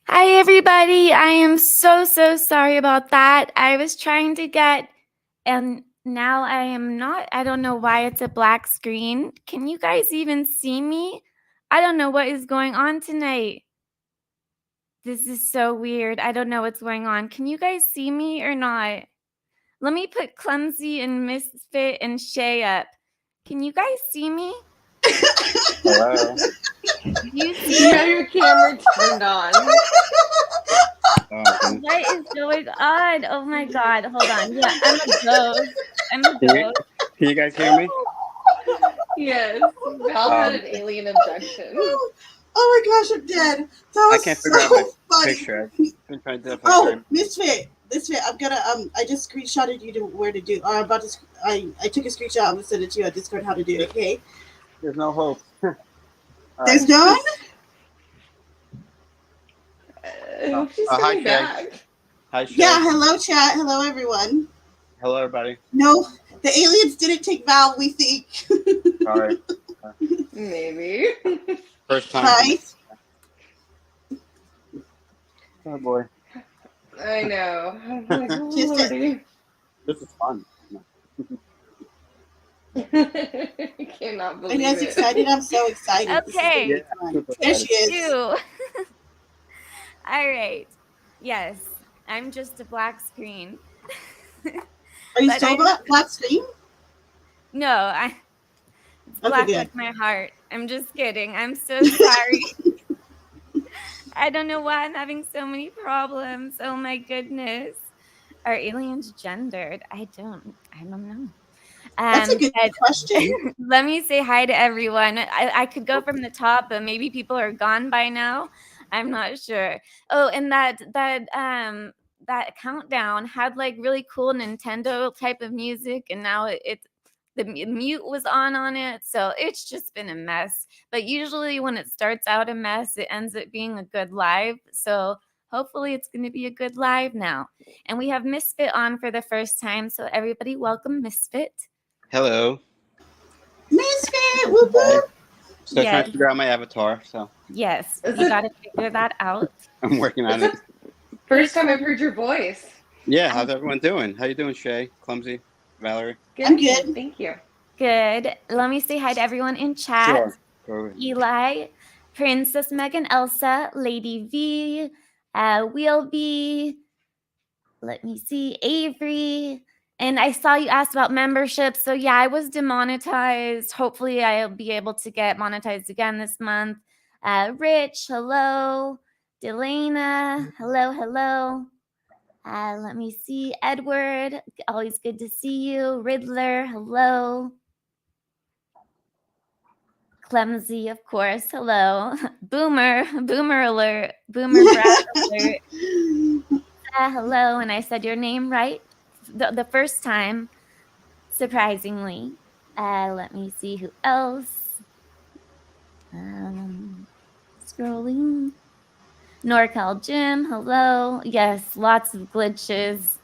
Hi, everybody. I am so sorry about that. I was trying to get, and now I am not. I don't know why it's a black screen. Can you guys even see me? I don't know what is going on tonight. This is so weird. I don't know what's going on. Can you guys see me or not? Let me put Clumsy and Misfit and Shay up. Can you guys see me? Hello. Do you see You me? have your camera turned on. What is going on? Oh my god. Hold on. Yeah, I'm a ghost. I'm a ghost. Can you guys hear me? Yes, Val had an alien abduction. Oh my gosh, I'm dead. That was I can't figure out my funny. picture. I've been trying to do it for Oh, Misfit, I'm gonna I just screenshotted you to where to do. I'm about to. I took a screenshot. I'm gonna send it to you on Discord how to do it. Okay. There's no hope. There's no one. I hope she's hi, coming Shay. back. Hi, Shay. Yeah. Hello, chat. Hello, everyone. Hello, everybody. No, the aliens didn't take Val. We think. Sorry. Maybe. First time. Hi. Oh boy. I know. I'm like, oh, Just it. Lordy. This is fun. I cannot Are believe you guys it. excited? I'm so excited. Okay. This is gonna be fun. There she is. You. All right. Yes, I'm just a black screen. Are you But still black screen? No, it's Okay, black good. like my heart. I'm just kidding. I'm so sorry. I don't know why I'm having so many problems. Oh my goodness. Are aliens gendered? I don't know. That's a good question. Let me say hi to everyone. I could go from the top, but maybe people are gone by now. I'm not sure. Oh, and that countdown had like really cool Nintendo type of music, and now the mute was on it, so it's just been a mess. But usually when it starts out a mess, it ends up being a good live. So hopefully it's going to be a good live now. And we have Misfit on for the first time, so everybody welcome Misfit. Hello. Misfit, whoop whoop. Still trying to figure out my avatar, so Yes, you got to figure that out. I'm working on it. First time I've heard your voice. Yeah, how's everyone doing? How you doing, Shay? Clumsy? Valerie? Good. I'm good. Thank you. Good. Let me say hi to everyone in chat. Sure. Eli, Princess Megan Elsa, Lady V, Wheelby, let me see, Avery. And I saw you asked about membership. So yeah, I was demonetized. Hopefully I'll be able to get monetized again this month. Rich, hello. Delana, hello. Let me see. Edward, always good to see you. Riddler, hello. Clumsy, of course, hello. Boomer alert. Boomer Brad alert. Hello, and I said your name right the first time, surprisingly. Let me see who else. Scrolling. NorCal Jim, hello. Yes, lots of glitches.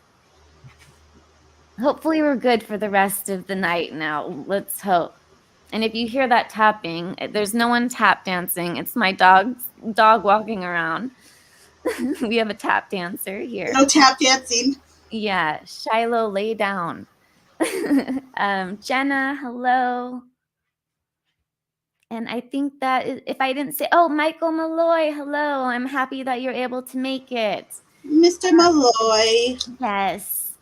Hopefully we're good for the rest of the night now. Let's hope. And if you hear that tapping, there's no one tap dancing. It's my dog walking around. We have a tap dancer here. No tap dancing. Yeah, Shiloh, lay down. Jenna, hello. And I think that if I didn't say, oh, Michael Malloy, hello. I'm happy that you're able to make it. Mr. Malloy. Yes.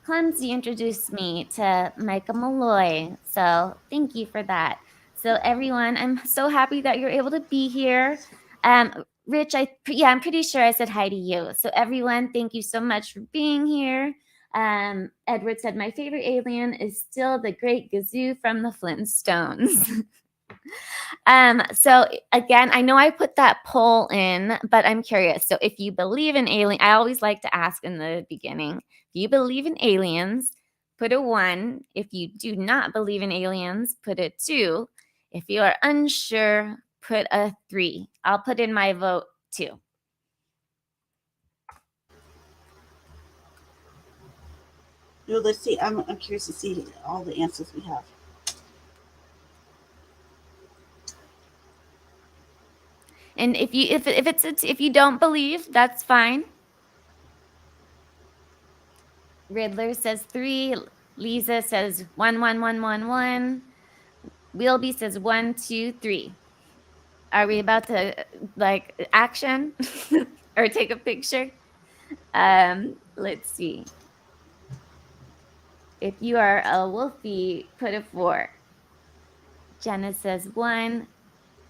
Clumsy introduced me to Michael Malloy. So thank you for that. So everyone, I'm so happy that you're able to be here. Rich, I'm pretty sure I said hi to you. So everyone, thank you so much for being here. Edward said my favorite alien is still the Great Gazoo from the Flintstones. So again, I know I put that poll in, but I'm curious. So if you believe in alien, I always like to ask in the beginning, if you believe in aliens, put a 1. If you do not believe in aliens, put a 2. If you are unsure, put a 3. I'll put in my vote too. Well, let's see. I'm curious to see all the answers we have. And if you don't believe, that's fine. Riddler says 3. Lisa says 1 1 1 1 1. Wheelby says 1 2 3. Are we about to like action or take a picture? Let's see. If you are a Wolfie, put a 4. Jenna says 1.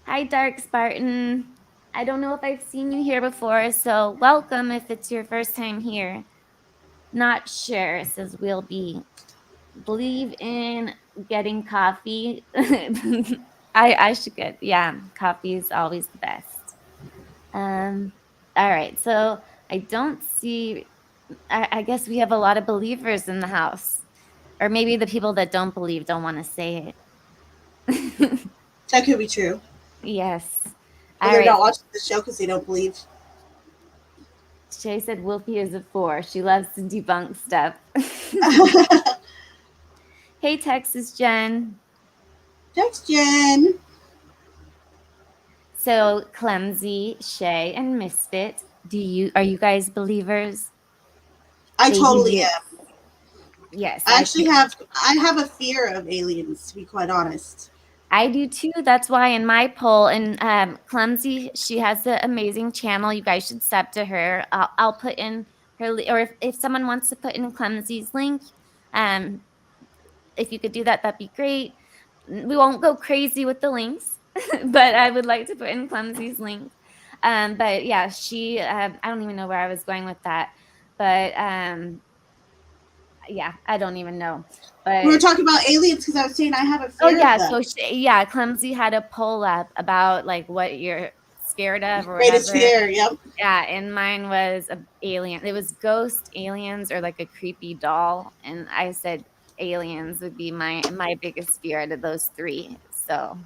Hi, Dark Spartan. I don't know if I've seen you here before, so welcome if it's your first time here. Not sure, says Will Be. Believe in getting coffee. I should get, coffee is always the best. All right, so I don't see, I guess we have a lot of believers in the house. Or maybe the people that don't believe don't want to say it. That could be true. Yes. Or All they're right. not watching the show because they don't believe. Shay said Wolfie is a 4. She loves to debunk stuff. Hey, Texas Jen. Thanks, Jen. So Clumsy, Shay, and Misfit, are you guys believers? I totally am. Yes. I have a fear of aliens, to be quite honest. I do too. That's why in my poll, and Clumsy, she has an amazing channel. You guys should sub to her. I'll put in her, or if someone wants to put in Clumsy's link, if you could do that, that'd be great. We won't go crazy with the links, but I would like to put in Clumsy's link. But yeah, she, I don't even know where I was going with that, but yeah, I don't even know. But we were talking about aliens because I was saying I have a fear. Oh yeah, of them. so Clumsy had a poll up about like what you're scared of or Greatest whatever. fear, yep. Yeah, and mine was a alien. It was ghost aliens or like a creepy doll, and I said aliens would be my biggest fear out of those 3. So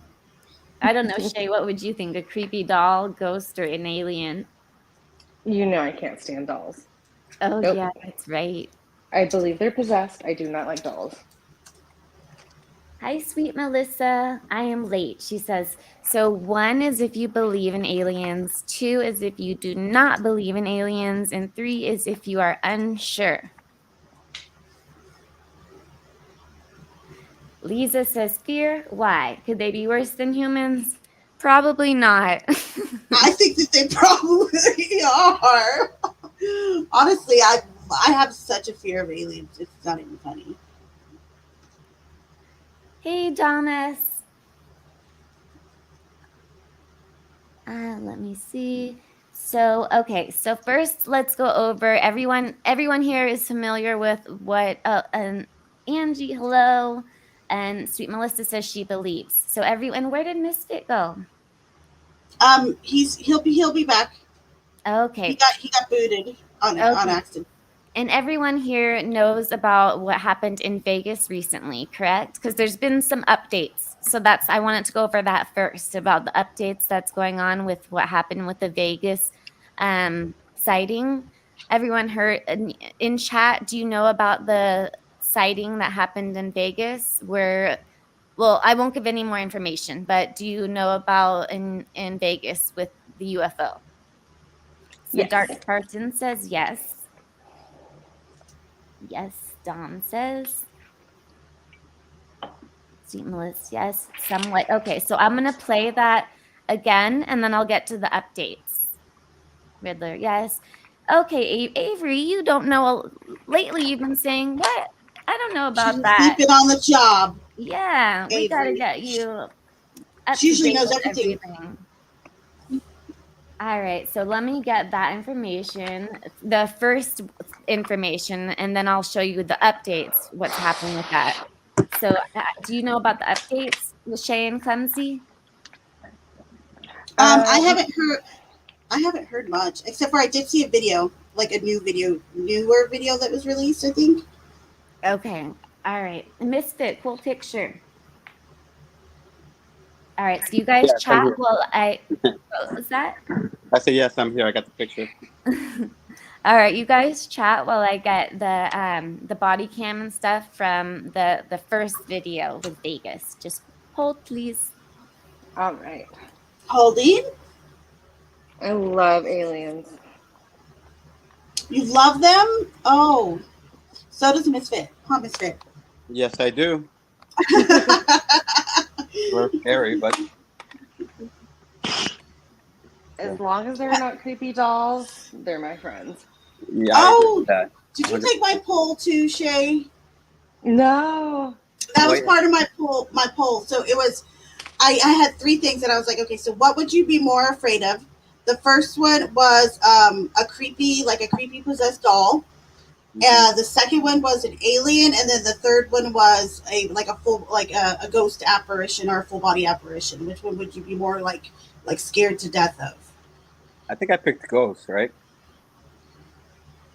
I don't know, Shay, what would you think? A creepy doll, ghost, or an alien? You know I can't stand dolls. Oh Nope. yeah, that's right. I believe they're possessed. I do not like dolls. Hi, sweet Melissa. I am late. She says, so 1 is if you believe in aliens, 2 is if you do not believe in aliens, and 3 is if you are unsure. Lisa says, fear. Why? Could they be worse than humans? Probably not. I think that they probably are. Honestly, I have such a fear of aliens. It's not even funny. Hey, Thomas. Let me see. So, okay. So first, let's go over everyone. Everyone here is familiar with what Angie, hello. And Sweet Melissa says she believes. So everyone, where did Misfit go? He'll be back. Okay. He got booted on accident. And everyone here knows about what happened in Vegas recently, correct? Because there's been some updates. So I wanted to go over that first, about the updates that's going on with what happened with the Vegas sighting. Everyone heard in chat, do you know about the sighting that happened in Vegas where, well, I won't give any more information, but do you know about in Vegas with the UFO? So Yes. Dark Spartan says yes. Yes, Dom says. Sweet Melissa, yes, somewhat. Okay, so I'm going to play that again, and then I'll get to the updates. Riddler, yes. Okay, Avery, you don't know. Lately, you've been saying, what? I don't know about She's that. keeping on the job. Yeah, we got to get you up She usually to date knows with everything. All right, so let me get that information, the first information, and then I'll show you the updates, what's happening with that. So do you know about the updates with Shay and Clumsy? I haven't heard much, except for I did see a video, like a newer video that was released, I think. Okay, all right. Misfit, cool picture. All right, so you guys chat while what was that? I say yes, I'm here. I got the picture. All right, you guys chat while I get the body cam and stuff from the first video with Vegas. Just hold, please. All right. Holding. I love aliens. You love them? Oh, so does Misfit. Huh, Misfit? Yes, I do. We're scary, but As long as they're not creepy dolls, they're my friends. yeah, I agree Oh, with that. did you 100%. take my poll too, Shay? No. That was Wait. part of my poll. So it was. I had three things that I was like, okay, so what would you be more afraid of? The first one was a creepy possessed doll. The second one was an alien, and then the third one was a ghost apparition or a full body apparition. Which one would you be more like scared to death of? I think I picked ghosts, right?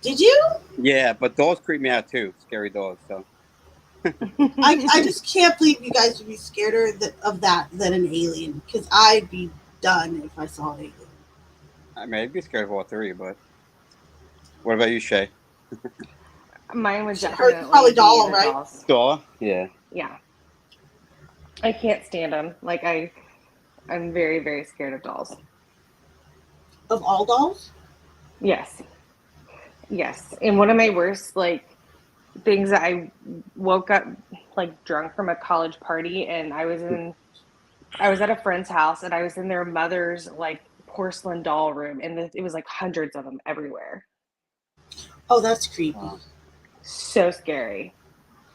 Did you? Yeah, but dolls creep me out too. Scary dolls. So I just can't believe you guys would be scared of that than an alien, because I'd be done if I saw an alien. I mean, I'd be scared of all three. But what about you, Shay? Mine would Her- definitely probably be doll, the right? dolls. Doll? Yeah. Yeah. I can't stand them. Like I'm very, very scared of dolls. Of all dolls? Yes. Yes. And one of my worst things that I woke up drunk from a college party, and I was at a friend's house, and I was in their mother's porcelain doll room, and it was hundreds of them everywhere. Oh, that's creepy. So scary.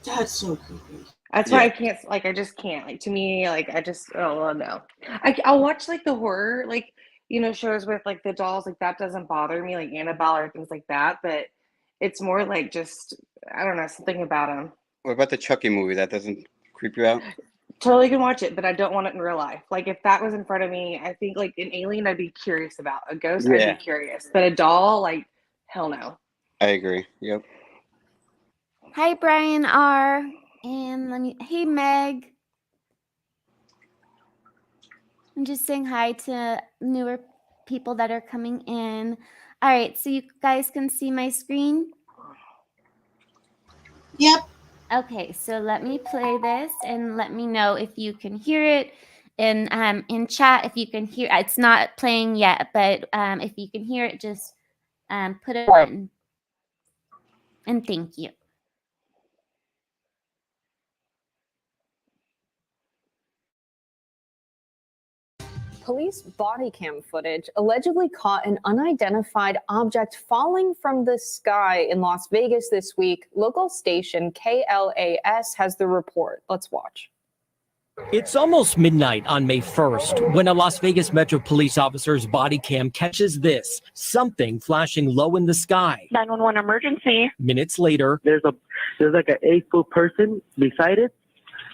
That's so creepy. That's why Yeah. I can't, I just can't. To me, I just, oh, no. I'll watch, the horror, shows with, the dolls. That doesn't bother me, Annabelle or things like that. But it's more just, I don't know, something about them. What about the Chucky movie? That doesn't creep you out? Totally can watch it, but I don't want it in real life. If that was in front of me, I think, an alien I'd be curious about. A ghost, I'd Yeah. be curious. But a doll, hell no. I agree. Yep. Hi, Brian R. And hey, Meg. I'm just saying hi to newer people that are coming in. All right, so you guys can see my screen? Yep. Okay, so let me play this and let me know if you can hear it. And in chat, if you can hear, it's not playing yet, but if you can hear it, just put it on. And thank you. Police body cam footage allegedly caught an unidentified object falling from the sky in Las Vegas this week. Local station KLAS has the report. Let's watch. It's almost midnight on May 1st when a Las Vegas Metro Police officer's body cam catches this, something flashing low in the sky. 911 emergency. Minutes later, there's like an 8-foot person beside it,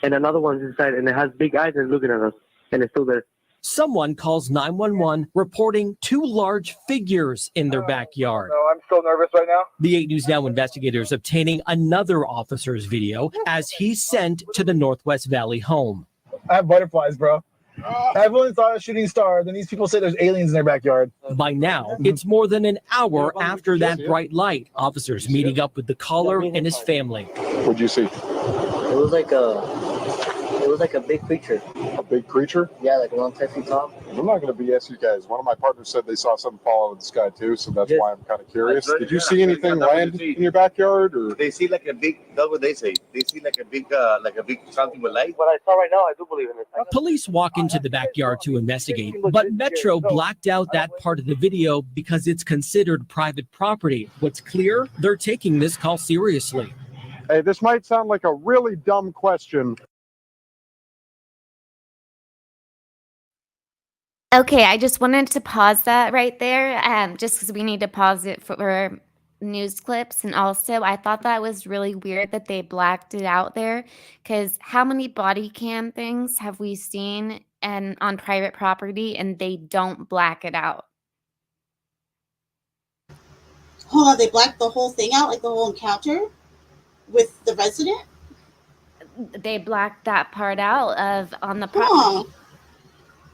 and another one's inside, and it has big eyes and looking at us, and it's still there. someone calls 911 reporting two large figures in their backyard. No, I'm still nervous right now. The 8 News Now investigators obtaining another officer's video as he's sent to the Northwest Valley home. I have butterflies, bro. I've only thought of shooting stars, and these people say there's aliens in their backyard. By now, it's more than an hour after that bright light. Officers meeting up with the caller and his family. What'd you see? It was like a big creature. A big creature? Yeah, like around 10 feet tall. I'm not going to BS you guys. One of my partners said they saw something fall out of the sky too, so that's why I'm kind of curious. Did you see anything land in your backyard, or they see like a big? That's what they say. They see like a big something with light. What I saw right now, I do believe in it. Police walk into the backyard to investigate, but Metro blacked out that part of the video because it's considered private property. What's clear? They're taking this call seriously. Hey, this might sound like a really dumb question. Okay, I just wanted to pause that right there, just because we need to pause it for news clips. And also, I thought that was really weird that they blacked it out there, because how many body cam things have we seen and on private property and they don't black it out? Hold on, they blacked the whole thing out, like the whole encounter with the resident? They blacked that part out of on the Huh. property.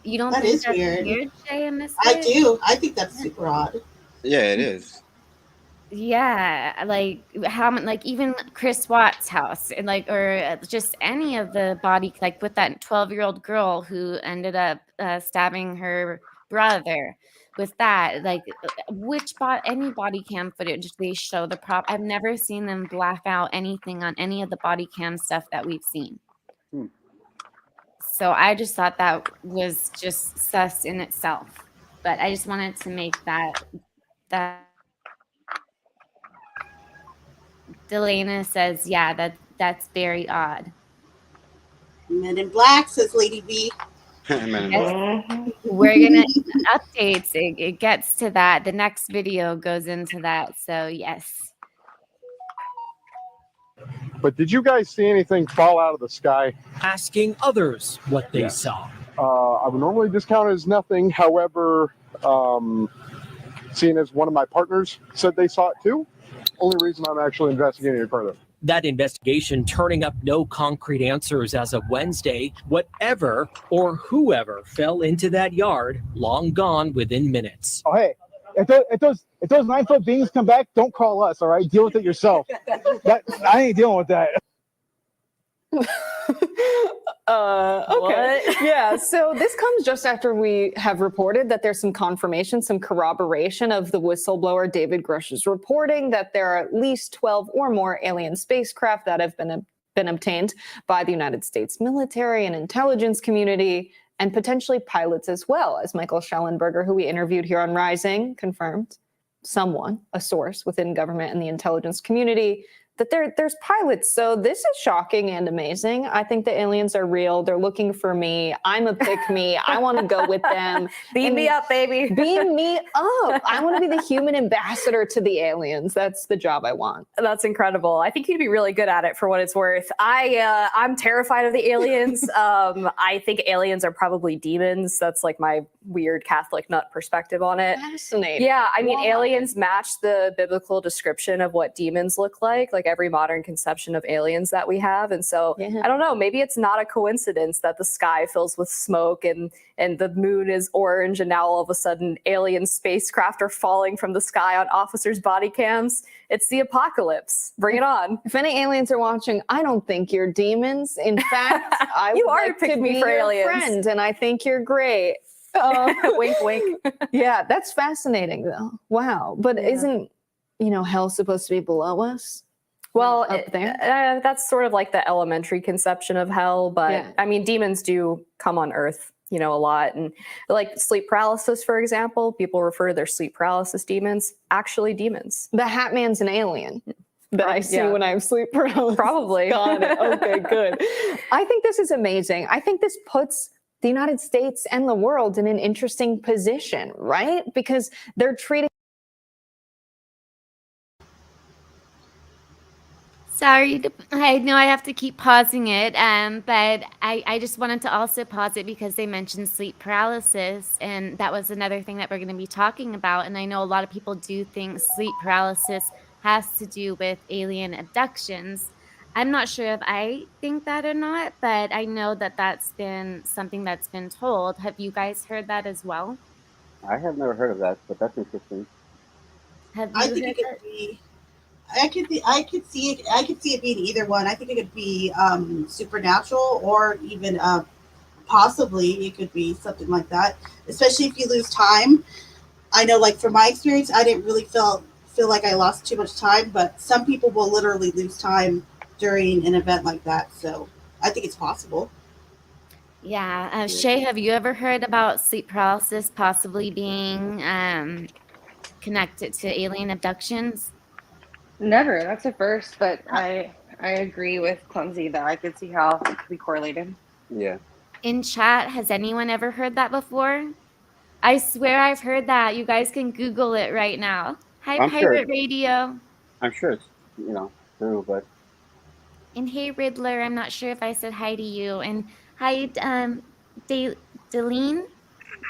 You don't That think is that's weird. Jay, and Miss I Liz? do. I think that's super odd. Yeah, it is. Yeah, like how many, like even Chris Watts' house, and like, or just any of the body, like with that 12-year-old girl who ended up stabbing her brother, with that, like, any body cam footage they show the prop. I've never seen them black out anything on any of the body cam stuff that we've seen. So I just thought that was just sus in itself. But I just wanted to make that Delana says, yeah, that's very odd. Men in Black, says Lady B. Men in Yes. Black. We're gonna updates. It gets to that. The next video goes into that. So yes. But did you guys see anything fall out of the sky? Asking others what they saw. I would normally discount it as nothing. However, seeing as one of my partners said they saw it too, only reason I'm actually investigating it further. That investigation turning up no concrete answers as of Wednesday. Whatever or whoever fell into that yard, long gone within minutes. Oh, hey, if those 9-foot beings come back, don't call us, all right? Deal with it yourself. I ain't dealing with that. Okay. Yeah. So this comes just after we have reported that there's some confirmation, some corroboration of the whistleblower David Grush's reporting that there are at least 12 or more alien spacecraft that have been obtained by the United States military and intelligence community, and potentially pilots as well, as Michael Schellenberger, who we interviewed here on Rising, confirmed. Someone, a source within government and the intelligence community, that there's pilots. So this is shocking and amazing. I think the aliens are real. They're looking for me. I'm a pick me. I want to go with them. Beam me up, baby. Beam me up. I want to be the human ambassador to the aliens. That's the job I want. That's incredible. I think you'd be really good at it for what it's worth. I'm terrified of the aliens. I think aliens are probably demons. That's like my weird Catholic nut perspective on it. Fascinating. Yeah, I mean, Wow. aliens match the biblical description of what demons look like every modern conception of aliens that we have. And so, Yeah. I don't know, maybe it's not a coincidence that the sky fills with smoke and the moon is orange, and now all of a sudden alien spacecraft are falling from the sky on officers' body cams. It's the apocalypse. Bring it on. If any aliens are watching, I don't think you're demons. In fact, I You would are like pick to me be for your aliens. friend, and I think you're great. Wink, wink. Yeah, that's fascinating, though. Wow. But isn't, hell supposed to be below us? Well, Up there? That's sort of like the elementary conception of hell. But Yeah. I mean, demons do come on Earth, a lot. And like sleep paralysis, for example, people refer to their sleep paralysis demons, actually demons. The Hat Man's an alien that I see Yeah. when I have sleep paralysis. Probably. Got it. Okay, good. I think this is amazing. I think this puts the United States and the world in an interesting position, right? Because they're treating. Sorry, I know I have to keep pausing it, but I just wanted to also pause it because they mentioned sleep paralysis, and that was another thing that we're going to be talking about. And I know a lot of people do think sleep paralysis has to do with alien abductions. I'm not sure if I think that or not, but I know that that's been something that's been told. Have you guys heard that as well? I have never heard of that, but that's interesting. Have you I think heard it could be. I could see it being either one. I think it could be supernatural, or even possibly it could be something like that. Especially if you lose time. I know, like from my experience, I didn't really feel like I lost too much time, but some people will literally lose time during an event like that. So I think it's possible. Yeah. Shay, have you ever heard about sleep paralysis possibly being connected to alien abductions? Never. That's a first, but I agree with Clumsy that I could see how it could be correlated. Yeah. In chat, has anyone ever heard that before? I swear I've heard that. You guys can Google it right now. Hi, I'm sure. Pirate Radio. I'm sure it's, true, but And hey, Riddler. I'm not sure if I said hi to you. And hi, Delene?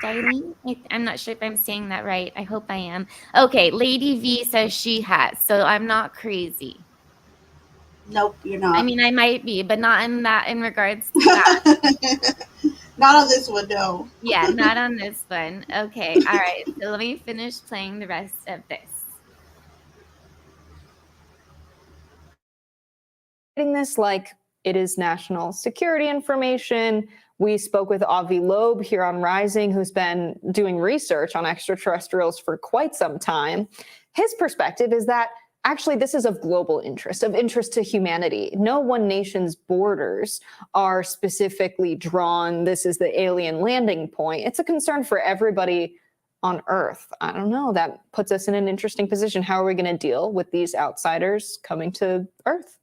I'm not sure if I'm saying that right. I hope I am. Okay, Lady V says she has, so I'm not crazy. Nope, you're not. I mean, I might be, but not in regards to that. Not on this one, no. Yeah, not on this one. Okay, all right. So let me finish playing the rest of this. This like it is national security information, We spoke with Avi Loeb here on Rising, who's been doing research on extraterrestrials for quite some time. His perspective is that actually this is of global interest, of interest to humanity. No one nation's borders are specifically drawn. This is the alien landing point. It's a concern for everybody on Earth. I don't know. That puts us in an interesting position. How are we going to deal with these outsiders coming to Earth?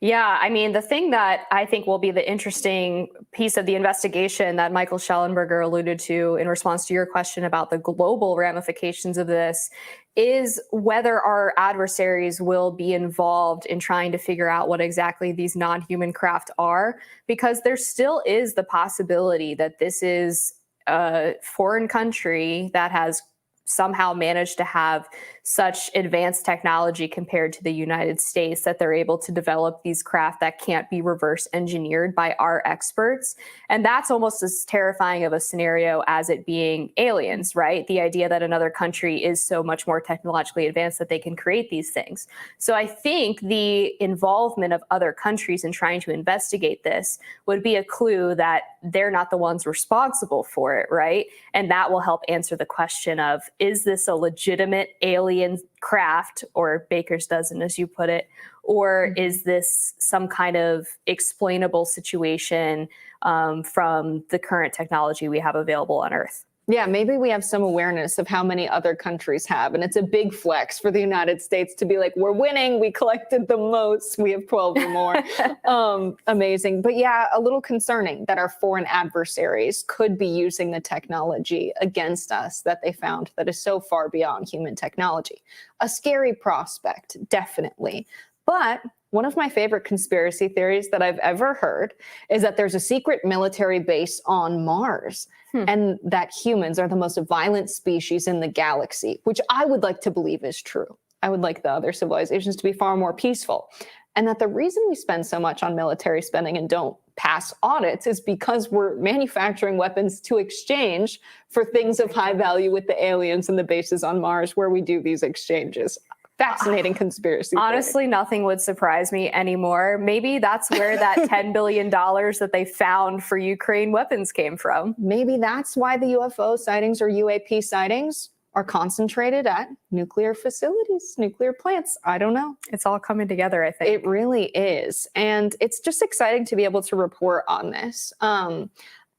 Yeah, I mean, the thing that I think will be the interesting piece of the investigation that Michael Schellenberger alluded to in response to your question about the global ramifications of this is whether our adversaries will be involved in trying to figure out what exactly these non-human craft are, because there still is the possibility that this is a foreign country that has somehow managed to have such advanced technology compared to the United States that they're able to develop these craft that can't be reverse engineered by our experts. And that's almost as terrifying of a scenario as it being aliens, right? The idea that another country is so much more technologically advanced that they can create these things. So I think the involvement of other countries in trying to investigate this would be a clue that they're not the ones responsible for it, right? And that will help answer the question of, is this a legitimate alien craft, or baker's dozen, as you put it, or is this some kind of explainable situation from the current technology we have available on Earth? Yeah, maybe we have some awareness of how many other countries have. And it's a big flex for the United States to be like, we're winning. We collected the most. We have 12 or more. Amazing. But yeah, a little concerning that our foreign adversaries could be using the technology against us that they found that is so far beyond human technology. A scary prospect, definitely. But one of my favorite conspiracy theories that I've ever heard is that there's a secret military base on Mars and that humans are the most violent species in the galaxy, which I would like to believe is true. I would like the other civilizations to be far more peaceful. And that the reason we spend so much on military spending and don't pass audits is because we're manufacturing weapons to exchange for things of high value with the aliens and the bases on Mars where we do these exchanges. Fascinating conspiracy theory. Honestly, nothing would surprise me anymore. Maybe that's where that $10 billion that they found for Ukraine weapons came from. Maybe that's why the UFO sightings or UAP sightings are concentrated at nuclear facilities, nuclear plants. I don't know. It's all coming together, I think. It really is. And it's just exciting to be able to report on this. I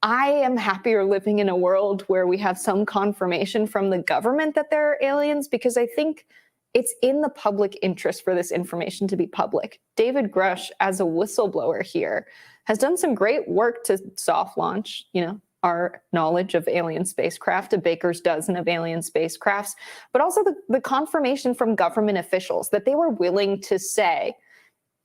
am happier living in a world where we have some confirmation from the government that there are aliens, because I think it's in the public interest for this information to be public. David Grush, as a whistleblower here, has done some great work to soft launch, our knowledge of alien spacecraft, a baker's dozen of alien spacecrafts, but also the confirmation from government officials that they were willing to say,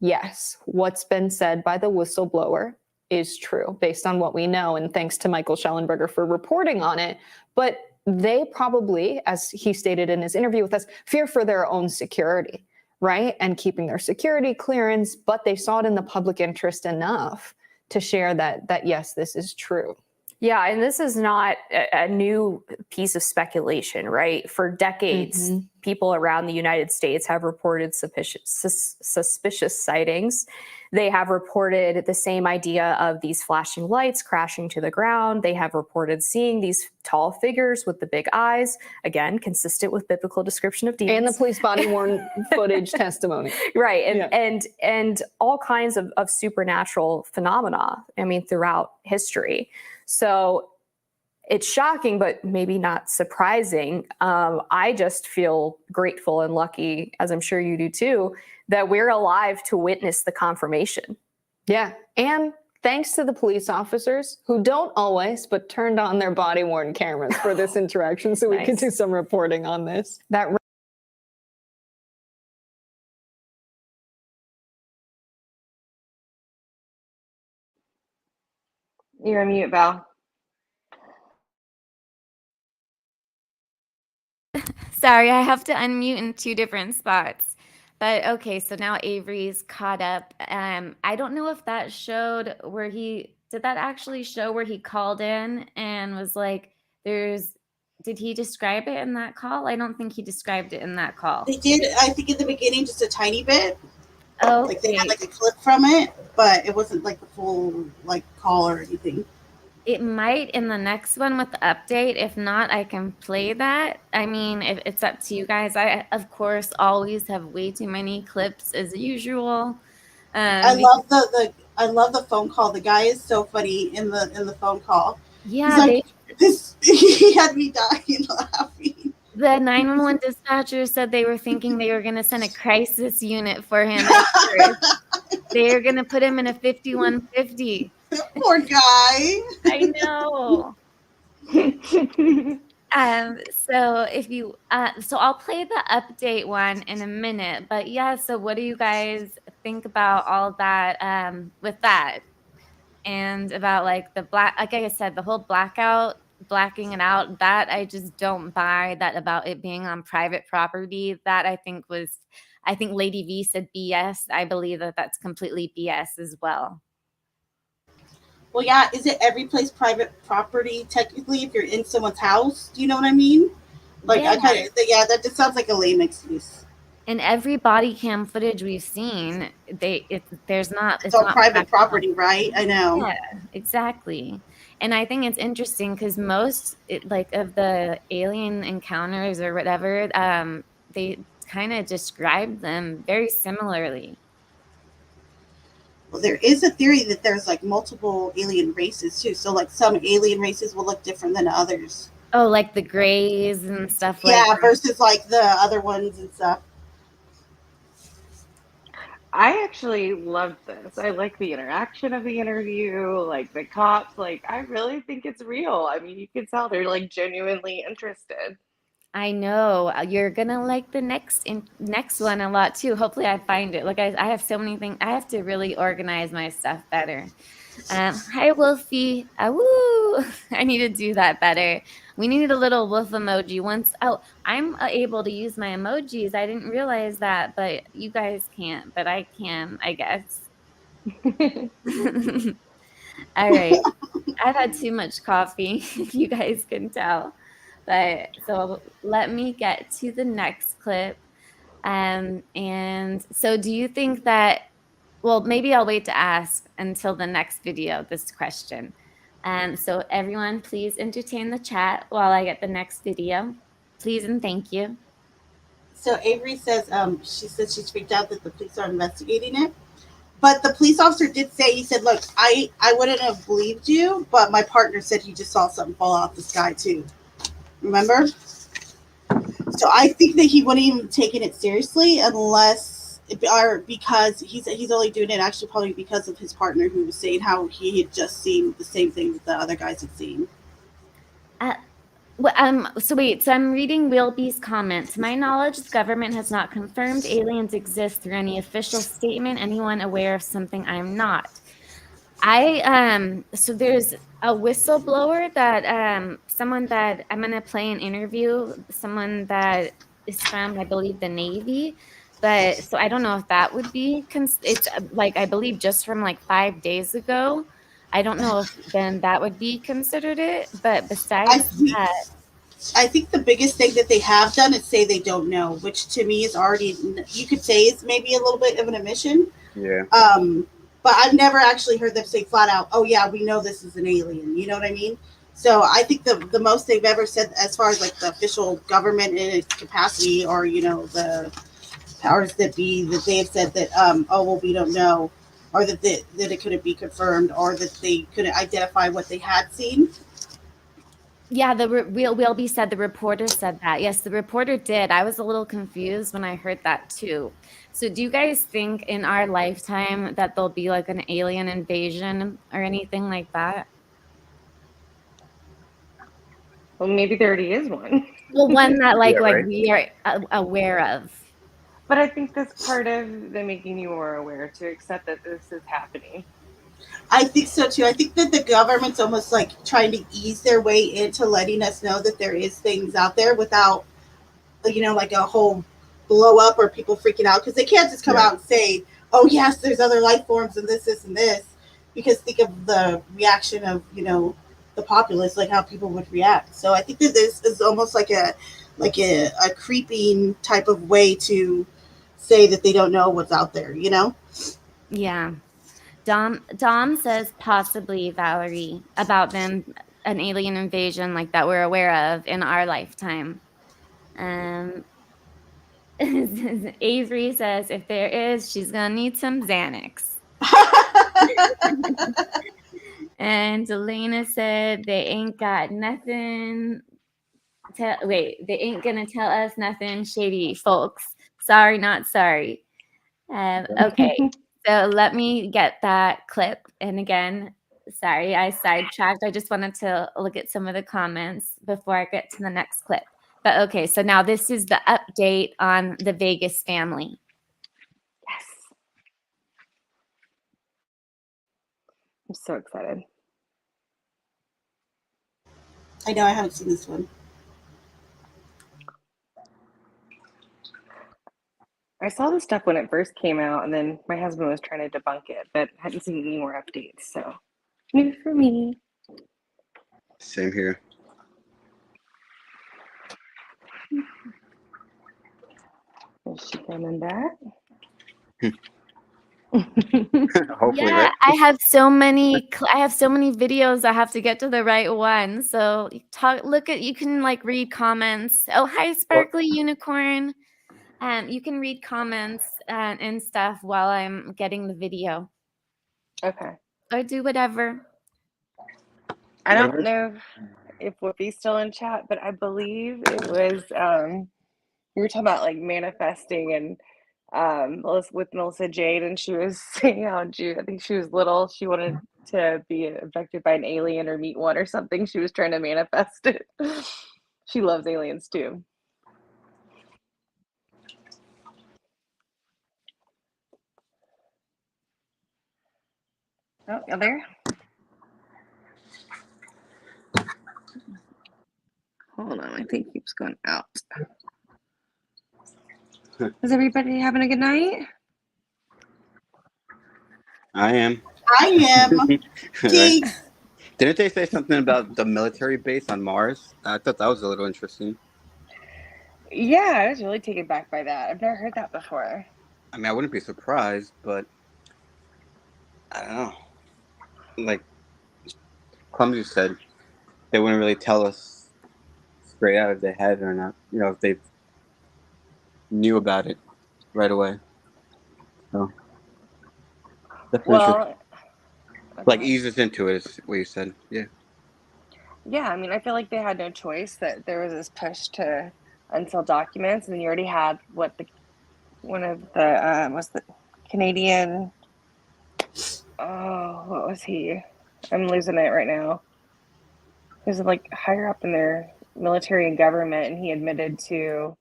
yes, what's been said by the whistleblower is true based on what we know. And thanks to Michael Schellenberger for reporting on it. But they probably, as he stated in his interview with us, fear for their own security, right? And keeping their security clearance, but they saw it in the public interest enough to share that yes, this is true. Yeah, and this is not a new piece of speculation, right? For decades, people around the United States have reported suspicious sightings. They have reported the same idea of these flashing lights crashing to the ground. They have reported seeing these tall figures with the big eyes, again, consistent with biblical description of demons. And the police body-worn footage testimony. Right, and all kinds of supernatural phenomena, throughout history. So it's shocking, but maybe not surprising. I just feel grateful and lucky, as I'm sure you do too, that we're alive to witness the confirmation. Yeah. And thanks to the police officers who don't always, but turned on their body-worn cameras for this interaction so we can do some reporting on this. You're on mute, Val. Sorry, I have to unmute in two different spots. But okay, so now Avery's caught up. I don't know if that showed where did that actually show where he called in and was like, did he describe it in that call? I don't think he described it in that call. They did, I think, in the beginning, just a tiny bit. Like they had Okay. like a clip from it, but it wasn't like the full like call or anything. It might in the next one with the update. If not, I can play that. I mean, if it's up to you guys. I, of course, always have way too many clips as usual. I Because, love I love the phone call. The guy is so funny in the phone call. He's yeah, like, this he had me dying laughing. the 911 dispatcher said they were thinking they were going to send a crisis unit for him. They were going to put him in a 5150. Poor guy. I know. So if you so I'll play the update one in a minute, but yeah, so what do you guys think about all that with that, and about like the like I said, the whole blacking it out, that I just don't buy that about it being on private property. That I think Lady V said BS. I believe that that's completely BS as well. Well, yeah, is it every place private property technically if you're in someone's house? Do you know what I mean? Like, Yeah. that just sounds like a lame excuse. And every body cam footage we've seen, it's all not private property, right? I know. Yeah, exactly. And I think it's interesting because most like of the alien encounters or whatever, they kind of describe them very similarly. Well, there is a theory that there's like multiple alien races too. So like some alien races will look different than others. Oh, like the grays and stuff like Yeah, that. versus like the other ones and stuff. I actually loved this. I like the interaction of the interview, like the cops. Like, I really think it's real. I mean, you can tell they're like genuinely interested. I know you're gonna like the next one a lot too. Hopefully, I find it. Like I have so many things. I have to really organize my stuff better. Hi, Wolfie. Woo! I need to do that better. We needed a little wolf emoji once. Oh, I'm able to use my emojis. I didn't realize that, but you guys can't. But I can, I guess. All right. I've had too much coffee, if you guys can tell. But so let me get to the next clip. And so do you think that, well, maybe I'll wait to ask until the next video, this question. So everyone, please entertain the chat while I get the next video. Please and thank you. So Avery says, she says she's freaked out that the police are investigating it. But the police officer did say, he said, look, I wouldn't have believed you, but my partner said he just saw something fall off the sky too. Remember? So I think that he wouldn't even taken it seriously because he's only doing it actually probably because of his partner who was saying how he had just seen the same thing that the other guys had seen. So I'm reading Wilby's comment. To my knowledge, the government has not confirmed aliens exist through any official statement. Anyone aware of something I'm not? So there's a whistleblower that someone that I'm gonna play an interview, someone that is from, I believe, the Navy. But so I don't know if that would be it's like, I believe just from like 5 days ago. I don't know if then that would be considered it, but besides that, I think the biggest thing that they have done is say they don't know, which to me is already, you could say is maybe a little bit of an admission. Yeah. But I've never actually heard them say flat out, oh yeah, we know this is an alien. You know what I mean? So I think the most they've ever said as far as like the official government in its capacity, or, you know, the powers that be, that they have said that, oh, well, we don't know, or that it couldn't be confirmed, or that they couldn't identify what they had seen. Yeah, Wilby said, the reporter said that. Yes, the reporter did. I was a little confused when I heard that too. So do you guys think in our lifetime that there'll be like an alien invasion or anything like that? Well, maybe there already is one. Well, one that like Yeah, right. we are aware of. But I think that's part of them making you more aware to accept that this is happening. I think so too. I think that the government's almost like trying to ease their way into letting us know that there is things out there without, you know, like a whole blow up or people freaking out, because they can't just come out and say, oh yes, there's other life forms and this and this, because think of the reaction of, you know, the populace, like how people would react. So I think that this is almost like a creeping type of way to say that they don't know what's out there, you know? Yeah. Dom says possibly, Valerie, about them, an alien invasion like that we're aware of in our lifetime. Avery says if there is, she's gonna need some Xanax. And Elena said they ain't got nothing. They ain't gonna tell us nothing shady, folks. Sorry, not sorry. Okay, so let me get that clip. And again, sorry, I sidetracked. I just wanted to look at some of the comments before I get to the next clip. But okay, so now this is the update on the Vegas family. Yes. I'm so excited. I know I haven't seen this one. I saw this stuff when it first came out, and then my husband was trying to debunk it, but hadn't seen any more updates. So new for me. Same here. Is she coming back? Hopefully, Yeah, right? I have so many videos. I have to get to the right one. So you can like read comments. Oh, hi, Sparkly Unicorn. You can read comments and stuff while I'm getting the video. Okay. Or do whatever. I don't know if Whoopi's still in chat, but I believe it was we were talking about like manifesting and with Melissa Jade, and she was saying how I think she was little, she wanted to be abducted by an alien or meet one or something. She was trying to manifest it. She loves aliens too. Oh, you there? Hold on, my thing keeps going out. Is everybody having a good night? I am. I am. Geeks. Didn't they say something about the military base on Mars? I thought that was a little interesting. Yeah, I was really taken back by that. I've never heard that before. I mean, I wouldn't be surprised, but I don't know. Like Clumsy said, they wouldn't really tell us straight out if they had it or not. You know, if they knew about it right away. So, Well, like ease us into it is what you said. Yeah. yeah, I mean, I feel like they had no choice, that there was this push to unseal documents, and you already had one of the was the Canadian. Oh, what was he? I'm losing it right now. He was like higher up in their military and government, and he admitted to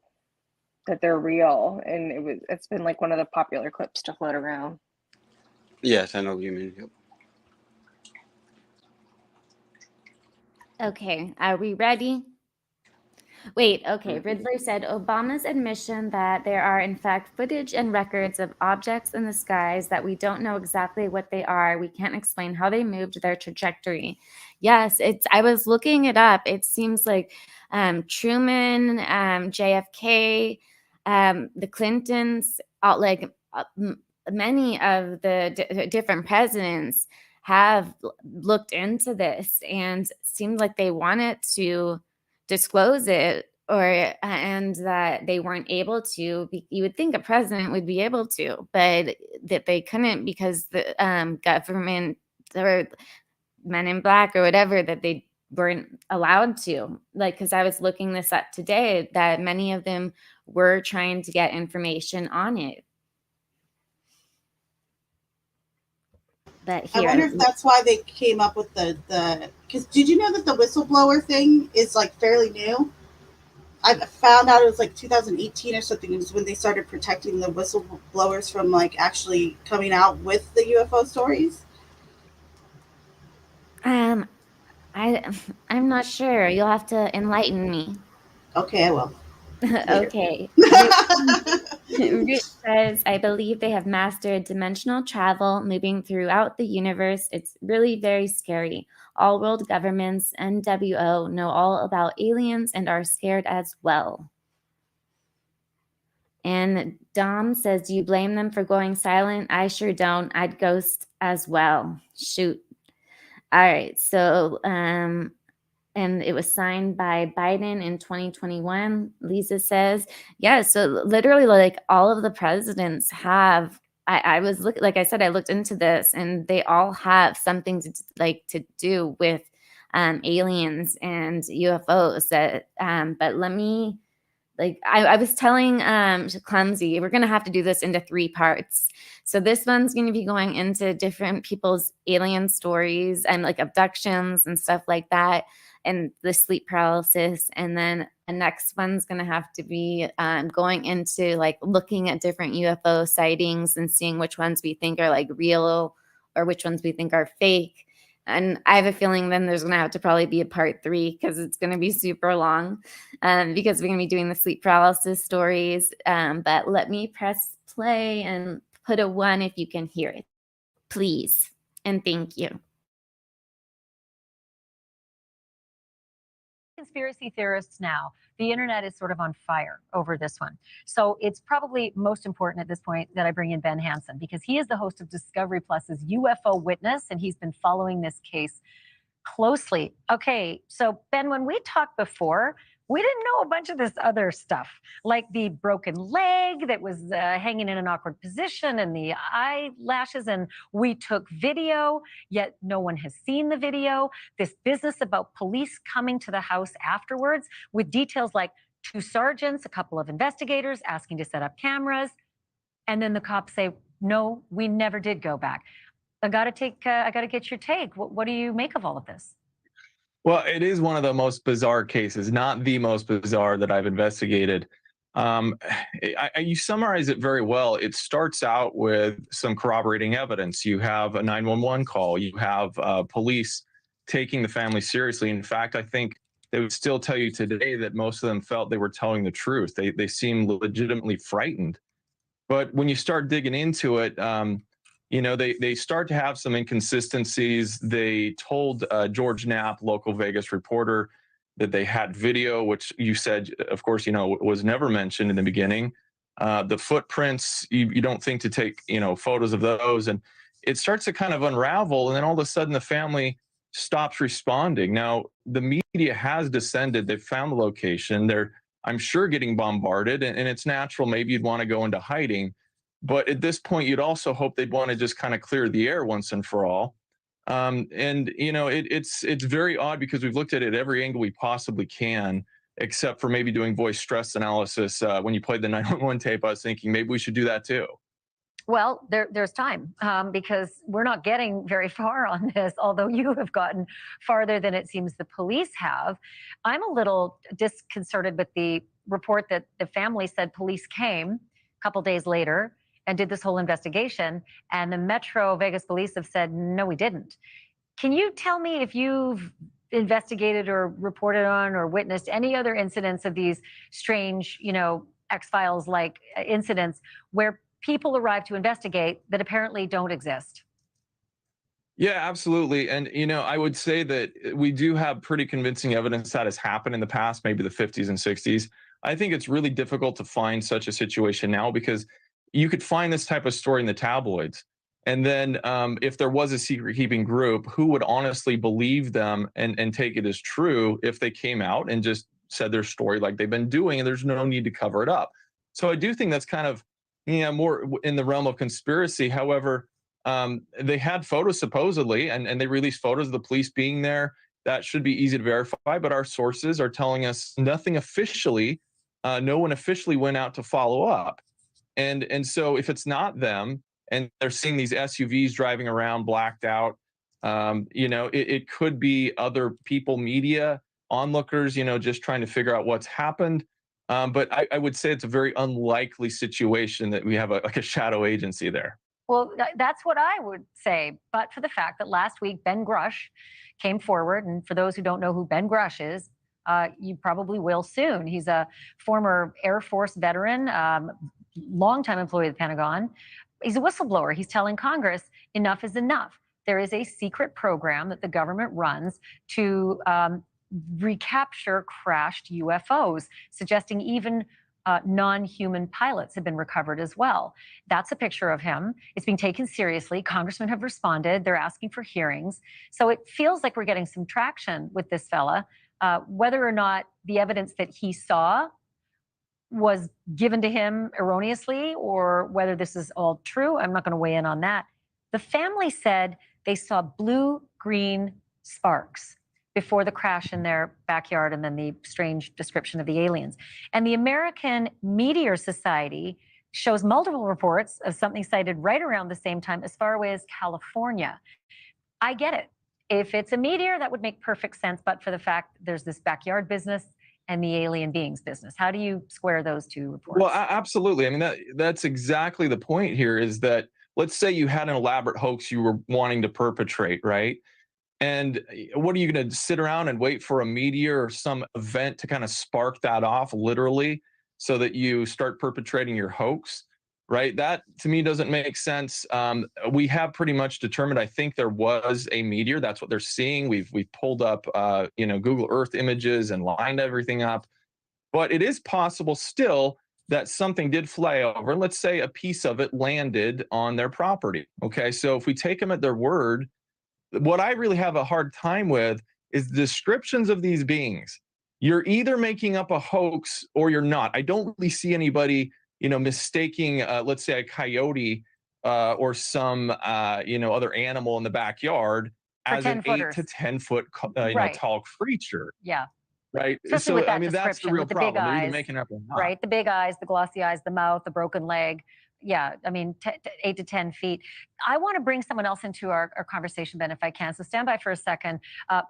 that they're real, and it's been like one of the popular clips to float around. Yes, I know what you mean. Yep. Okay, are we ready? Wait, okay. Riddler said Obama's admission that there are, in fact, footage and records of objects in the skies that we don't know exactly what they are. We can't explain how they moved, their trajectory. Yes, I was looking it up. It seems like Truman, JFK, the Clintons, many of the different presidents have looked into this and seemed like they wanted to disclose it, and that they weren't able to. You would think a president would be able to, but that they couldn't because the government or Men in Black or whatever, that they weren't allowed to. Like, because I was looking this up today, that many of them were trying to get information on it. But I wonder if that's why they came up with the because did you know that the whistleblower thing is like fairly new? I found out it was like 2018 or something. It was when they started protecting the whistleblowers from like actually coming out with the UFO stories. I'm not sure. You'll have to enlighten me. Okay, I will. Okay. Rich says, I believe they have mastered dimensional travel, moving throughout the universe. It's really very scary. All world governments, NWO, know all about aliens and are scared as well. And Dom says, do you blame them for going silent? I sure don't. I'd ghost as well. Shoot. All right. So, and it was signed by Biden in 2021. Lisa says, yeah. So literally, like all of the presidents have. I was looking, like I said, I looked into this, and they all have something to do with aliens and UFOs. That, but let me. Like I was telling Clumsy, we're going to have to do this into 3 parts. So this one's going to be going into different people's alien stories and like abductions and stuff like that, and the sleep paralysis. And then the next one's going to have to be going into like looking at different UFO sightings and seeing which ones we think are like real or which ones we think are fake. And I have a feeling then there's going to have to probably be a part 3 because it's going to be super long because we're going to be doing the sleep paralysis stories. But let me press play and put a 1 if you can hear it, please. And thank you. Conspiracy theorists now, the internet is sort of on fire over this one. So it's probably most important at this point that I bring in Ben Hansen, because he is the host of Discovery Plus's UFO Witness, and he's been following this case closely. Okay, so Ben, when we talked before, we didn't know a bunch of this other stuff, like the broken leg that was hanging in an awkward position and the eyelashes, and we took video, yet no one has seen the video. This business about police coming to the house afterwards with details like 2 sergeants, a couple of investigators asking to set up cameras, and then the cops say, no, we never did go back. I got to get your take. What do you make of all of this? Well, it is one of the most bizarre cases, not the most bizarre that I've investigated. You summarize it very well. It starts out with some corroborating evidence. You have a 911 call. You have police taking the family seriously. In fact, I think they would still tell you today that most of them felt they were telling the truth. They seem legitimately frightened. But when you start digging into it, they start to have some inconsistencies. They told George Knapp, local Vegas reporter, that they had video, which you said, of course, was never mentioned in the beginning. The footprints, you don't think to take, photos of those. And it starts to kind of unravel. And then all of a sudden the family stops responding. Now, the media has descended. They've found the location. They're, I'm sure, getting bombarded. And it's natural. Maybe you'd want to go into hiding. But at this point, you'd also hope they'd want to just kind of clear the air once and for all. It's very odd because we've looked at it every angle we possibly can, except for maybe doing voice stress analysis. When you played the 911 tape, I was thinking maybe we should do that too. Well, there's time because we're not getting very far on this, although you have gotten farther than it seems the police have. I'm a little disconcerted with the report that the family said police came a couple days later and did this whole investigation, and the Metro Vegas police have said, no, we didn't. Can you tell me if you've investigated or reported on or witnessed any other incidents of these strange, X-Files like incidents where people arrive to investigate that apparently don't exist? Yeah, absolutely. And, I would say that we do have pretty convincing evidence that has happened in the past, maybe the 50s and 60s. I think it's really difficult to find such a situation now because you could find this type of story in the tabloids. And then if there was a secret keeping group, who would honestly believe them and take it as true if they came out and just said their story like they've been doing, and there's no need to cover it up. So I do think that's kind of, more in the realm of conspiracy. However, they had photos supposedly, and they released photos of the police being there. That should be easy to verify, but our sources are telling us nothing officially. No one officially went out to follow up. And so if it's not them and they're seeing these SUVs driving around blacked out, it could be other people, media, onlookers, just trying to figure out what's happened. But I would say it's a very unlikely situation that we have a shadow agency there. Well, that's what I would say. But for the fact that last week, Ben Grush came forward. And for those who don't know who Ben Grush is, you probably will soon. He's a former Air Force veteran, longtime employee of the Pentagon. He's a whistleblower. He's telling Congress enough is enough. There is a secret program that the government runs to recapture crashed UFOs, suggesting even non-human pilots have been recovered as well. That's a picture of him. It's being taken seriously. Congressmen have responded. They're asking for hearings. So it feels like we're getting some traction with this fella. Whether or not the evidence that he saw was given to him erroneously or whether this is all true, I'm not going to weigh in on that. The family said they saw blue-green sparks before the crash in their backyard and then the strange description of the aliens. And the American Meteor Society shows multiple reports of something sighted right around the same time as far away as California. I get it. If it's a meteor, that would make perfect sense, but for the fact there's this backyard business and the alien beings business. How do you square those two reports? Well, absolutely. I mean, that's exactly the point here is that let's say you had an elaborate hoax you were wanting to perpetrate, right? And what are you going to sit around and wait for a meteor or some event to kind of spark that off literally so that you start perpetrating your hoax, right? That to me doesn't make sense. We have pretty much determined, I think there was a meteor. That's what they're seeing. We've pulled up, Google Earth images and lined everything up. But it is possible still that something did fly over. Let's say a piece of it landed on their property. Okay, so if we take them at their word, what I really have a hard time with is descriptions of these beings. You're either making up a hoax or you're not. I don't really see anybody, mistaking, let's say a coyote or some, other animal in the backyard as an 8 to 10 foot, Right. tall creature. Yeah. Right. Especially with that that's the description, real with the problem. big They're either eyes, making it up or not. right? The big eyes, the glossy eyes, the mouth, the broken leg. Yeah, I mean, 8 to 10 feet. I want to bring someone else into our conversation, Ben, if I can. So stand by for a second.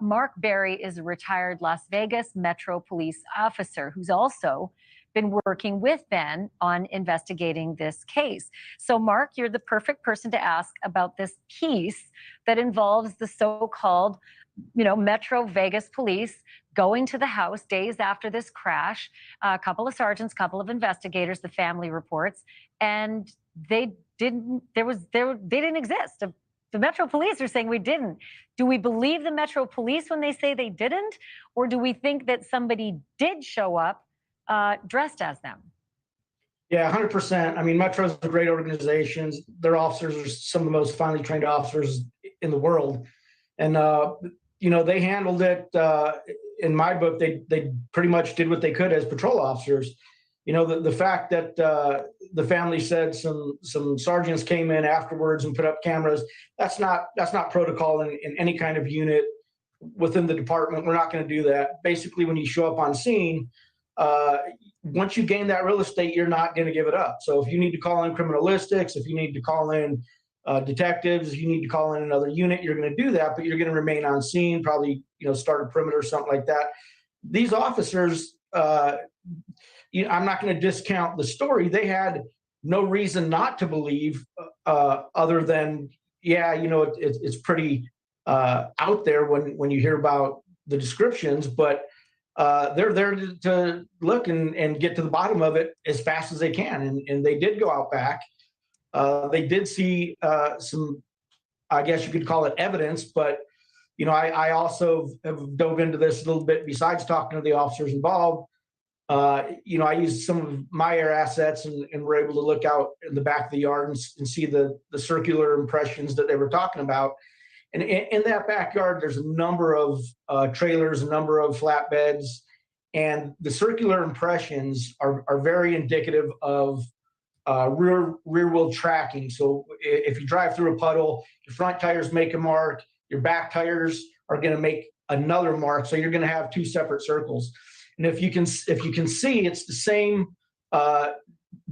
Mark Berry is a retired Las Vegas Metro Police officer who's also been working with Ben on investigating this case. So, Mark, you're the perfect person to ask about this piece that involves the so-called, Metro Vegas police going to the house days after this crash. A couple of sergeants, couple of investigators, the family reports, and they didn't exist. The Metro Police are saying we didn't. Do we believe the Metro Police when they say they didn't? Or do we think that somebody did show up dressed as them? Yeah, 100%. I mean, Metro's a great organization. Their officers are some of the most finely trained officers in the world. And, they handled it. In my book, they pretty much did what they could as patrol officers. The fact that the family said some sergeants came in afterwards and put up cameras, that's not protocol in any kind of unit within the department. We're not going to do that. Basically, when you show up on scene, once you gain that real estate, you're not going to give it up. So if you need to call in criminalistics, if you need to call in detectives, if you need to call in another unit, you're going to do that, but you're going to remain on scene, probably, start a perimeter or something like that. These officers, I'm not going to discount the story. They had no reason not to believe other than, it's pretty out there when you hear about the descriptions, but they're there to look and get to the bottom of it as fast as they can. And they did go out back. They did see some, I guess you could call it evidence, but, I also have dove into this a little bit besides talking to the officers involved. I used some of my air assets and were able to look out in the back of the yard and see the circular impressions that they were talking about. And in that backyard, there's a number of trailers, a number of flatbeds, and the circular impressions are very indicative of rear wheel tracking. So if you drive through a puddle, your front tires make a mark, your back tires are going to make another mark. So you're going to have two separate circles. And if you can see, it's the same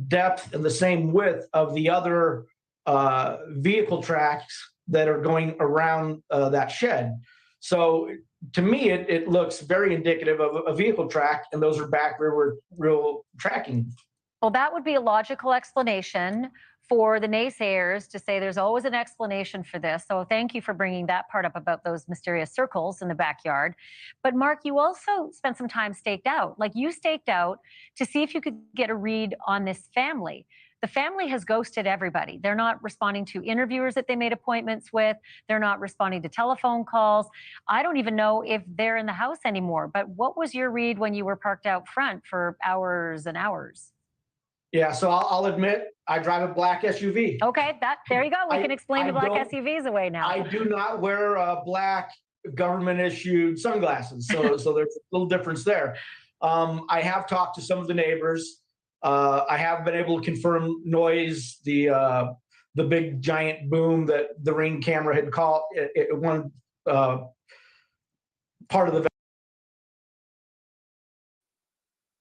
depth and the same width of the other vehicle tracks that are going around that shed. So to me, it looks very indicative of a vehicle track, and those are back rear wheel tracking. Well, that would be a logical explanation for the naysayers to say there's always an explanation for this. So thank you for bringing that part up about those mysterious circles in the backyard. But Mark, you also spent some time staked out. Like you staked out to see if you could get a read on this family. The family has ghosted everybody. They're not responding to interviewers that they made appointments with. They're not responding to telephone calls. I don't even know if they're in the house anymore. But what was your read when you were parked out front for hours and hours? Yeah, so I'll admit I drive a black SUV. Okay, there you go. We can explain the black SUVs away now. I do not wear black government-issued sunglasses, so there's a little difference there. I have talked to some of the neighbors. I have been able to confirm noise, the big giant boom that the Ring camera had caught one part of the.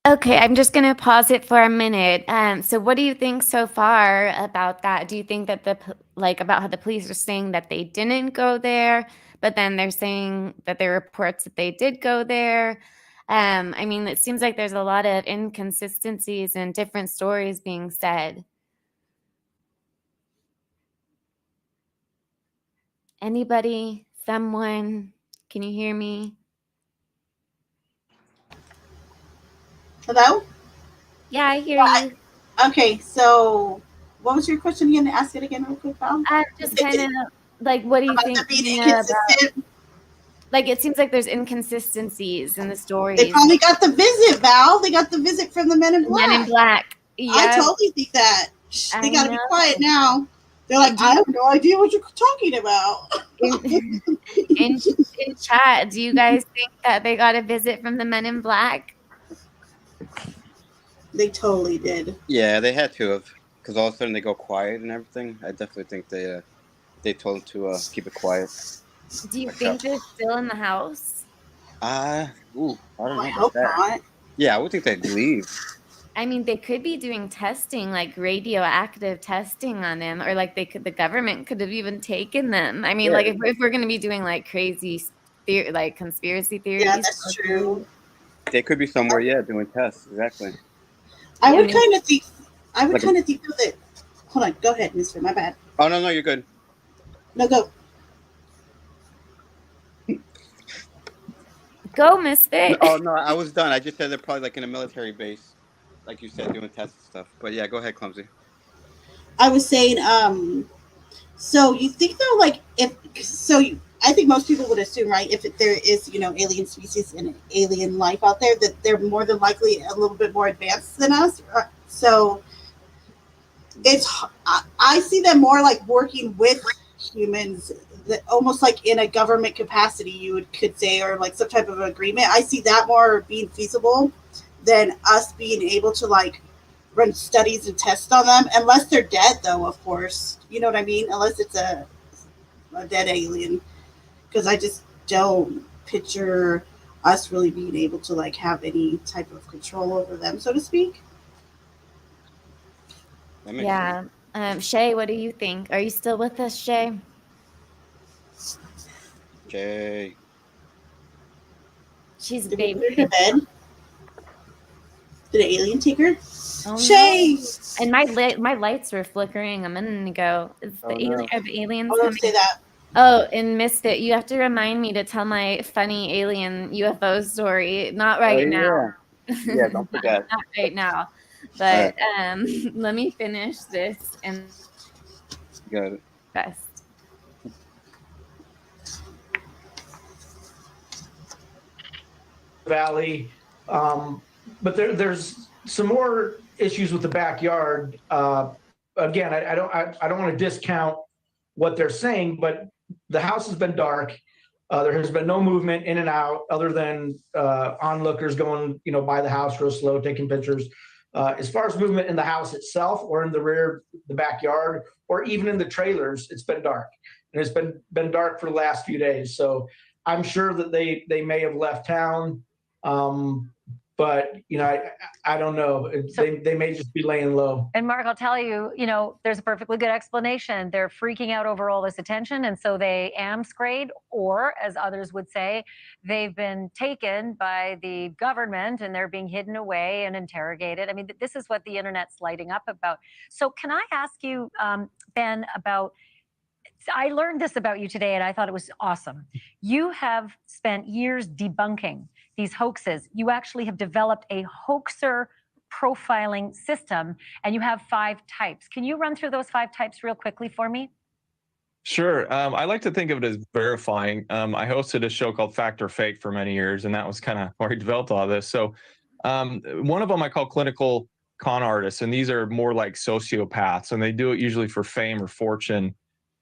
Okay, I'm just going to pause it for a minute. So what do you think so far about that? Do you think that about how the police are saying that they didn't go there, but then they're saying that there are reports that they did go there? I mean, it seems like there's a lot of inconsistencies and different stories being said. Anybody? Someone? Can you hear me? Hello? Yeah, I hear you. Okay, so what was your question again? Ask it again real quick, Val. Just kind of like, what do you think? Like, it seems like there's inconsistencies in the stories. They probably got the visit, Val. They got the visit from the Men in Black. Men in Black. Yeah. I totally think that. They got to be quiet now. They're like, I have no idea what you're talking about. in chat, do you guys think that they got a visit from the Men in Black? They totally did. Yeah, they had to have, because all of a sudden they go quiet and everything. I definitely think they told them to keep it quiet. Do you think they're still in the house? I don't know. I hope not. Yeah, I would think they'd leave. I mean, they could be doing testing, like radioactive testing on them, or like the government could have even taken them. I mean, like if we're going to be doing like crazy like conspiracy theories. Yeah, that's true. They could be somewhere, doing tests. Exactly. I would kind of think that. Hold on, go ahead, Mister. My bad. Oh no, you're good. No, go. Go, Misfit. Oh no, I was done. I just said they're probably like in a military base, like you said, doing tests and stuff. But yeah, go ahead, Clumsy. I was saying, so you think though, like I think most people would assume, right, if there is, alien species and alien life out there, that they're more than likely a little bit more advanced than us. So I see them more like working with humans, that almost like in a government capacity, you could say, or like some type of agreement. I see that more being feasible than us being able to like run studies and tests on them, unless they're dead, though, of course. You know what I mean? Unless it's a dead alien. Because I just don't picture us really being able to like have any type of control over them, so to speak. Yeah. Shay, what do you think? Are you still with us, Shay? Shay. She's baby in bed. Did an alien take her? Oh, Shay! No. And my lights were flickering a minute ago. Is the aliens Don't say that. Oh, and Misfit, you have to remind me to tell my funny alien UFO story. Not right now. Yeah, don't forget. Not right now. But let me finish this and got it. best. Valley, but there's some more issues with the backyard. Again, I don't want to discount what they're saying, but the house has been dark. There has been no movement in and out other than onlookers going, by the house real slow, taking pictures. As far as movement in the house itself or in the rear, the backyard, or even in the trailers, it's been dark. And it's been dark for the last few days. So I'm sure that they may have left town. But, I don't know. They may just be laying low. And Mark, I'll tell you, there's a perfectly good explanation. They're freaking out over all this attention. And so they amscrayed, or as others would say, they've been taken by the government and they're being hidden away and interrogated. I mean, this is what the internet's lighting up about. So can I ask you, Ben, I learned this about you today and I thought it was awesome. You have spent years debunking these hoaxes. You actually have developed a hoaxer profiling system, and you have 5 types. Can you run through those 5 types real quickly for me? Sure. I like to think of it as verifying. I hosted a show called Fact or Fake for many years, and that was kind of where I developed all this. So one of them I call clinical con artists, and these are more like sociopaths, and they do it usually for fame or fortune.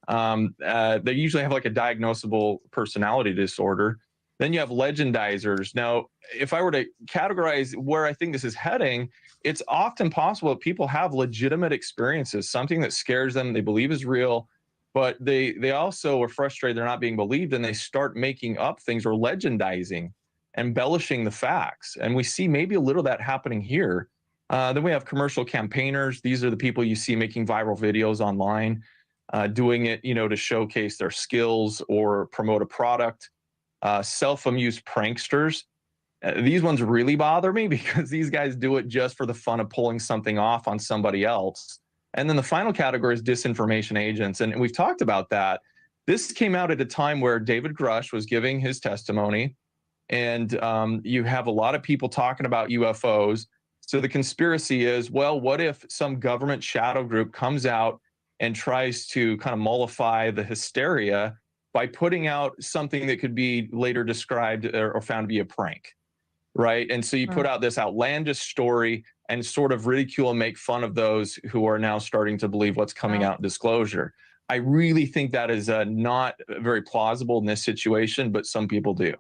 They usually have like a diagnosable personality disorder. Then you have legendizers. Now, if I were to categorize where I think this is heading, it's often possible that people have legitimate experiences, something that scares them, they believe is real, but they also are frustrated they're not being believed, and they start making up things or legendizing, embellishing the facts. And we see maybe a little of that happening here. Then we have commercial campaigners. These are the people you see making viral videos online, doing it, to showcase their skills or promote a product. Self-amused pranksters. These ones really bother me because these guys do it just for the fun of pulling something off on somebody else. And then the final category is disinformation agents. And we've talked about that. This came out at a time where David Grush was giving his testimony, and you have a lot of people talking about UFOs. So the conspiracy is, well, what if some government shadow group comes out and tries to kind of mollify the hysteria by putting out something that could be later described or found to be a prank, right? And so you put out this outlandish story and sort of ridicule and make fun of those who are now starting to believe what's coming out in disclosure. I really think that is not very plausible in this situation, but some people do.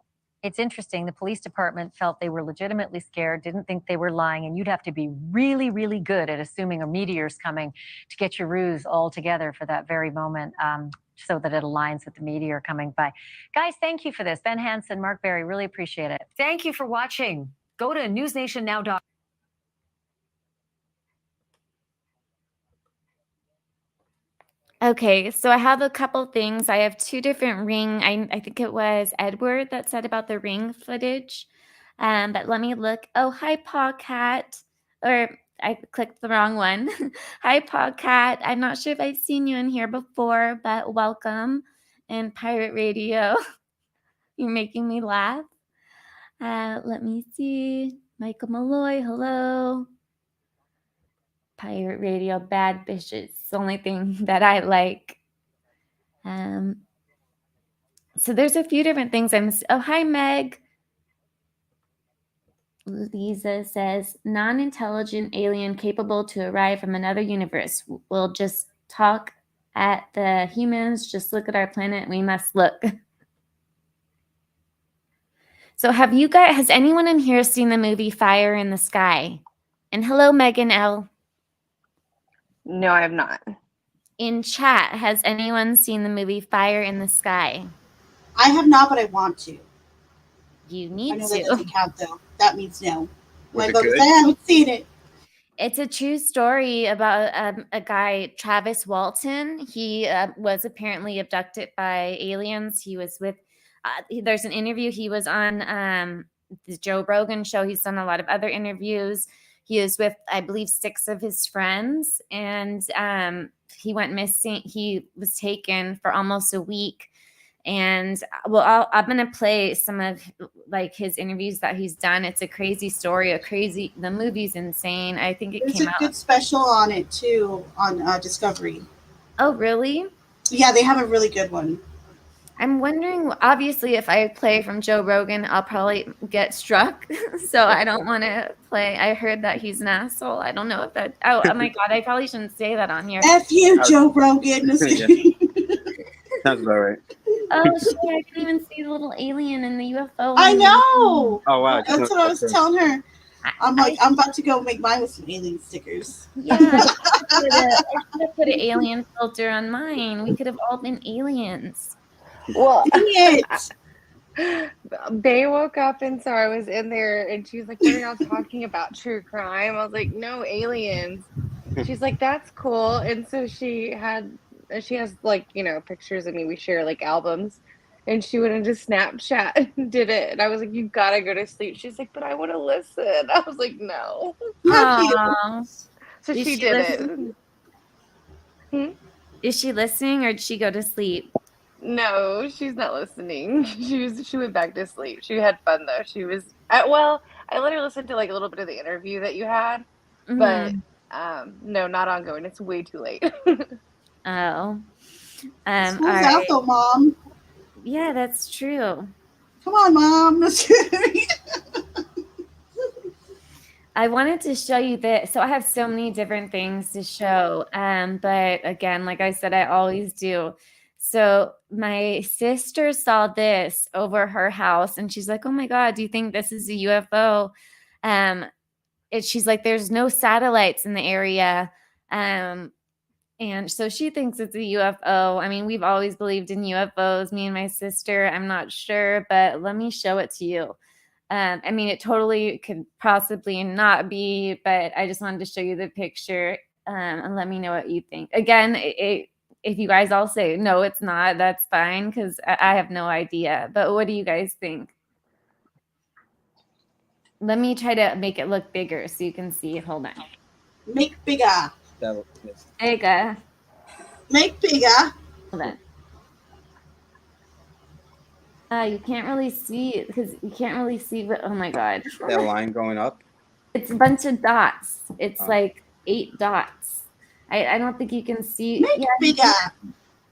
It's interesting. The police department felt they were legitimately scared, didn't think they were lying, and you'd have to be really, really good at assuming a meteor's coming to get your ruse all together for that very moment, so that it aligns with the meteor coming by. Guys, thank you for this. Ben Hansen, Mark Berry, really appreciate it. Thank you for watching. Go to newsnationnow.com. Okay, so I have a couple things. I have 2 different ring. I think it was Edward that said about the ring footage. But let me look. Oh, hi, Podcat. Or I clicked the wrong one. Hi, Podcat. I'm not sure if I've seen you in here before, but welcome. And Pirate Radio. You're making me laugh. Let me see. Michael Malloy, hello. Pirate Radio, bad bitches. It's the only thing that I like. So there's a few different things. Oh, hi, Meg. Lisa says, non-intelligent alien capable to arrive from another universe. We'll just talk at the humans. Just look at our planet. We must look. So has anyone in here seen the movie Fire in the Sky? And hello, Megan L. No, I have not. In chat, has anyone seen the movie Fire in the Sky? I have not, but I want to. You need I know to. that doesn't count, though. That means no. Was My it vote is good? I haven't seen it. It's a true story about a guy, Travis Walton. He was apparently abducted by aliens. He was with, there's an interview. He was on the Joe Rogan show. He's done a lot of other interviews. He was with, I believe, 6 of his friends, and he went missing. He was taken for almost a week. And well, I'm going to play some of like his interviews that he's done. It's a crazy story, the movie's insane. I think There's came a out. good special on it, too, on Discovery. Oh, really? Yeah, they have a really good one. I'm wondering, obviously, if I play from Joe Rogan, I'll probably get struck. So I don't want to play. I heard that he's an asshole. I don't know if that. Oh my God, I probably shouldn't say that on here. F you, Joe Rogan. Sounds about right. Oh, shit, I didn't even see the little alien in the UFO. I know. Oh, wow. That's what I was telling her. I'm about to go make mine with some alien stickers. Yeah, I should have put an alien filter on mine. We could have all been aliens. Well, Dang it. They woke up, and so I was in there, and she was like, "What are y'all talking about? True crime?" I was like, "No, aliens." She's like, "That's cool." And so she has like, pictures of me. We share like albums, and she went into Snapchat and did it. And I was like, "You gotta go to sleep." She's like, "But I want to listen." I was like, "No." So Is she she did listening? it. Is she listening, or did she go to sleep? No, she's not listening. She went back to sleep. She had fun though. I let her listen to like a little bit of the interview that you had, but Mhm. no, not ongoing. It's way too late. Oh. School's All out right. though, Mom. Yeah, that's true. Come on, Mom. I wanted to show you this. So I have so many different things to show. But again, like I said, I always do. So my sister saw this over her house and she's like, "Oh my God, do you think this is a UFO?" She's like, "There's no satellites in the area." And so she thinks it's a UFO. I mean, we've always believed in UFOs, me and my sister. I'm not sure, but let me show it to you. I mean, it totally could possibly not be, but I just wanted to show you the picture and let me know what you think. Again, if you guys all say, no, it's not, that's fine because I have no idea. But what do you guys think? Let me try to make it look bigger so you can see. Hold on. Make bigger. Bigger. Make bigger. Hold on. You can't really see it because you can't really see what, oh my God. That line going up. It's a bunch of dots. It's Oh. like 8 dots. I don't think you can see. Make bigger.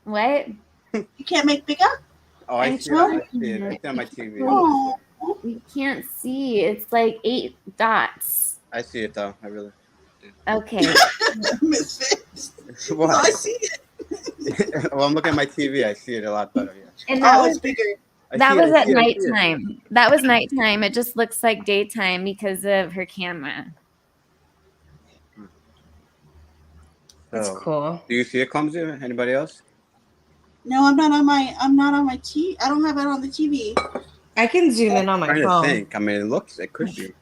What? You can't make bigger? Oh, I see it. I see it. It's on my TV. Oh. You can't see. It's like 8 dots. I see it though. I really. Okay. Misfit. What? I see it. Well, I'm looking at my TV. I see it a lot better. Yeah. And that was it's bigger. that was at nighttime. That was nighttime. It just looks like daytime because of her camera. That's So, cool. Do you see it, Clumsy? Anybody else? No, I'm not on my TV. I don't have it on the TV. I can zoom in on my I'm trying phone. to think. I mean, it could be.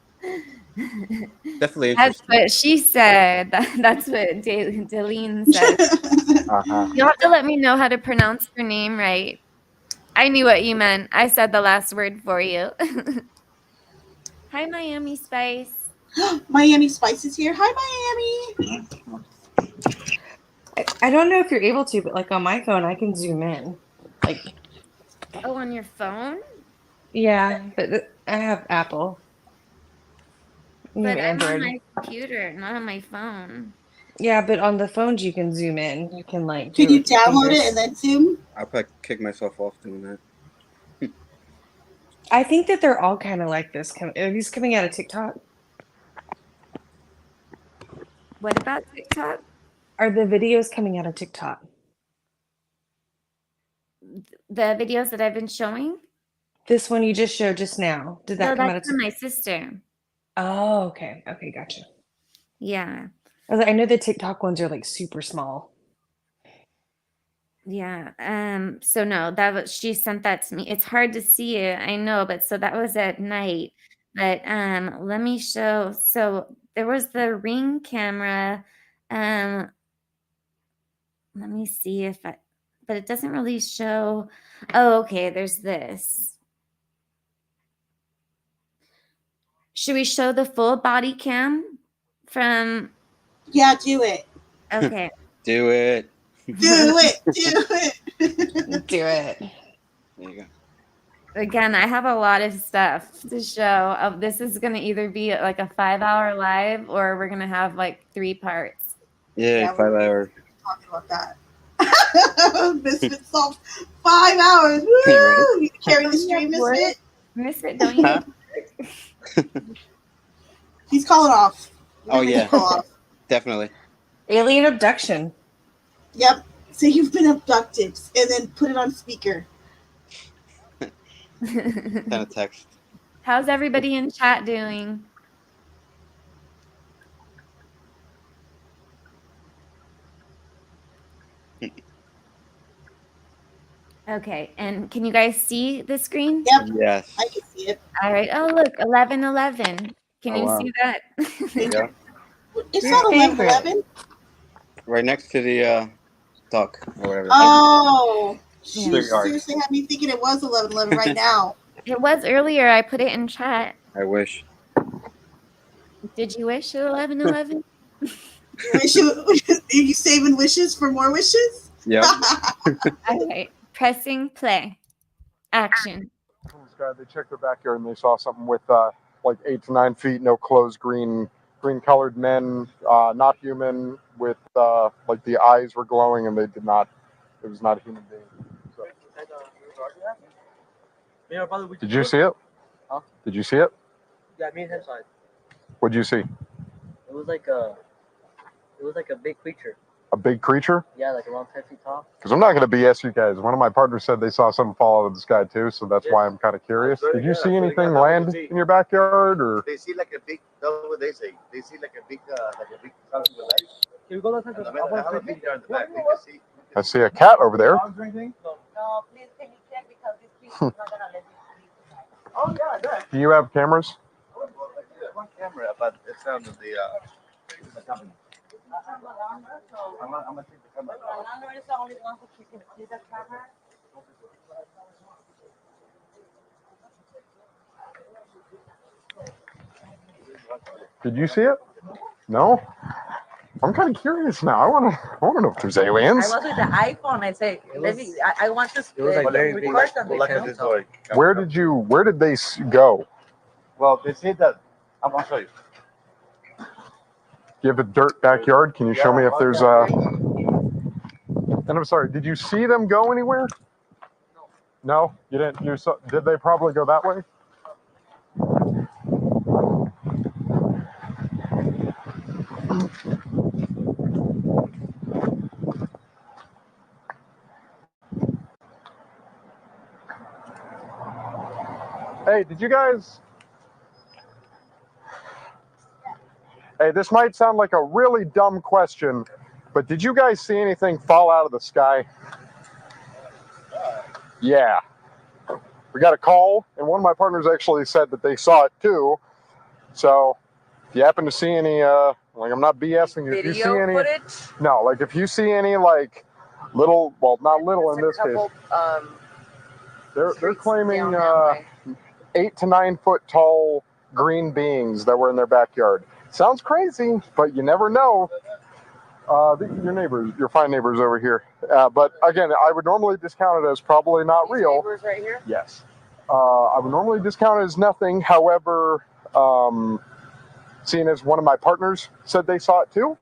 Definitely That's interesting. what she said. That's what Delene said. Uh-huh. You'll have to let me know how to pronounce her name right. I knew what you meant. I said the last word for you. Hi, Miami Spice. Miami Spice is here. Hi, Miami. I don't know if you're able to, but like on my phone, I can zoom in. Like, Oh, on your phone? yeah, but I have Apple. You have But I'm on Android. my computer, not on my phone. Yeah, but on the phones you can zoom in. You can like. Can do you with your download fingers. it and then zoom? I'll probably kick myself off doing that. I think that they're all kind of like this. Are these coming out of TikTok? What about TikTok? Are the videos coming out of TikTok? The videos that I've been showing? This one you just showed just now. Did that No, come out of that's from TikTok? my sister. Oh, okay. Okay, gotcha. Yeah. I know the TikTok ones are like super small. Yeah. So no, she sent that to me. It's hard to see it, I know, but so that was at night. But let me show. So there was the Ring camera. Let me see if but it doesn't really show. Oh, okay, there's this. Should we show the full body cam from? Yeah, do it. Okay. Do it. Do it. Do it. Do it. There you go. Again, I have a lot of stuff to show. This is going to either be like a 5-hour live or we're going to have like 3 parts. Yeah, 5 hours. Talking about that. Misfit solved 5 hours. Woo! You carry the stream, Misfit. Misfit, don't you? He's calling off. Oh, yeah. Definitely. Alien abduction. Yep. So you've been abducted and then put it on speaker. Send a text. How's everybody in chat doing? Okay, and can you guys see the screen? Yep. Yes. I can see it. All right. Oh, look, 11:11. Can Oh, you wow. see that? Yeah. It's Your not favorite. 11:11. Right next to the duck or whatever. Oh, she Yeah. seriously had me thinking it was 11:11 right now. It was earlier. I put it in chat. I wish. Did you wish at 11:11? Are you saving wishes for more wishes? Yeah. All right. Pressing play. Action. They checked their backyard and they saw something with like 8 to 9 feet, no clothes, green green-colored men, not human, with like the eyes were glowing, and they did not. It was not a human being. So. Did you see it? Huh? Did you see it? Yeah, me and him saw it. What did you see? It was like a big creature. A big creature? Yeah, like around 10 feet tall. Because I'm not going to BS you guys. One of my partners said they saw something fall out of the sky too, so that's why I'm kind of curious. Did you see anything land in your backyard, or? They see like a big. That's what they say. They see like a big something with light. Can we go outside? I have a big yard in the back. You can see. I see a cat over there. No, please, can you check because this creature's not gonna let you sleep. Oh yeah, that. Do you have cameras? One camera, but it's not the company. I'm gonna take the camera. The landlord is the only one who can see the camera. Did you see it? No. I'm kind of curious now. I want to know if there's aliens. I was with the iPhone. I say, I want to record something. Where did they go? Well, they say that. I'm gonna show you. You have a dirt backyard. Can you show me if there's And I'm sorry. Did you see them go anywhere? No, you didn't. You saw? Did they probably go that way? Hey, did you guys? Hey, this might sound like a really dumb question, but did you guys see anything fall out of the sky? Yeah. We got a call, and one of my partners actually said that they saw it too. So, if you happen to see any, like I'm not BSing you. If you see any footage? No, like if you see any like little, well, not little in this case. They're claiming 8 to 9 foot tall green beings that were in their backyard. Sounds crazy, but you never know. Your neighbors, your fine neighbors over here. But again, I would normally discount it as probably not real. Neighbors right here? Yes. I would normally discount it as nothing. However, seeing as one of my partners said they saw it too,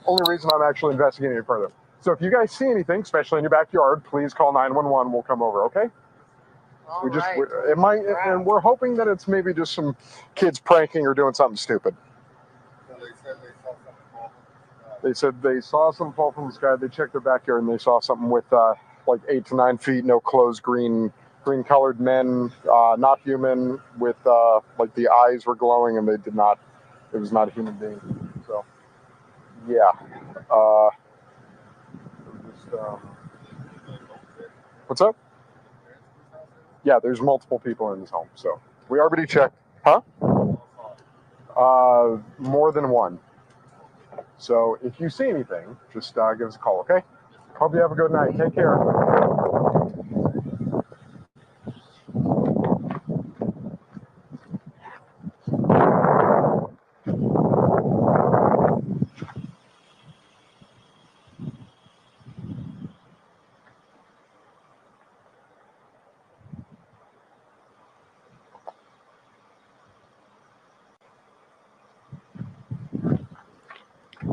only reason I'm actually investigating it further. So if you guys see anything, especially in your backyard, please call 911. We'll come over, okay? It might, and we're hoping that it's maybe just some kids pranking or doing something stupid. They said they saw something fall from the sky. They checked their backyard and they saw something with like 8 to 9 feet, no clothes, green-colored men, not human, with like the eyes were glowing, and they did not. It was not a human being. So, yeah. What's up? Yeah, there's multiple people in this home, so we already checked. Huh? More than one. So if you see anything, just give us a call, okay? Hope you have a good night. Take care.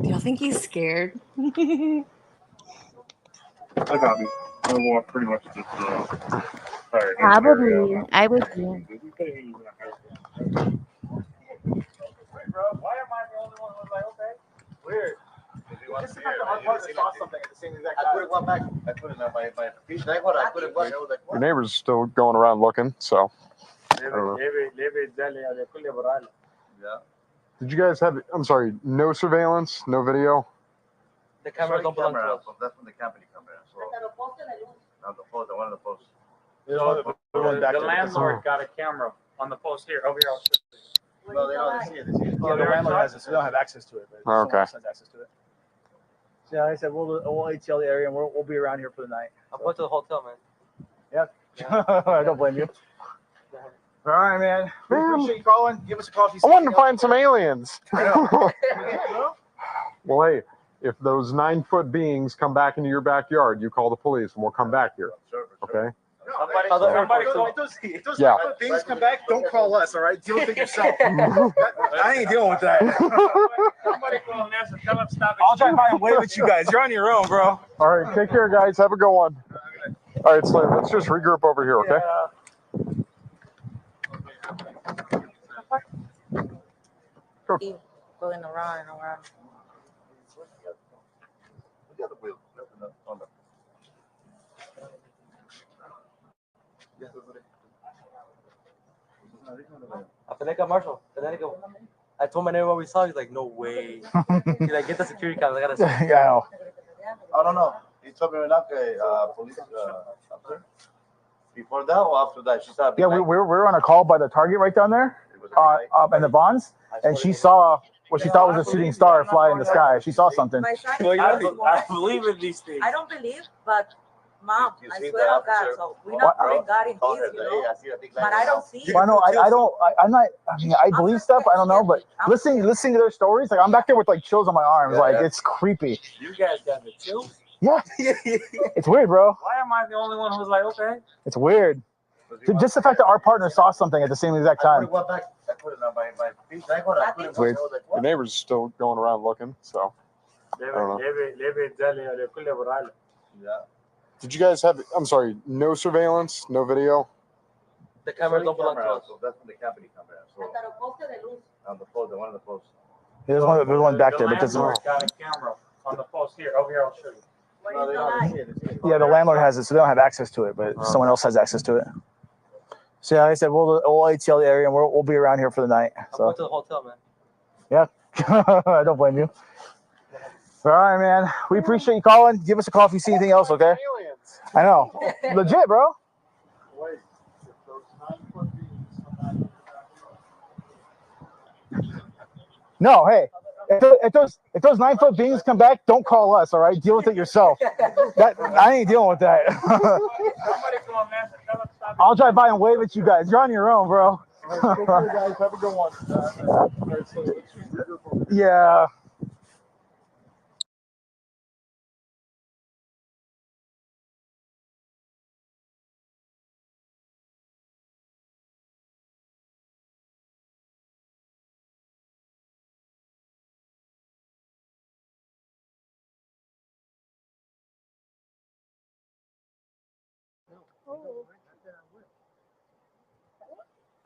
Do y'all think he's scared? I got me. I want pretty much just Probably. I would be. Why am I the only one who's like, okay, weird? I put it one back. I put it on my feet. I put it one. I was like, Your neighbor's still going around looking, so. I don't know. Yeah. Did you guys have, I'm sorry, no surveillance, no video? The cameras don't belong to us. That's from the company camera. So, not the post, one of the posts. The landlord got a camera on the post here, over here. I'll show you. Well, they don't see it. They see it. Yeah, the landlord has it, so we don't have access to it. But Okay. someone has access to it. So yeah, like I said, we'll ATL the area and we'll be around here for the night. I'm going to the hotel, man. Yeah. I don't blame you. All right, man. We appreciate you calling. Give us a call if you I see wanted to anything find some aliens. else. Well, hey, if those 9 foot beings come back into your backyard, you call the police and we'll come back here. Okay? If those things come back, don't call us, all right? Deal with it yourself. I ain't dealing with that. I'll drive by and wave at you guys. You're on your own, bro. All right, take care, guys. Have a good one. All right, Slim, let's just regroup over here, okay? Keep going around and around. Marshall, I told my neighbor what we saw. He's like, no way. He's like, get the security cam. I gotta see. Yeah. I don't know. He told me not police officer. Before that or after that, she saw. Yeah, we were on a call by the Target right down there, up in the Bonds, and she saw what she thought was a shooting star fly in the sky. She saw something. I believe in these things. I don't believe, but Mom, I swear to God, so we're not putting God in this, but I don't see it. Well, no, I'm not. I mean, I believe stuff. I don't know, but listening to their stories, like I'm back there with like chills on my arms. Like it's creepy. You guys got the chills? Yeah, it's weird, bro. Why am I the only one who's like, okay? It's weird. Just the fact that our partner saw something at the same exact time. It's weird. The neighbor's still going around looking, so. I don't know. Did you guys have, I'm sorry, no surveillance, no video? The cameras don't belong to us. That's from the company camera. So on the post, one of the posts. There's one back there, but doesn't. Got a camera on the post here. Over here, I'll show you. Yeah, the landlord has it, so they don't have access to it, but someone else has access to it. So yeah, like I said, we'll ATL the area, and we'll be around here for the night. So. I'll go to the hotel, man. Yeah, I don't blame you. All right, man. We appreciate you calling. Give us a call if you see anything else, okay? I know. Legit, bro. No, hey. If those 9-foot beings come back, don't call us, all right? Deal with it yourself. I ain't dealing with that. I'll drive by and wave at you guys. You're on your own, bro. Take care, guys. Have a good one. Yeah.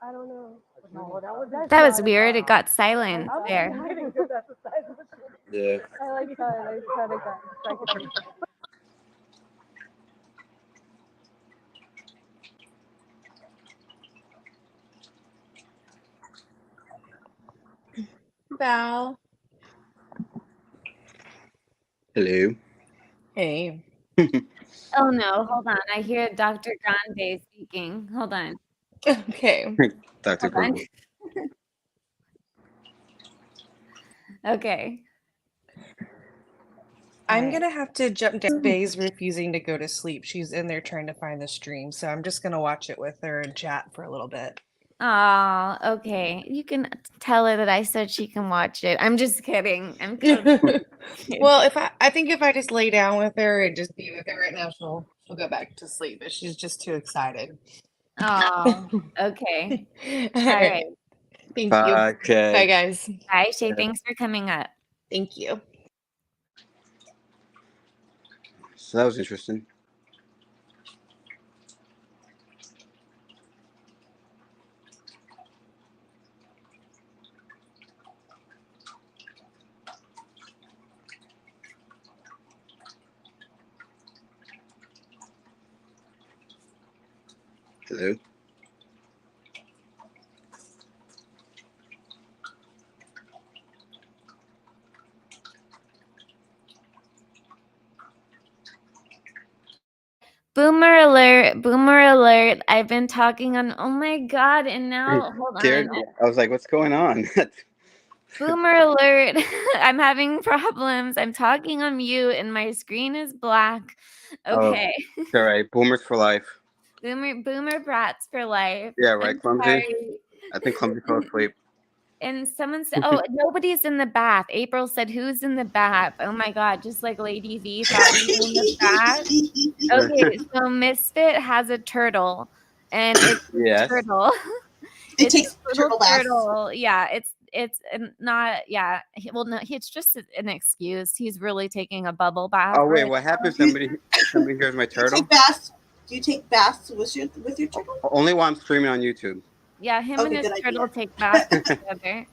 I don't know. That was weird. It got silent there. Yeah. I like how it got psychic. Val. Hello. Hey. Oh no, hold on. I hear Dr. Grande speaking. Hold on. Okay. Dr. Hold on. Grande. Okay. I'm gonna have to jump down. Bay's refusing to go to sleep. She's in there trying to find the stream, so I'm just gonna watch it with her and chat for a little bit. Oh, okay. You can tell her that I said she can watch it. I'm just kidding. I'm kidding. Well, I think if I just lay down with her and just be with her right now, she'll go back to sleep. But she's just too excited. Oh, okay. All All right. Thank Bye, you. Shay. Bye, guys. Bye, Shay. Thanks for coming up. Thank you. So that was interesting. Hello. Boomer alert. Boomer alert. I've been talking on. Oh my God. And now, hold Scared on. me. I was like, what's going on? Boomer alert. I'm having problems. I'm talking on mute and my screen is black. Okay. It's all right. Boomers for life. Boomer brats for life. Yeah, right, I'm Clumsy? sorry. I think Clumsy fell asleep. And someone said, "Oh, nobody's in the bath." April said, "Who's in the bath?" Oh my God, just like Lady V thought we were in the bath. Okay, so Misfit has a turtle, and it's a Yes. turtle. It It's takes a little turtle baths. turtle. Yeah, it's not. Yeah, well, no, it's just an excuse. He's really taking a bubble bath. Oh wait, right what now. happens? Somebody hears my Do you turtle. take baths? Do you take baths with your turtle? Only while I'm streaming on YouTube. Yeah, him Okay, and his good turtle idea. take baths together.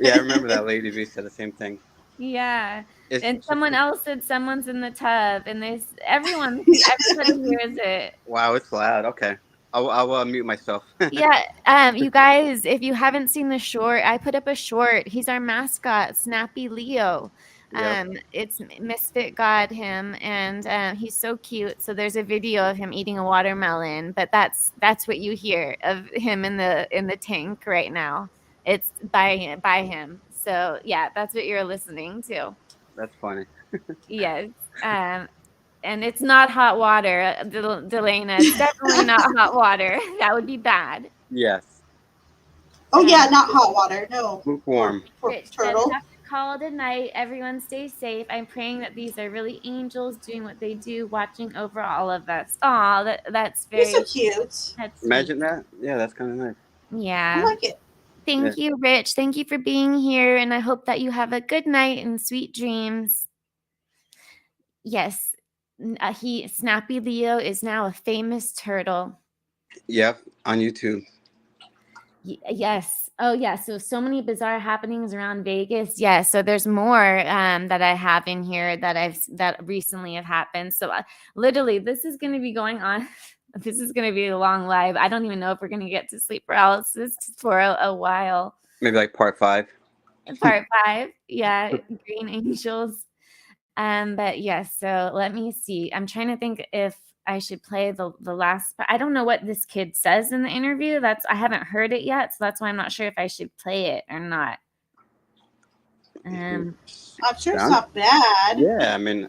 Yeah, I remember that Lady V said the same thing. Yeah, It's, and someone else said someone's in the tub, and everybody hears it. wow, it's loud. Okay, I'll mute myself. Yeah, you guys, if you haven't seen the short, I put up a short. He's our mascot, Snappy Leo. Yep. It's Misfit got him, and he's so cute. So there's a video of him eating a watermelon, but that's what you hear of him in the tank right now. It's by him. So yeah, that's what you're listening to. That's funny. Yes. And it's not hot water, Delana. It's definitely not hot water. That would be bad. Yes. Oh yeah, not hot water. No. Lukewarm. Rich said, Turtle. have to call it a night. Everyone stay safe. I'm praying that these are really angels doing what they do, watching over all of us. Aw, that's very You're so cute. That's Imagine sweet. that. Yeah, that's kind of nice. Yeah. I like it. Thank you, Rich. Thank you for being here, and I hope that you have a good night and sweet dreams. Yes, Snappy Leo is now a famous turtle. Yep, on YouTube. Yes. Oh, yeah. So many bizarre happenings around Vegas. Yeah. So there's more that I have in here that recently have happened. So literally, this is going to be going on. This is going to be a long live. I don't even know if we're going to get to sleep paralysis for a while. Maybe like part 5. Part 5. Yeah. Green Angels. But yes. So let me see. I'm trying to think if I should play the last part. I don't know what this kid says in the interview. I haven't heard it yet, so that's why I'm not sure if I should play it or not. I'm sure it's not bad. Yeah, I mean,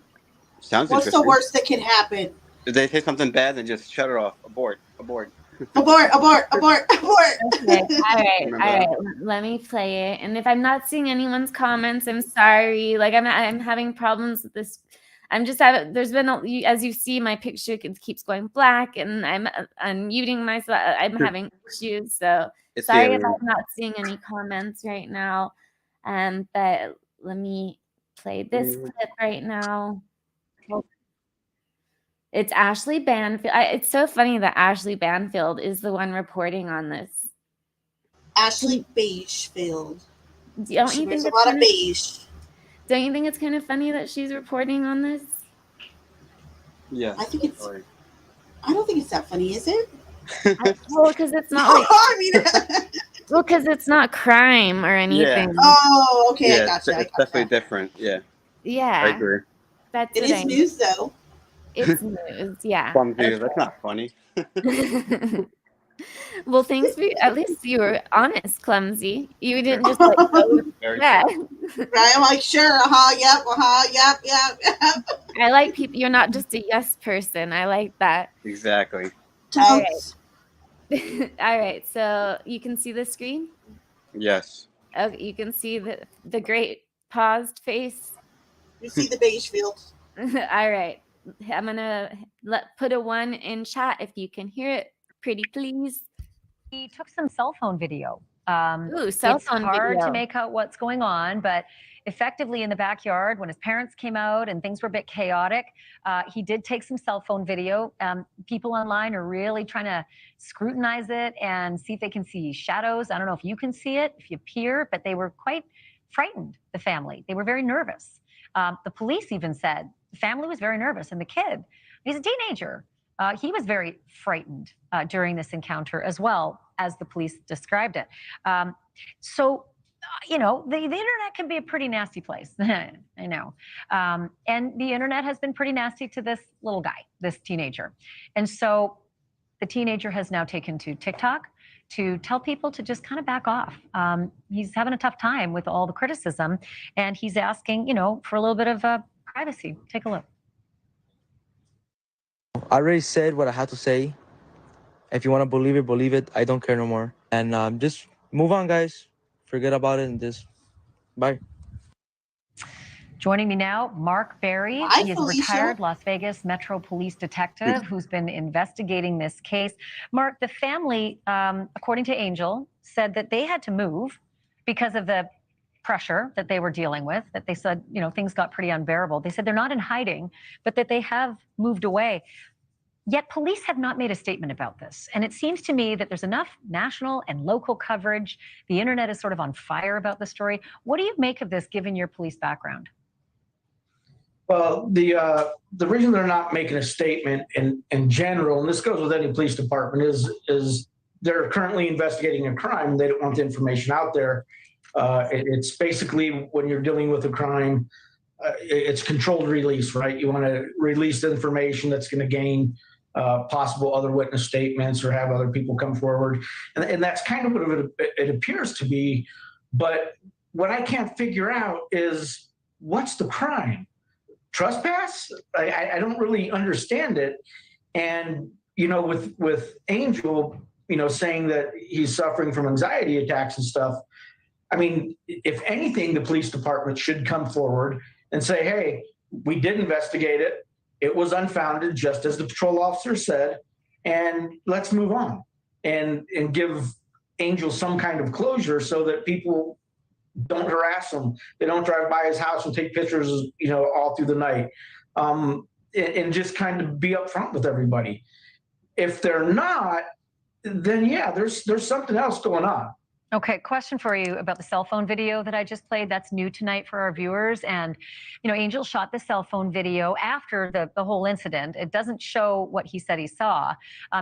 sounds What's interesting. the worst that could happen? If they say something bad, then just shut it off. Abort. Abort, abort, abort, abort. Okay. All right. Let me play it. And if I'm not seeing anyone's comments, I'm sorry. Like I'm having problems with this. I'm just having. There's been, as you see, my picture keeps going black, and I'm unmuting myself. I'm having issues. So sorry if I'm not seeing any comments right now. But let me play this clip right now. It's Ashley Banfield. It's so funny that Ashley Banfield is the one reporting on this. Ashley Beigefield. Don't She you wears think a lot of beige? Don't you think it's kind of funny that she's reporting on this? Yeah. I think it's. I don't think it's that funny, is it? Well, because it's not like. I mean, well, because it's not crime or anything. Yeah. Oh, okay, Yeah, I gotcha. it's definitely different. Yeah. Yeah. I agree. That's It is news, though. It's news, yeah. Clumsy, that's not funny. Well, thanks for at least you were honest, Clumsy. You didn't just like go, yeah. Right? I'm like, sure, yep. I like people. You're not just a yes person. I like that. Exactly. All right. All right. So you can see the screen. Yes. Okay, you can see the great paused face. You see the beige field. All right. I'm gonna put a 1 in chat if you can hear it. Pretty please. He took some cell phone video. Ooh, cell it's phone hard video. to make out what's going on, but effectively in the backyard, when his parents came out and things were a bit chaotic, he did take some cell phone video. People online are really trying to scrutinize it and see if they can see shadows. I don't know if you can see it, if you peer, but they were quite frightened, the family. They were very nervous. The police even said the family was very nervous, and the kid, he's a teenager. He was very frightened during this encounter as well, as the police described it. So, you know, the internet can be a pretty nasty place. I know. And the internet has been pretty nasty to this little guy, this teenager. And so the teenager has now taken to TikTok to tell people to just kind of back off. He's having a tough time with all the criticism, and he's asking, you know, for a little bit of privacy. Take a look. I already said what I had to say. If you want to believe it, believe it. I don't care no more. And just move on, guys. forget about it and just bye. Joining me now, Mark Berry. Hi, He is a Felicia. retired Las Vegas Metro Police detective who's been investigating this case. Mark, the family, according to Angel, said that they had to move because of the pressure that they were dealing with, that they said, you know, things got pretty unbearable. They said they're not in hiding, but that they have moved away. Yet police have not made a statement about this. And it seems to me that there's enough national and local coverage. The internet is sort of on fire about the story. What do you make of this, given your police background? Well, the reason they're not making a statement in general, and this goes with any police department, is they're currently investigating a crime. They don't want the information out there. It's basically when you're dealing with a crime, it's controlled release, right? You want to release the information that's going to gain possible other witness statements or have other people come forward. And that's kind of what it appears to be. But what I can't figure out is, what's the crime? Trespass? I don't really understand it. And, you know, with Angel, you know, saying that he's suffering from anxiety attacks and stuff, I mean, if anything, the police department should come forward and say, hey, we did investigate it. It was unfounded, just as the patrol officer said, and let's move on and give Angel some kind of closure so that people don't harass him. They don't drive by his house and take pictures, you know, all through the night, and just kind of be upfront with everybody. If they're not, then yeah, there's something else going on. Okay, question for you about the cell phone video that I just played. That's new tonight for our viewers. And, you know, Angel shot the cell phone video after the whole incident. It doesn't show what he said he saw.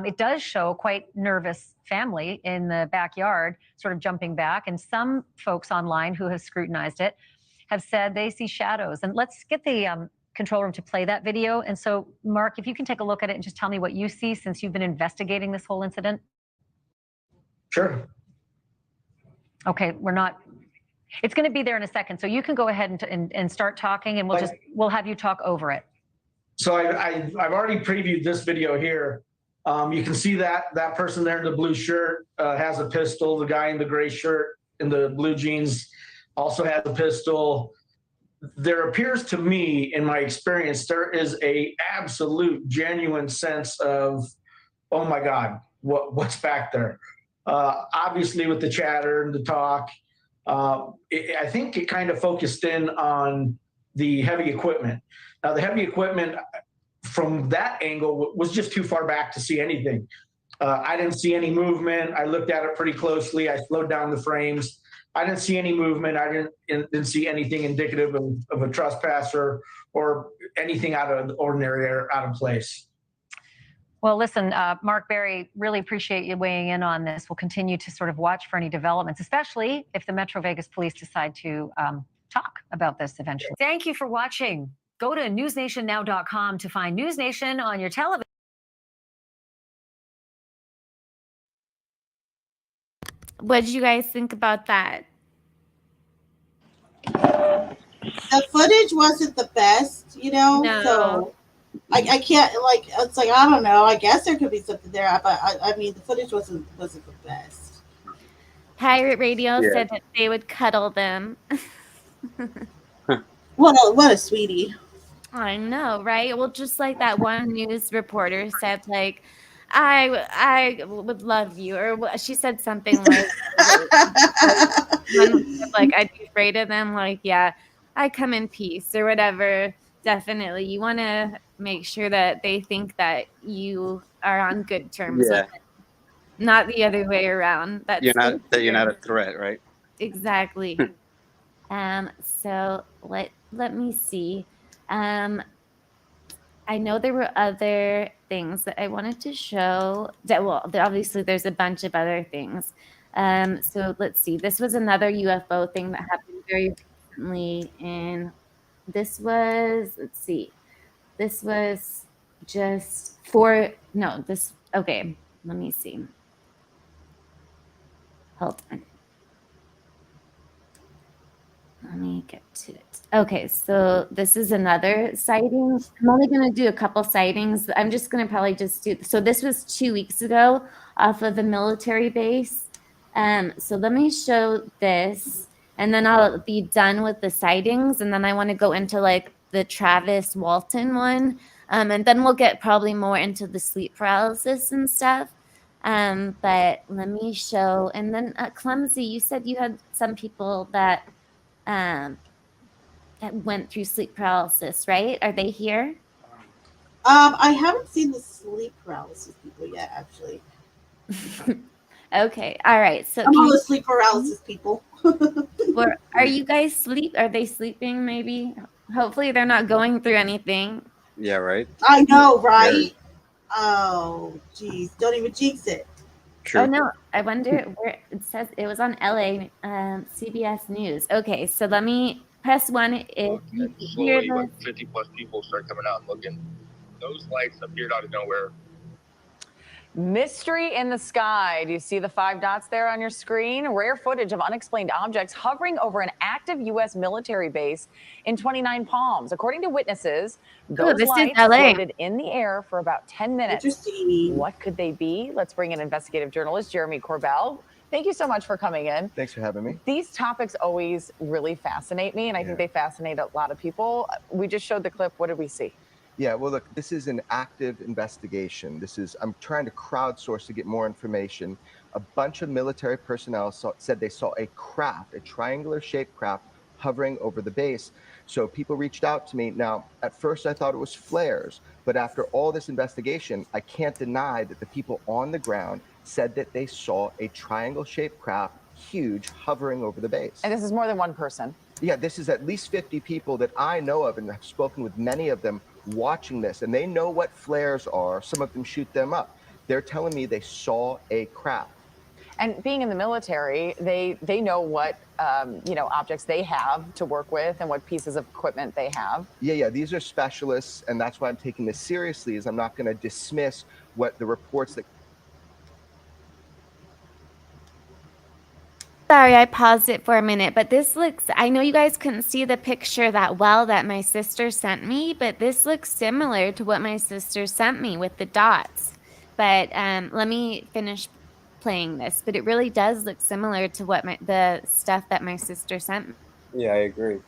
It does show quite nervous family in the backyard, sort of jumping back. And some folks online who have scrutinized it have said they see shadows. And let's get the control room to play that video. And so, Mark, if you can take a look at it and just tell me what you see since you've been investigating this whole incident. Sure. Okay, it's going to be there in a second. So you can go ahead and start talking, and we'll have you talk over it. So I've already previewed this video here. You can see that person there in the blue shirt has a pistol. The guy in the gray shirt and the blue jeans also has a pistol. There appears to me, in my experience, there is a absolute genuine sense of, oh my God, what's back there? Obviously, with the chatter and the talk, I think it kind of focused in on the heavy equipment. Now, the heavy equipment from that angle was just too far back to see anything. I didn't see any movement. I looked at it pretty closely. I slowed down the frames. I didn't see any movement. I didn't see anything indicative of a trespasser or anything out of the ordinary or out of place. Well, listen, Mark Berry, really appreciate you weighing in on this. We'll continue to sort of watch for any developments, especially if the Metro Vegas police decide to talk about this eventually. Thank you for watching. Go to newsnationnow.com to find News Nation on your television. What did you guys think about that? The footage wasn't the best, you know, No. so I can't, like, it's like, I don't know. I guess there could be something there, but I mean, the footage wasn't the best. Pirate Radio said that they would cuddle them. What a sweetie. I know, right? Well, just like that one news reporter said, like, I would love you, or she said something like, like I'd be afraid of them. Like, yeah, I come in peace or whatever. Definitely, you want to make sure that they think that you are on good terms with them, not the other way around. You're not a threat, right? Exactly. So let me see. I know there were other things that I wanted to show. Obviously there's a bunch of other things. So let's see. This was another UFO thing that happened very recently, and this was, let's see. This was just okay, let me see. Hold on. Let me get to it. Okay, so this is another sighting. I'm only going to do a couple sightings. I'm just going to probably just do. So this was 2 weeks ago off of a military base. So let me show this, and then I'll be done with the sightings, and then I want to go into like the Travis Walton one, and then we'll get probably more into the sleep paralysis and stuff. But let me show, and then Clumsy, you said you had some people that that went through sleep paralysis, right? Are they here? I haven't seen the sleep paralysis people yet, actually. Okay, all right. So I'm can all the you, sleep paralysis people. or are you guys sleep? Are they sleeping? Maybe. Hopefully, they're not going through anything. Yeah, right. I know, right? Scary. Oh, geez. Don't even jinx it. True. Oh no, I wonder where it says it was on LA CBS News. Okay, so let me press one if you hear Slowly, the. like 50 plus people start coming out and looking. Those lights appeared out of nowhere. Mystery in the sky. Do you see the 5 dots there on your screen? Rare footage of unexplained objects hovering over an active U.S. military base in 29 Palms. According to witnesses, Oh, those this is lights LA. floated in the air for about 10 minutes. Interesting. What could they be? Let's bring in investigative journalist Jeremy Corbell. Thank you so much for coming in. Thanks for having me. These topics always really fascinate me, and I think they fascinate a lot of people. We just showed the clip. What did we see? Yeah, well, look, this is an active investigation. I'm trying to crowdsource to get more information. A bunch of military personnel said they saw a craft, a triangular shaped craft hovering over the base. So people reached out to me. Now, at first I thought it was flares, but after all this investigation, I can't deny that the people on the ground said that they saw a triangle shaped craft, huge, hovering over the base. And this is more than one person. Yeah, this is at least 50 people that I know of and have spoken with many of them watching this, and they know what flares are. Some of them shoot them up. They're telling me they saw a craft. And being in the military, they know what objects they have to work with and what pieces of equipment they have. Yeah, these are specialists, and that's why I'm taking this seriously, is I'm not going to dismiss what the reports that Sorry, I paused it for a minute, but this looks, I know you guys couldn't see the picture that well that my sister sent me, but this looks similar to what my sister sent me with the dots. But let me finish playing this, but it really does look similar to what the stuff that my sister sent me. Yeah, I agree.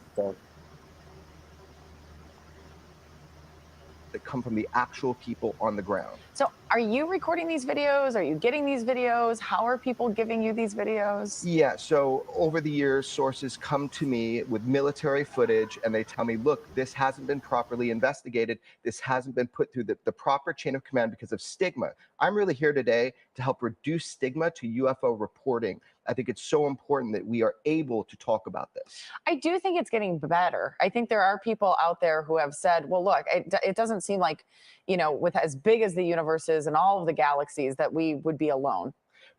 that come from the actual people on the ground. So are you recording these videos? Are you getting these videos? How are people giving you these videos? Yeah, so over the years, sources come to me with military footage and they tell me, look, this hasn't been properly investigated. This hasn't been put through the proper chain of command because of stigma. I'm really here today to help reduce stigma to UFO reporting. I think it's so important that we are able to talk about this. I do think it's getting better. I think there are people out there who have said, well, look, it doesn't seem like, with as big as the universe is and all of the galaxies that we would be alone.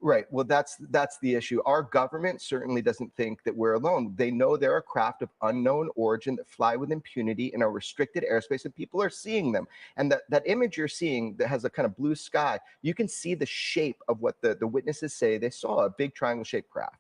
Right. Well, that's the issue. Our government certainly doesn't think that we're alone. They know there are craft of unknown origin that fly with impunity in a restricted airspace, and people are seeing them. And that image you're seeing that has a kind of blue sky, you can see the shape of what the witnesses say they saw, a big triangle-shaped craft.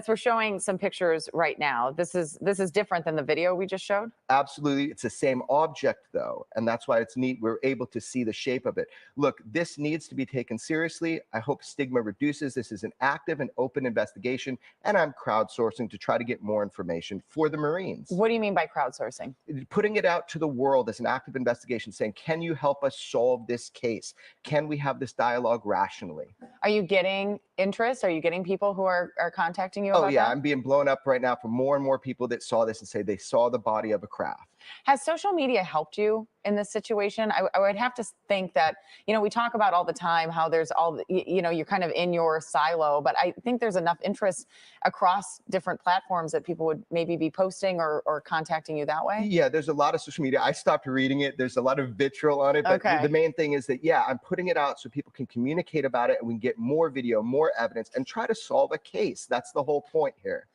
We're showing some pictures right now. This is different than the video we just showed. Absolutely. It's the same object, though, and that's why it's neat. We're able to see the shape of it. Look, this needs to be taken seriously. I hope stigma reduces. This is an active and open investigation, and I'm crowdsourcing to try to get more information for the Marines. What do you mean by crowdsourcing? Putting it out to the world as an active investigation, saying, can you help us solve this case? Can we have this dialogue rationally? Are you getting interest? Are you getting people who are contacting you about that? I'm being blown up right now from more and more people that saw this and say they saw the body of a craft. Has social media helped you in this situation? I would have to think that, we talk about all the time how there's you're kind of in your silo, but I think there's enough interest across different platforms that people would maybe be posting or contacting you that way. Yeah, there's a lot of social media. I stopped reading it. There's a lot of vitriol on it. But the main thing is that, I'm putting it out so people can communicate about it and we can get more video, more evidence, and try to solve a case. That's the whole point here.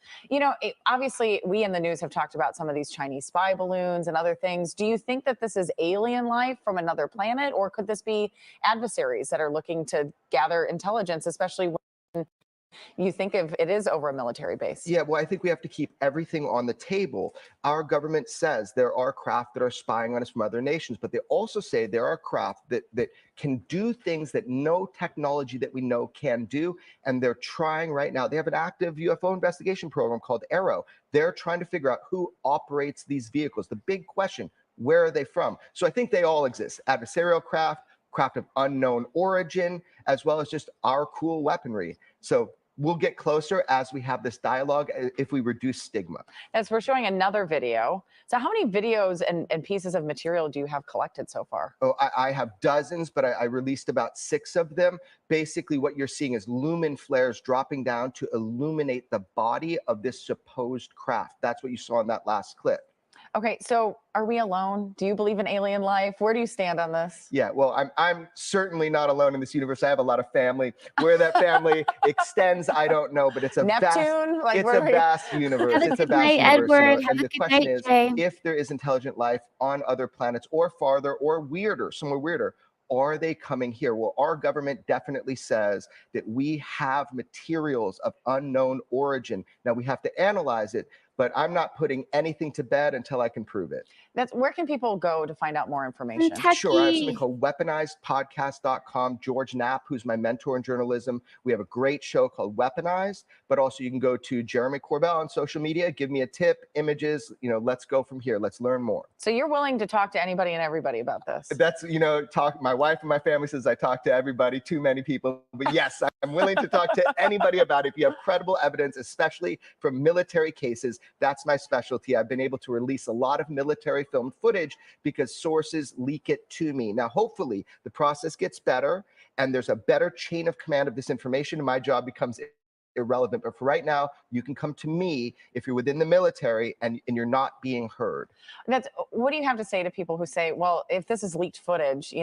Obviously, we in the news have talked about some of these Chinese spy balloons and other things. Do you think that this is alien life from another planet, or could this be adversaries that are looking to gather intelligence, especially when you think if it is over a military base? Yeah, well, I think we have to keep everything on the table. Our government says there are craft that are spying on us from other nations, but they also say there are craft that can do things that no technology that we know can do, and they're trying right now. They have an active UFO investigation program called Arrow. They're trying to figure out who operates these vehicles. The big question, where are they from? So I think they all exist. Adversarial craft of unknown origin, as well as just our cool weaponry. So we'll get closer as we have this dialogue if we reduce stigma. As we're showing another video. So how many videos and pieces of material do you have collected so far? Oh, I have dozens, but I released about 6 of them. Basically, what you're seeing is lumen flares dropping down to illuminate the body of this supposed craft. That's what you saw in that last clip. Okay, so are we alone? Do you believe in alien life? Where do you stand on this? Yeah, well, I'm certainly not alone in this universe. I have a lot of family. Where that family extends, I don't know, but it's a Neptune? vast universe. Have a It's a good vast night, universe. Edward. Have And a the good question night, is, Jay. if there is intelligent life on other planets or farther or weirder, somewhere weirder, are they coming here? Well, our government definitely says that we have materials of unknown origin. Now, we have to analyze it, but I'm not putting anything to bed until I can prove it. Where can people go to find out more information? Sure, I have something called weaponizedpodcast.com. George Knapp, who's my mentor in journalism, we have a great show called Weaponized, but also you can go to Jeremy Corbell on social media, give me a tip, images, let's go from here. Let's learn more. So you're willing to talk to anybody and everybody about this? That's, my wife and my family says I talk to everybody, too many people, but yes, I'm willing to talk to anybody about it. If you have credible evidence, especially from military cases, that's my specialty. I've been able to release a lot of military filmed footage because sources leak it to me. Now, hopefully the process gets better and there's a better chain of command of this information and my job becomes irrelevant. But for right now, you can come to me if you're within the military and you're not being heard. What do you have to say to people who say, well, if this is leaked footage,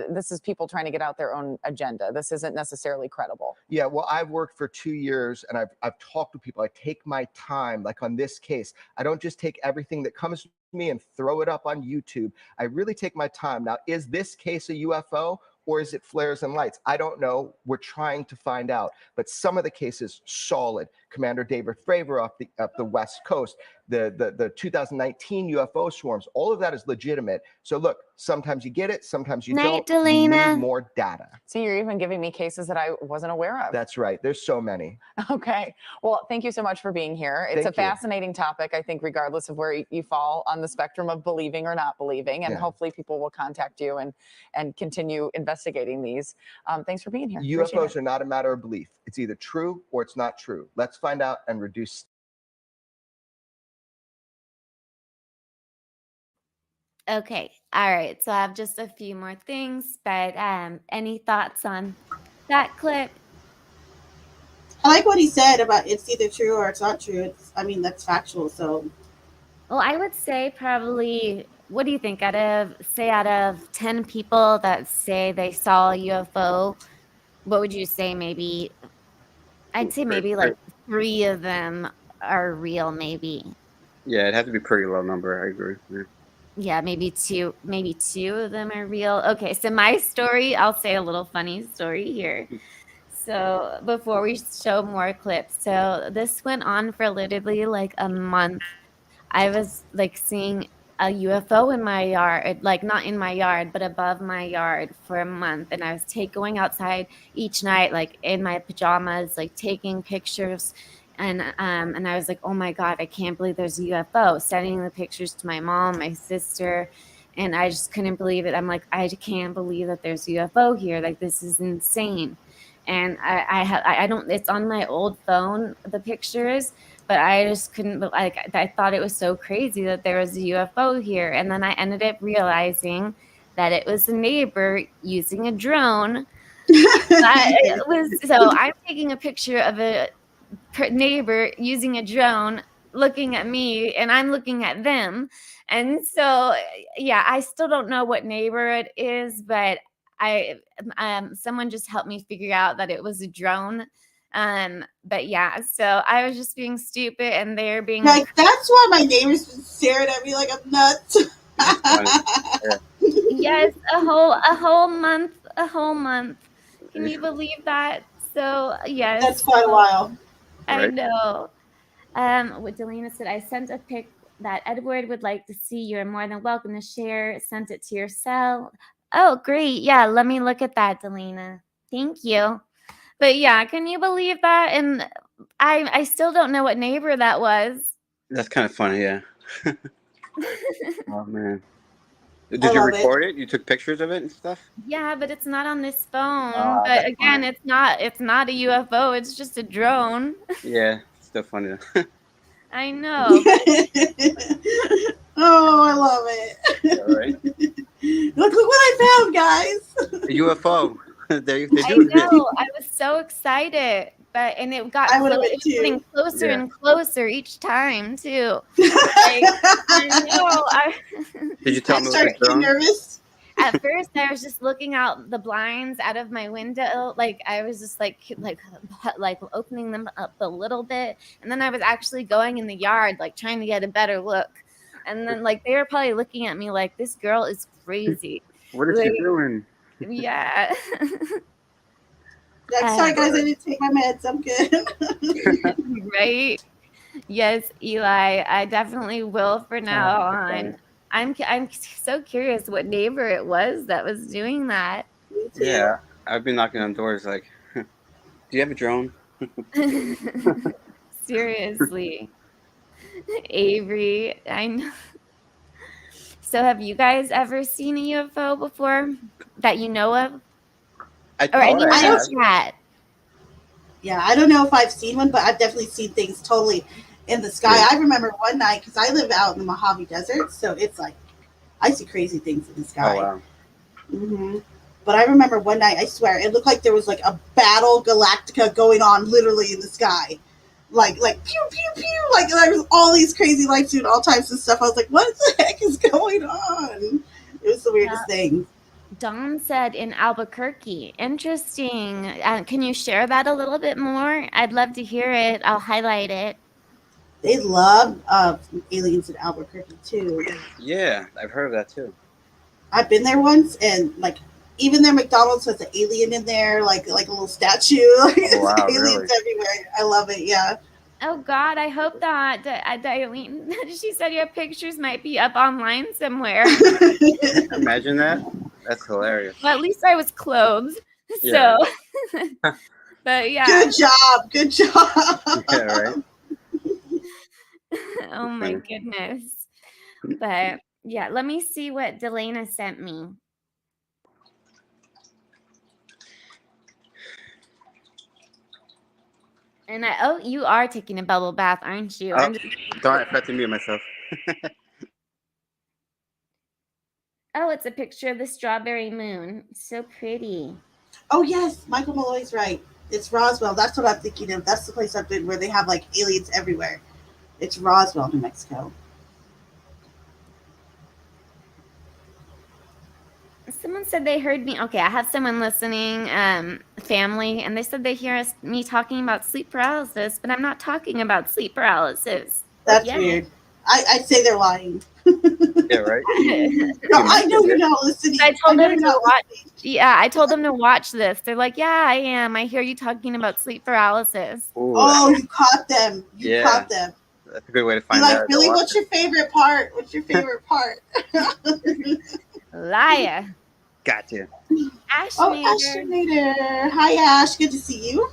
this is people trying to get out their own agenda. This isn't necessarily credible. Yeah, well, I've worked for 2 years and I've talked to people. I take my time, like on this case. I don't just take everything that comes to me and throw it up on YouTube. I really take my time. Now, is this case a UFO? Or is it flares and lights? I don't know. We're trying to find out. But some of the cases, solid. Commander David Fravor up the West Coast, the 2019 UFO swarms, all of that is legitimate. So look, sometimes you get it, sometimes you don't. You need more data. So you're even giving me cases that I wasn't aware of. That's right. There's so many. Okay. Well, thank you so much for being here. It's a fascinating topic, I think, regardless of where you fall on the spectrum of believing or not believing. And hopefully people will contact you and continue investigating these. Thanks for being here. UFOs are not a matter of belief. It's either true or it's not true. Let's find out and reduce. Okay. All right. So I have just a few more things, but any thoughts on that clip? I like what he said about it's either true or it's not true. That's factual. So, well, I would say probably, what do you think? Out of 10 people that say they saw a UFO, what would you say? Maybe, I'd say maybe like 3 of them are real, maybe. Yeah, it had to be a pretty low number. I agree. Yeah, maybe two of them are real. Okay, so my story, I'll say a little funny story here. So before we show more clips, so this went on for literally like a month. I was like seeing a UFO in my yard, like not in my yard, but above my yard for a month. And I was going outside each night, like in my pajamas, like taking pictures. And I was like, oh my God, I can't believe there's a UFO. Sending the pictures to my mom, my sister, and I just couldn't believe it. I'm like, I can't believe that there's a UFO here. Like, this is insane. And I don't, it's on my old phone, the pictures, but I just couldn't, like, I thought it was so crazy that there was a UFO here. And then I ended up realizing that it was a neighbor using a drone. So I'm taking a picture of a neighbor using a drone looking at me and I'm looking at them. And so, yeah, I still don't know what neighbor it is, but someone just helped me figure out that it was a drone. But yeah, so I was just being stupid and they're being like, that's why my neighbors staring at me like I'm nuts. Yes, a whole month. Can you believe that? So So yes, That's quite a while. I Right. know. What Delina said, I sent a pic that Edward would like to see. You're more than welcome to share. Sent it to your cell. Oh, great. Yeah, let me look at that, Delina. Thank you. But yeah, can you believe that? And I still don't know what neighbor that was. That's kind of funny, yeah. Oh man. Did I you love it. record it? You took pictures of it and stuff? Yeah, but it's not on this phone. But That's again, funny. it's not a UFO. It's just a drone. Yeah, it's still funny though. I know. Oh, I love it. Yeah, right. Look what I found, guys. A UFO. they do I exist. know. I was so excited, and it got I would've been it was getting too. closer Yeah. and closer each time too. Like, I know. Did you tell I me it was started a getting drone? nervous. At first, I was just looking out the blinds out of my window, like I was just like opening them up a little bit, and then I was actually going in the yard, like trying to get a better look. And then, like, they were probably looking at me like, "This girl is crazy." What is Like, she doing? yeah. Sorry, guys, I didn't take my meds. I'm good. Right? Yes, Eli. I definitely will for now on. I'm so curious what neighbor it was that was doing that. Yeah, I've been knocking on doors like, do you have a drone? Seriously. Avery, I know. So have you guys ever seen a UFO before that you know of? I Or anyone I in have. chat? Yeah, I don't know if I've seen one, but I've definitely seen things totally in the sky. Yeah. I remember one night, because I live out in the Mojave Desert, so it's like I see crazy things in the sky. Oh wow. hmm But I remember one night, I swear, it looked like there was like a battle galactica going on literally in the sky. Like pew, pew, pew. Like there was all these crazy lights doing all types of stuff. I was like, what the heck is going on? It was the weirdest thing. Dawn said in Albuquerque. Interesting. Can you share that a little bit more? I'd love to hear it. I'll highlight it. They love aliens in Albuquerque too. Yeah, I've heard of that too. I've been there once, and like even their McDonald's has an alien in there, like a little statue. Oh, wow, aliens really? everywhere. I love it. Yeah. Oh God, I hope that Eileen, she said your pictures might be up online somewhere. Imagine that. That's hilarious. Well, at least I was clothed. Yeah. So, but yeah. Good job. Good job. Yeah, right. Oh my goodness. But yeah, let me see what Delana sent me. And you are taking a bubble bath, aren't you? Oh, don't have to mute myself. Oh, it's a picture of the strawberry moon. So pretty. Oh yes, Michael Malloy's right. It's Roswell. That's what I'm thinking of. That's the place I've been where they have like aliens everywhere. It's Roswell, New Mexico. Someone said they heard me. Okay, I have someone listening, family, and they said they hear me talking about sleep paralysis, but I'm not talking about sleep paralysis. That's Yeah. weird. I say they're lying. Yeah, right. No, I know you're not listening. I told them to watch. Yeah, I told them to watch this. They're like, "Yeah, I am. I hear you talking about sleep paralysis." Ooh, Oh, you caught them. You caught them. That's a good way to You're find like, out. Billy, what's your favorite part? What's your favorite part? Liar. Gotcha. Ashnader. Oh, Ashnader. Hi, Ash. Good to see you.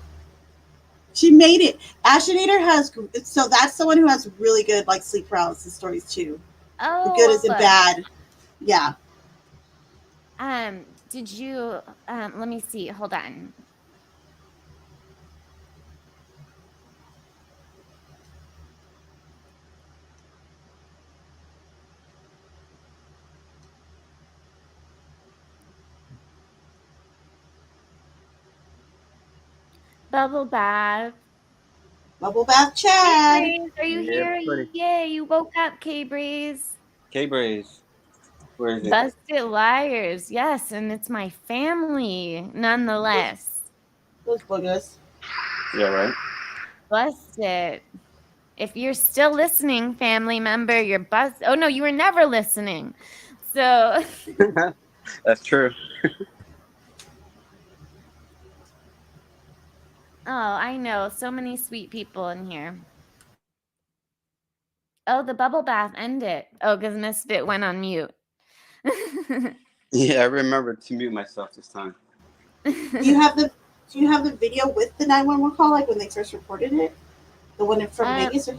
She made it. Ashnader has, so that's the one who has really good like sleep paralysis stories too. Oh, The good isn't bad. Yeah. Did you? Let me see. Hold on. Bubble bath. Bubble bath Chad. K-Breeze, are you Yeah, here? buddy. Yay, you woke up, K-Breeze. K-Braze. Where is it? Busted liars. Yes, and it's my family, nonetheless. Those boogers. Yeah, right. Busted. If you're still listening, family member, you're busted. Oh, no, you were never listening. So... That's true. Oh, I know. So many sweet people in here. Oh, the bubble bath ended. Oh, because Misfit went on mute. Yeah, I remember to mute myself this time. Do you have the video with the 911 call, like when they first reported it? The one from Vegas?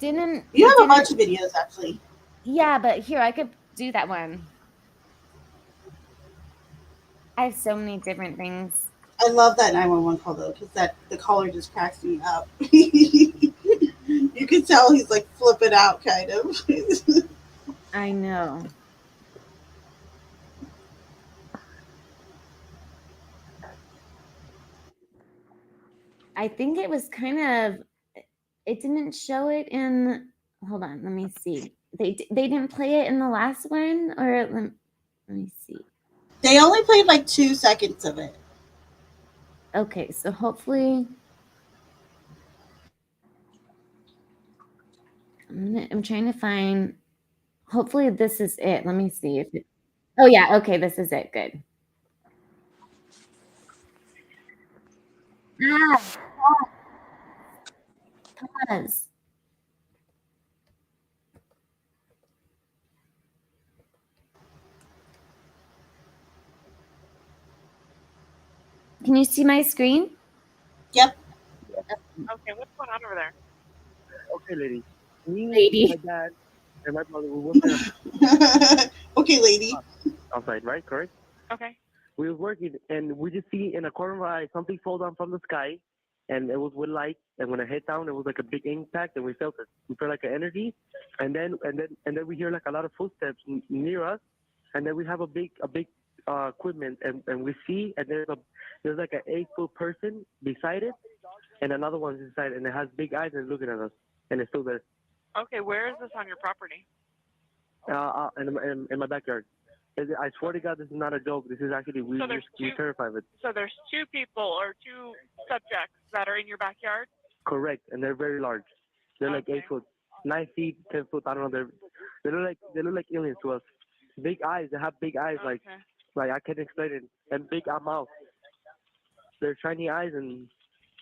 You have a bunch of videos, actually. Yeah, but here, I could do that one. I have so many different things. I love that 911 call, though, because the caller just cracks me up. You can tell he's, like, flipping out, kind of. I know. I think it was kind of, it didn't show it in, hold on, let me see. They didn't play it in the last one, or let me see. They only played like 2 seconds of it. Okay, so hopefully, I'm trying to find, hopefully this is it. Let me see if it, oh yeah, okay, this is it, good. Pause. Can you see my screen? Yep. Okay, what's going on over there? Okay, lady. Me, Lady. my dad, and my brother were working. Okay, lady. Outside, right? Correct? Okay. We were working, and we just see in a corner of our eye something fall down from the sky, and it was with light. And when it hit down, it was like a big impact, and we felt it. We felt like an energy, and then we hear like a lot of footsteps near us, and then we have a big equipment, and we see, and there's like an 8-foot person beside it, and another one's inside, and it has big eyes and looking at us, and it's still there. Okay, where is this on your property? In my backyard. I swear to God, this is not a joke. This is actually we're terrified of it. So there's 2 people or 2 subjects that are in your backyard? Correct, and they're very large. They're like 8 foot, 9 feet, 10 foot. I don't know. They look like aliens to us. Big eyes. They have big eyes, like I can't explain it. And big mouth. They're shiny eyes, and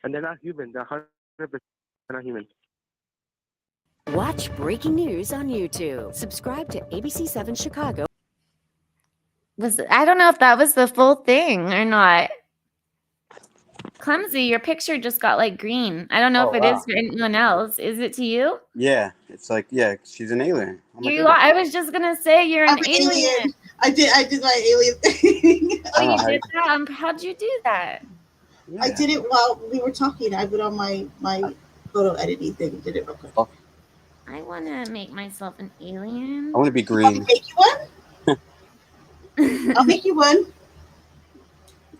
they're not human. They're 100% not human. Watch breaking news on YouTube. Subscribe to ABC7 Chicago. I don't know if that was the full thing or not. Clumsy, your picture just got like green. I don't know if it is for anyone else. Is it to you? Yeah, it's like, yeah, she's an alien. Oh my You goodness. are. I was just gonna say you're an I'm an alien. I did my alien thing. Oh, you did that? How'd you do that? Yeah. I did it while we were talking. I went on my photo editing thing and did it real quick. I want to make myself an alien. I want to be green. Make you one? I'll make you one.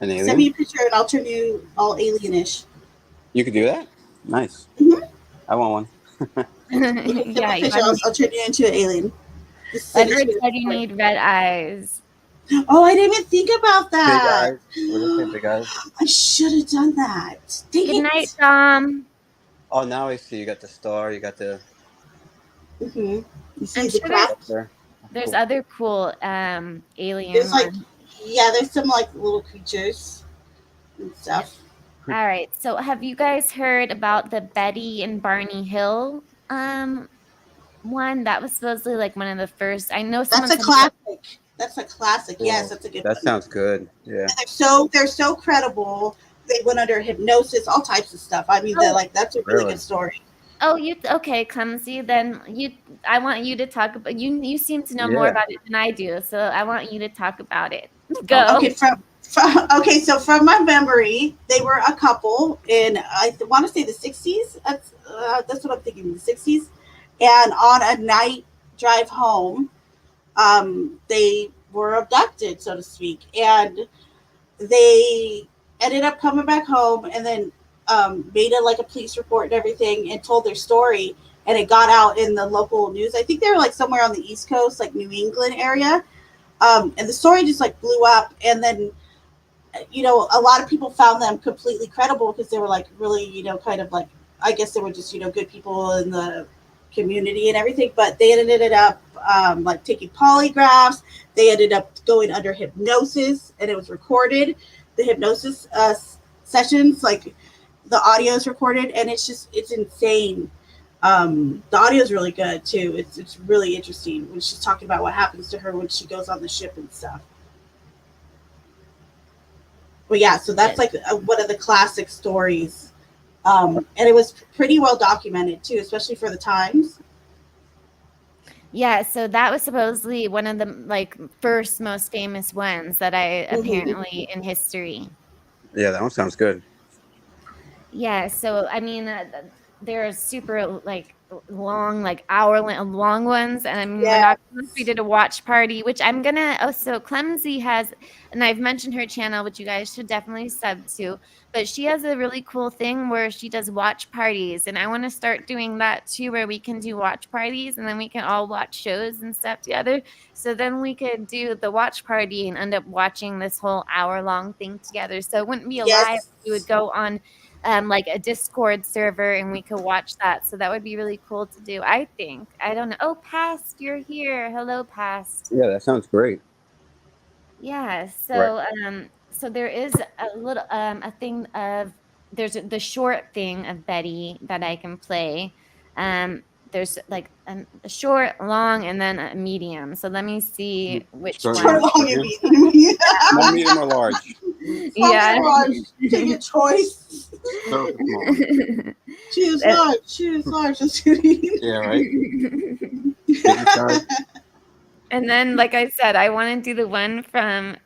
An alien? Send me a picture and I'll turn you all alienish. You could do that? Nice. Mm-hmm. I want one. Yeah, I'll turn you into an alien. Edward said you need red eyes. Oh, I didn't even think about that. Big eyes. What do you think, big eyes? I should have done that. Good night, Tom. Oh, now I see. You got the star. You got the. Mm-hmm. You see I'm the sure craft? There's other cool aliens. There's like, yeah, there's some like little creatures and stuff. All right. So have you guys heard about the Betty and Barney Hill one? That was supposedly like one of the first. I know That's a classic. That's a classic. Cool. Yes, that's a good That one. sounds good. Yeah. They're so credible. They went under hypnosis, all types of stuff. I mean, that's a really good story. Oh, okay, Clumsy. Then I want you to talk about. You seem to know more about it than I do, so I want you to talk about it. Go. Okay, so from my memory, they were a couple in I want to say the 60s. That's what I'm thinking, the 60s. And on a night drive home, they were abducted, so to speak, and they ended up coming back home and then made a police report and everything and told their story, and it got out in the local news. I think they were like somewhere on the East Coast, like New England area, and the story just like blew up. And then a lot of people found them completely credible because they were like really kind of like, I guess they were just good people in the community and everything, but they ended up like taking polygraphs. They ended up going under hypnosis, and it was recorded, the hypnosis sessions, like, the audio is recorded, and it's insane. The audio is really good too. It's really interesting when she's talking about what happens to her when she goes on the ship and stuff. But yeah, so that's like one of the classic stories, and it was pretty well documented too, especially for the times. Yeah, so that was supposedly one of the like first most famous ones that I apparently in history. Yeah, that one sounds good. Yeah, so I mean, they're super like long, like hour long ones, and I mean, we're not. We did a watch party, which I'm gonna. Oh, so Clemsy has, and I've mentioned her channel, which you guys should definitely sub to. But she has a really cool thing where she does watch parties, and I want to start doing that too, where we can do watch parties, and then we can all watch shows and stuff together. So then we could do the watch party and end up watching this whole hour-long thing together. So it wouldn't be a live. We would go on like a Discord server and we could watch that. So that would be really cool to do, I think. I don't know. Oh, Past, you're here. Hello, Past. Yeah, that sounds great. Yeah. So so there is a little a thing of there's the short thing of Betty that I can play. There's like a short, long, and then a medium. So let me see which one. Short, long, and medium. Small, medium, or large? Yeah. Large. Take your choice. Choose large. Choose large. Yeah, right. And then, like I said, I want to do the one from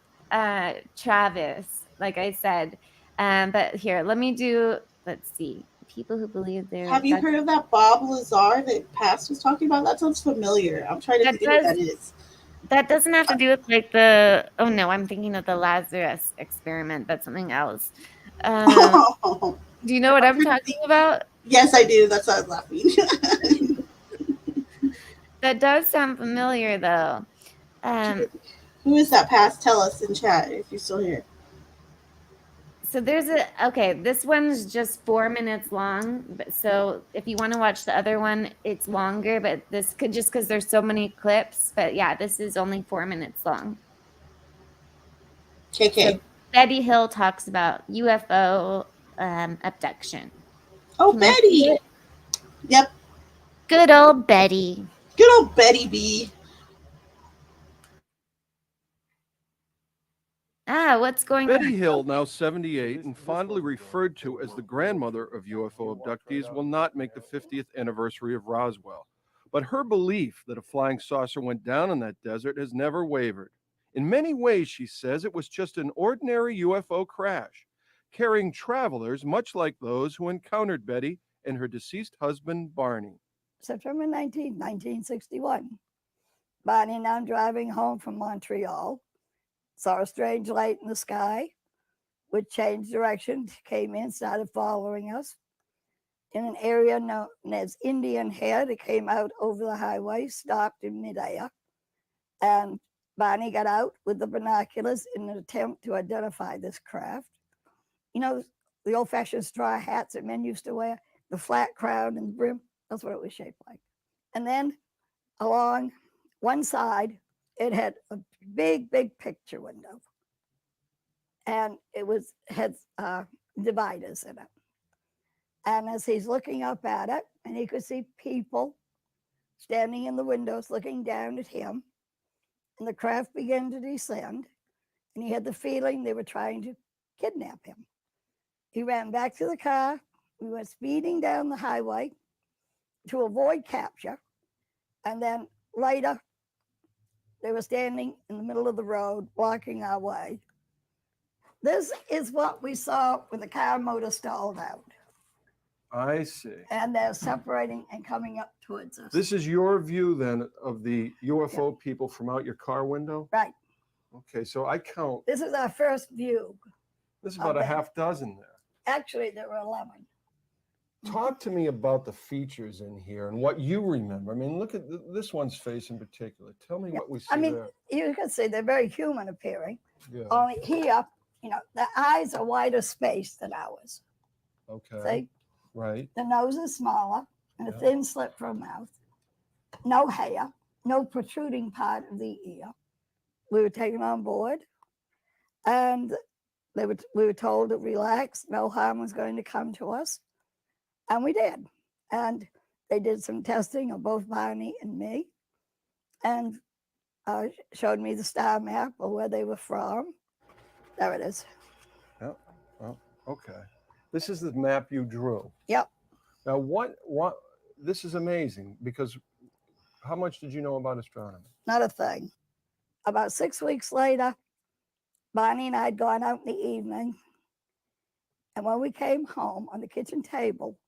Travis, like I said. But here, let me do, let's see. People who believe they're... Have you heard of that Bob Lazar that Past was talking about? That sounds familiar. I'm trying to think of who that is. That doesn't have to do with like the... Oh, no, I'm thinking of the Lazarus experiment. That's something else. Do you know what I'm talking about? Yes, I do. That's why I was laughing. That does sound familiar, though. Who is that? Past? Tell us in chat if you're still here. So there's okay, this one's just 4 minutes long. But so if you want to watch the other one, it's longer, but this could just because there's so many clips. But yeah, this is only 4 minutes long. KK. So Betty Hill talks about UFO abduction. Oh, Betty. Yep. Good old Betty. Good old Betty B. What's going Betty on? Hill, now 78 and fondly referred to as the grandmother of UFO abductees, will not make the 50th anniversary of Roswell. But her belief that a flying saucer went down in that desert has never wavered. In many ways, she says it was just an ordinary UFO crash, carrying travelers much like those who encountered Betty and her deceased husband, Barney. September 19, 1961. Bonnie and I'm driving home from Montreal. Saw a strange light in the sky, which changed direction, came in, started following us. In an area known as Indian Head, it came out over the highway, stopped in midair. And Bonnie got out with the binoculars in an attempt to identify this craft. You know, the old-fashioned straw hats that men used to wear, the flat crown and the brim, that's what it was shaped like. And then along one side, it had a big, big picture window. And it had dividers in it. And as he's looking up at it, and he could see people standing in the windows looking down at him, and the craft began to descend, and he had the feeling they were trying to kidnap him. He ran back to the car. We went speeding down the highway to avoid capture. And then later, they were standing in the middle of the road, blocking our way. This is what we saw when the car motor stalled out. I see. And they're separating and coming up towards us. This is your view then of the UFO people from out your car window? Right. Okay, so I count. This is our first view. There's about a half dozen there. Actually, there were 11. Talk to me about the features in here and what you remember. I mean, look at this one's face in particular. Tell me what we see there. You can see they're very human appearing. Yeah. Only here, you know, the eyes are wider spaced than ours. Okay. See? Right. The nose is smaller and a thin slit for a mouth. No hair, no protruding part of the ear. We were taken on board. And We were told to relax, no harm was going to come to us, and we did. And they did some testing of both Barney and me, and showed me the star map of where they were from. There it is. Oh, well, okay. This is the map you drew. Yep. Now, what? This is amazing because how much did you know about astronomy? Not a thing. About 6 weeks later, Bonnie and I had gone out in the evening, and when we came home, on the kitchen table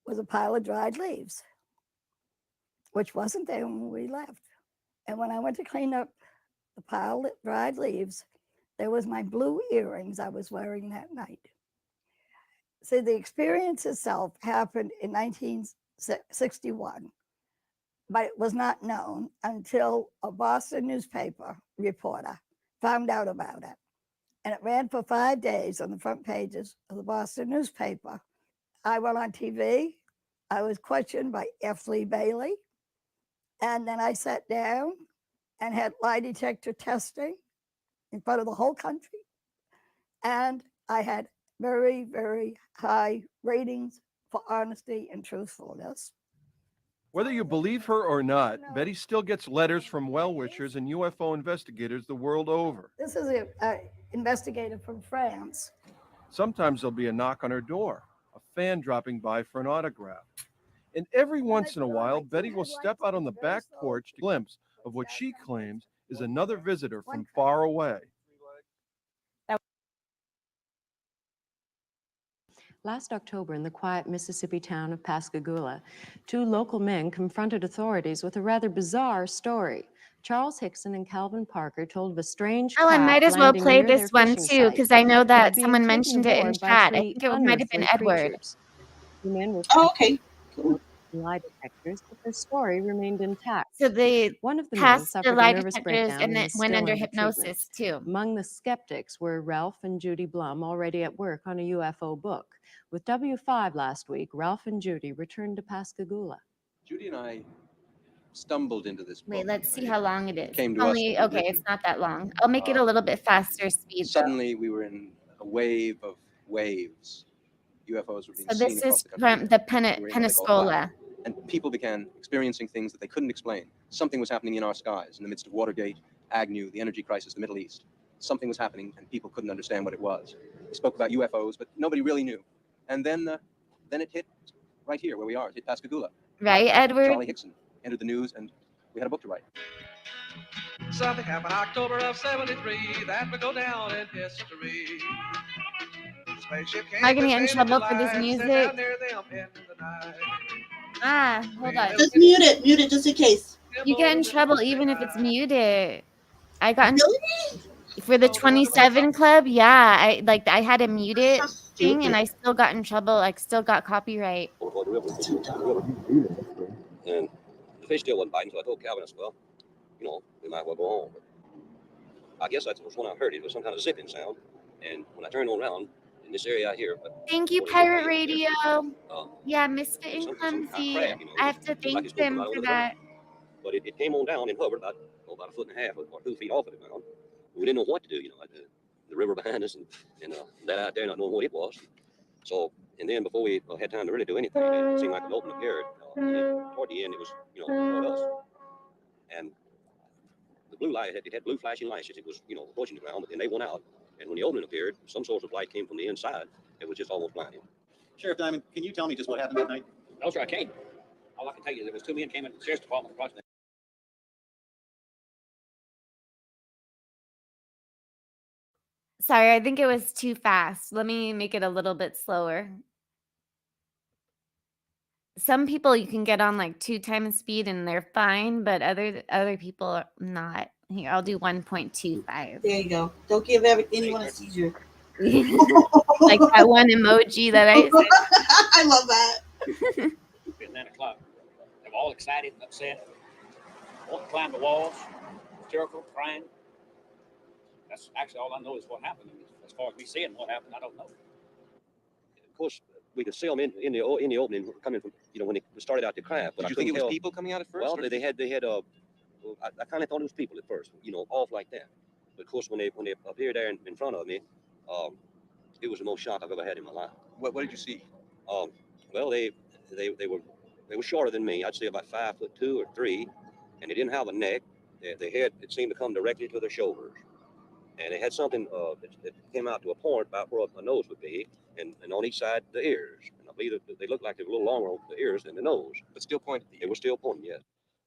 was a pile of dried leaves, which wasn't there when we left. And when I went to clean up the pile of dried leaves, there was my blue earrings I was wearing that night. See, the experience itself happened in 1961, but it was not known until a Boston newspaper reporter found out about it. And it ran for 5 days on the front pages of the Boston newspaper. I went on TV. I was questioned by F. Lee Bailey. And then I sat down and had lie detector testing in front of the whole country. And I had very, very high ratings for honesty and truthfulness. Whether you believe her or not, Betty still gets letters from well-wishers and UFO investigators the world over. This is an investigator from France. Sometimes there'll be a knock on her door, a fan dropping by for an autograph. And every once in a while, Betty will step out on the back porch to glimpse of what she claims is another visitor from far away. Last October, in the quiet Mississippi town of Pascagoula, 2 local men confronted authorities with a rather bizarre story. Charles Hickson and Calvin Parker told of a strange Oh, I craft might as well landing play near their this one fishing too, site because I know and that being someone taken mentioned it in aboard by chat. I 3 think it might have been unearthly Edward. creatures. The men were okay. Cool. lie detectors, but their story remained intact. So they One of the men passed the suffered a lie nervous detectors breakdown and and then is went still under under hypnosis treatment. too. Among the skeptics were Ralph and Judy Blum, already at work on a UFO book. With W5 last week, Ralph and Judy returned to Pascagoula. Judy and I stumbled into this book. Wait, let's see how long it is. Came to Only us okay, it's not that long. I'll make it a little bit faster speed. Suddenly, we were in a wave of waves. UFOs were being So seen this across is the country. from the We were in what they call a Pensacola. cloud. And people began experiencing things that they couldn't explain. Something was happening in our skies in the midst of Watergate, Agnew, the energy crisis, the Middle East. Something was happening, and people couldn't understand what it was. They spoke about UFOs, but nobody really knew. And then it hit right here where we are. It hit Pascagoula. Right, Edward? Charlie Hickson entered the news, and we had a book to write. Something happened October of '73 that would go down in history. Spaceship Am I came gonna get in to trouble for this July and set music? down near them in the night. Ah, hold on. Just mute it just in case. You get in trouble even if it's muted. I got in for the 27 club. Yeah, I had a mute it thing, and I still got in trouble. Like, still got copyright. And the fish still wasn't biting, so I told Calvin, I said, well, we might well go on. But I guess that's when I heard it. It was some kind of zipping sound. And when I turned around in this area out here, Thank you, Pirate Radio. Yeah, Misfit and Clumsy. I have to thank them for that. But it came on down and hovered about a foot and a half or 2 feet off of the ground. We didn't know what to do, the river behind us and that out there not knowing what it was. So, and then before we had time to really do anything, it seemed like an open appeared. Toward the end, it was, toward us. And the blue light, it had blue flashing lights as it was, approaching the ground, but then they went out. And when the opening appeared, some source of light came from the inside. It was just almost blinding. Sheriff Diamond, can you tell me just what happened that night? No, sir, I can't. All I can tell you is there was 2 men came into the sheriff's department approximately. Sorry, I think it was too fast. Let me make it a little bit slower. Some people you can get on like 2 times speed and they're fine, but other people are not. Here, I'll do 1.25. There you go. Don't give anyone a seizure. Like that one emoji that I said. I love that. At 9 o'clock. They were all excited and upset. Wanting to climb the walls, hysterical, crying. That's actually all I know is what happened. As far as me seeing what happened, I don't know. Of course, we could see them in the opening coming from, when they started out to craft. But Did you think it was people coming out at first? Well, they had I kind of thought it was people at first, off like that. But of course, when they appeared there in front of me, It was the most shock I've ever had in my life. What did you see? Well, they were shorter than me. I'd say about 5'2" or 3", and they didn't have a neck. Their head, it seemed to come directly to their shoulders, and they had something that came out to a point about where my nose would be, and on each side the ears. And I believe that they looked like they were a little longer on the ears than the nose. But still pointed. They were still pointing, yes.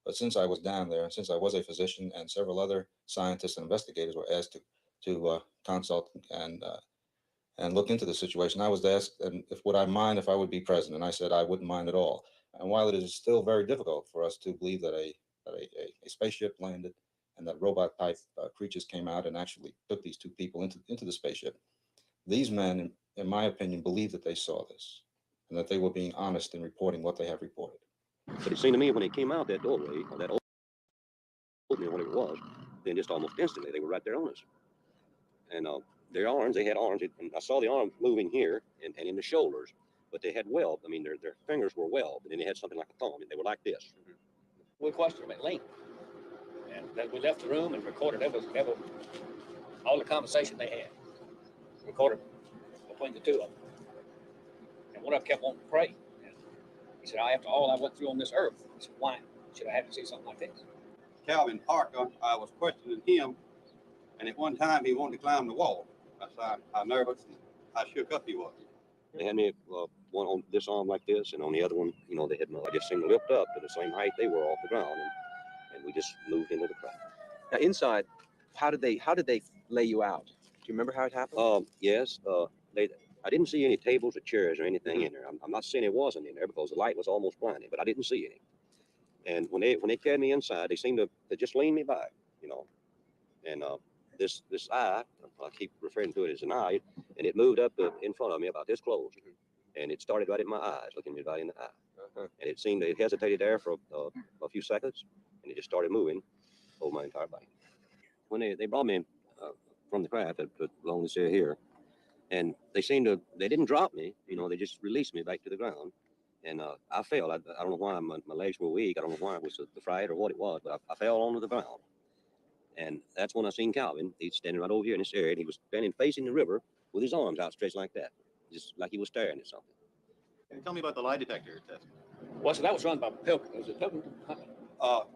But since I was down there, and since I was a physician, and several other scientists and investigators were asked to consult and look into the situation, I was asked, and would I mind if I would be present? And I said I wouldn't mind at all. And while it is still very difficult for us to believe that a spaceship landed and that robot-type creatures came out and actually took these two people into the spaceship, these men, in my opinion, believe that they saw this and that they were being honest in reporting what they have reported. But it seemed to me when they came out that doorway, or that opening, or whatever it was, then just almost instantly they were right there on us. And their arms, they had arms, and I saw the arms moving here and in the shoulders, but they had weld. I mean, their fingers were weld, and then they had something like a thumb, and they were like this. We questioned them at length, and then we left the room and recorded every all the conversation they had, recorded between the two of them. And one of them kept wanting to pray. And he said, after all I went through on this earth, he said, why should I have to see something like this? Calvin Parker, I was questioning him, and at one time he wanted to climb the wall. That's how nervous and how shook up he was. They had me one on this arm like this, and on the other one, you know, they had I just seemed to lift up to the same height they were off the ground, and we just moved into the crowd. Now inside, how did they lay you out? Do you remember how it happened? Yes. I didn't see any tables or chairs or anything in there. I'm not saying it wasn't in there because the light was almost blinding, but I didn't see any. And when they carried me inside, they seemed to just lean me back, you know. And this eye, I keep referring to it as an eye, and it moved up in front of me about this close, and it started right in my eyes, looking me right in the eye. And it seemed it hesitated there for a few seconds, and it just started moving over my entire body. When they brought me from the craft along this area here, and they didn't drop me, you know, they just released me back to the ground. And I fell. I don't know why my legs were weak. I don't know why it was the fright or what it was, but I fell onto the ground. And that's when I seen Calvin. He's standing right over here in this area, and he was standing facing the river with his arms outstretched like that, just like he was staring at something. Can you tell me about the lie detector test? Well, so that was run by Pilkington. Was it Pilkington?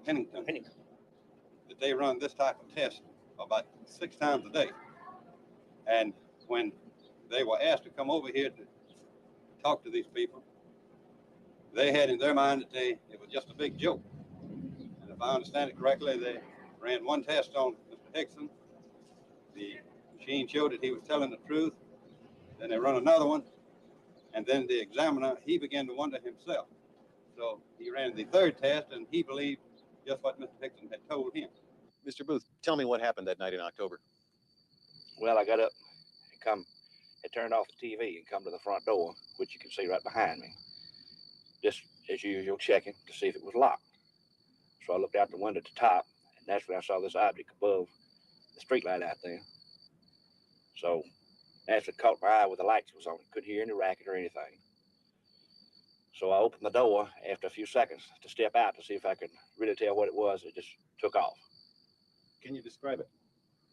Pennington. Pennington. That they run this type of test about 6 times a day. And when they were asked to come over here to talk to these people, they had in their mind that it was just a big joke. And if I understand it correctly, they ran one test on Mr. Hickson. The machine showed that he was telling the truth. Then they run another one. And then the examiner, he began to wonder himself. So he ran the third test, and he believed just what Mr. Hickson had told him. Mr. Booth, tell me what happened that night in October. Well, I got up and turned off the TV and come to the front door, which you can see right behind me. Just as usual, checking to see if it was locked. So I looked out the window at the top, and that's when I saw this object above the street light out there. So after it caught my eye with the lights was on, couldn't hear any racket or anything. So I opened the door after a few seconds to step out to see if I could really tell what it was. It just took off. Can you describe it?